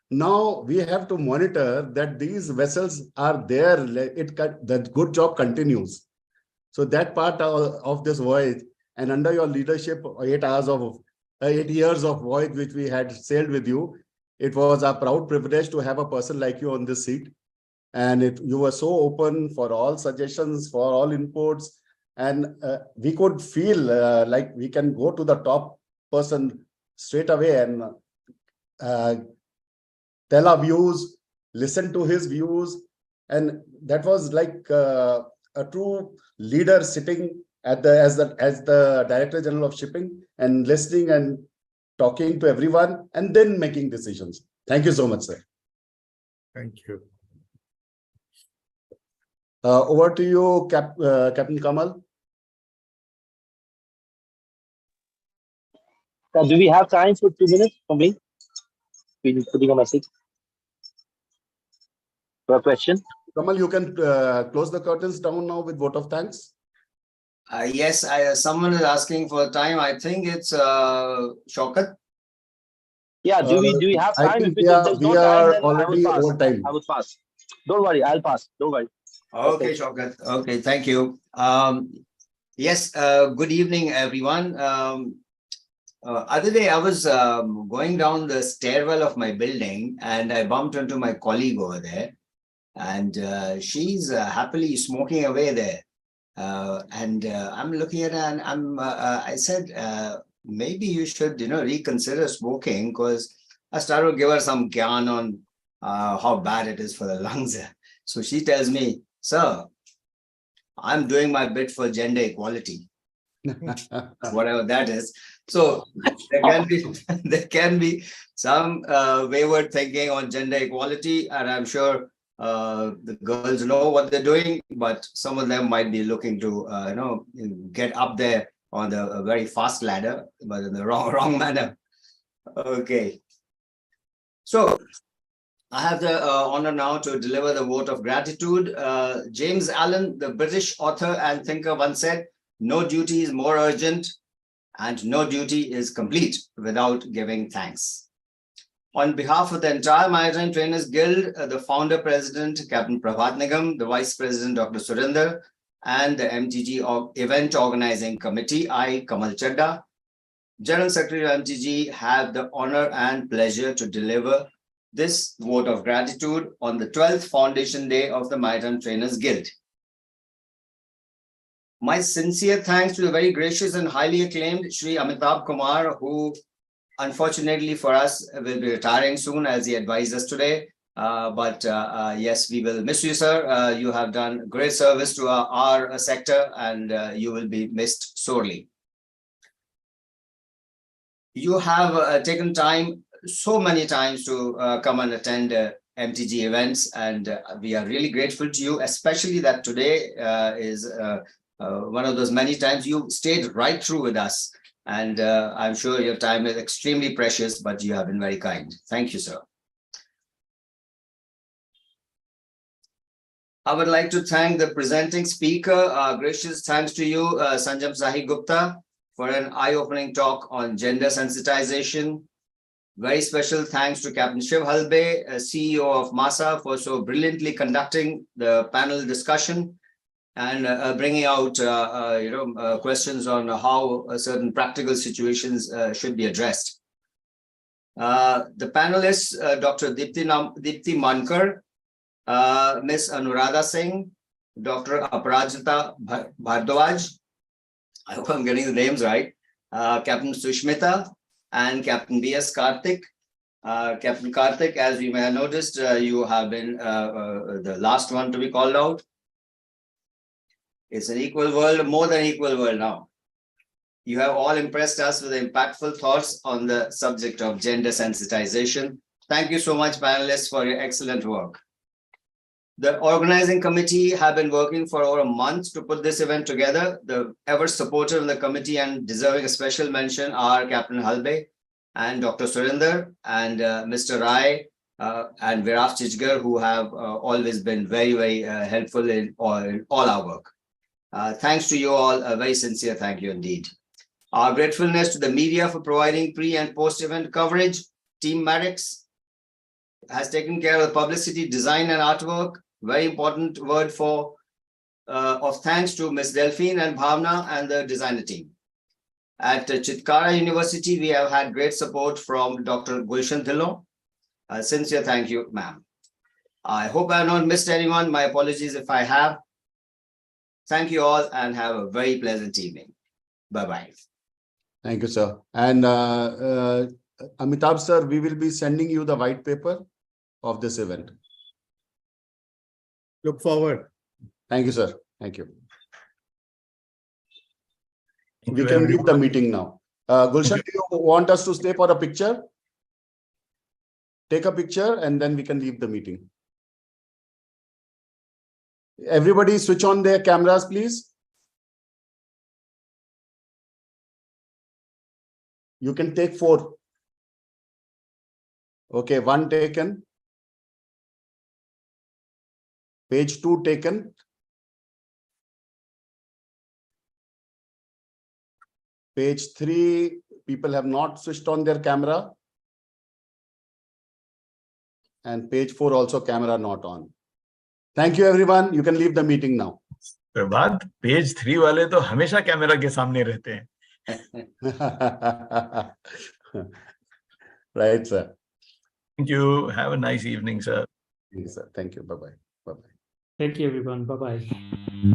Now we have to monitor that these vessels are there, that good job continues. So that part of this voyage, and under your leadership, 8 years of voyage which we had sailed with you, it was a proud privilege to have a person like you on this seat. And you were so open for all suggestions, for all inputs, and we could feel like we can go to the top person straight away and tell our views, listen to his views. And that was like a true leader sitting at as the Director General of Shipping and listening and talking to everyone and then making decisions. Thank you so much, sir.
Thank you.
Over to you, Captain Kamal.
Do we have time for 2 minutes for me? Putting a message for a question.
Kamal, you can close the curtains down now with vote of thanks.
Yes, someone is asking for time. I think it's Shaukat.
Yeah, do we have time?
I think
if there's no time, then
already
I
over time.
will pass. Don't worry, I'll pass. Don't worry.
Okay, Shaukat. Okay, thank you. Yes, good evening, everyone. Other day, I was going down the stairwell of my building, and I bumped into my colleague over there, and she's happily smoking away there. And I'm looking at her, and I said, maybe you should, reconsider smoking, because I started to give her some gyan on how bad it is for the lungs. So she tells me, sir, I'm doing my bit for gender equality, whatever that is. So there can be some wayward thinking on gender equality, and I'm sure the girls know what they're doing, but some of them might be looking to get up there on the very fast ladder, but in the wrong manner. Okay. So I have the honor now to deliver the vote of gratitude. James Allen, the British author and thinker, once said, "No duty is more urgent and no duty is complete without giving thanks." On behalf of the entire Maritime Trainers Guild, the founder president, Captain Prabhat Nigam, the vice president, Dr. Surinder, and the MTG event organizing committee, I, Kamal Chadda, General Secretary of MTG, have the honor and pleasure to deliver this vote of gratitude on the 12th foundation day of the Maritime Trainers Guild. My sincere thanks to the very gracious and highly acclaimed Shri Amitabh Kumar, who unfortunately for us will be retiring soon, as he advised us today. But yes, we will miss you, sir. You have done great service to our sector, and you will be missed sorely. You have taken time so many times to come and attend MTG events, and we are really grateful to you, especially that today is one of those many times you stayed right through with us. And I'm sure your time is extremely precious, but you have been very kind. Thank you, sir. I would like to thank the presenting speaker. Gracious thanks to you, Sanjam Sahi Gupta, for an eye-opening talk on gender sensitization. Very special thanks to Captain Shiv Halbe, CEO of MASA, for so brilliantly conducting the panel discussion and bringing out questions on how certain practical situations should be addressed. The panelists, Dr. Dipti Mankar, Ms. Anuradha Singh, Dr. Aparajita Bhardwaj, I hope I'm getting the names right, Captain Sushmita, and Captain B.S. Karthik. Captain Karthik, as we may have noticed, you have been the last one to be called out. It's an equal world, more than equal world now. You have all impressed us with impactful thoughts on the subject of gender sensitization. Thank you so much, panelists, for your excellent work. The organizing committee have been working for over a month to put this event together. The ever supportive of the committee and deserving a special mention are Captain Halbe and Dr. Surinder and Mr. Rai and Viraf Chijgar, who have always been very, very helpful in all our work. Thanks to you all, a very sincere thank you indeed. Our gratefulness to the media for providing pre and post-event coverage. Team Maddox has taken care of the publicity, design and artwork. Very important word of thanks to Ms. Delphine and Bhavna and the designer team. At Chitkara University, we have had great support from Dr. Gulshan Dhillon. Sincere thank you, ma'am. I hope I have not missed anyone. My apologies if I have. Thank you all and have a very pleasant evening. Bye-bye.
Thank you, sir. And Amitabh, sir, we will be sending you the white paper of this event.
Look forward.
Thank you, sir. Thank you.
Thank
We
you,
can
everyone.
leave the meeting now. Gulshan, do you want us to stay for a picture? Take a picture and then we can leave the meeting. Everybody switch on their cameras, please. You can take 4. Okay, 1 taken. Page 2 taken. Page 3, people have not switched on their camera. And page 4 also camera not on. Thank you, everyone. You can leave the meeting now.
Prabhat, page 3 वाले तो हमेशा camera के सामने रहते हैं.
Right, sir.
Thank you. Have a nice evening, sir.
Thank you, sir. Thank you. Bye-bye. Bye-bye.
Thank you, everyone. Bye-bye.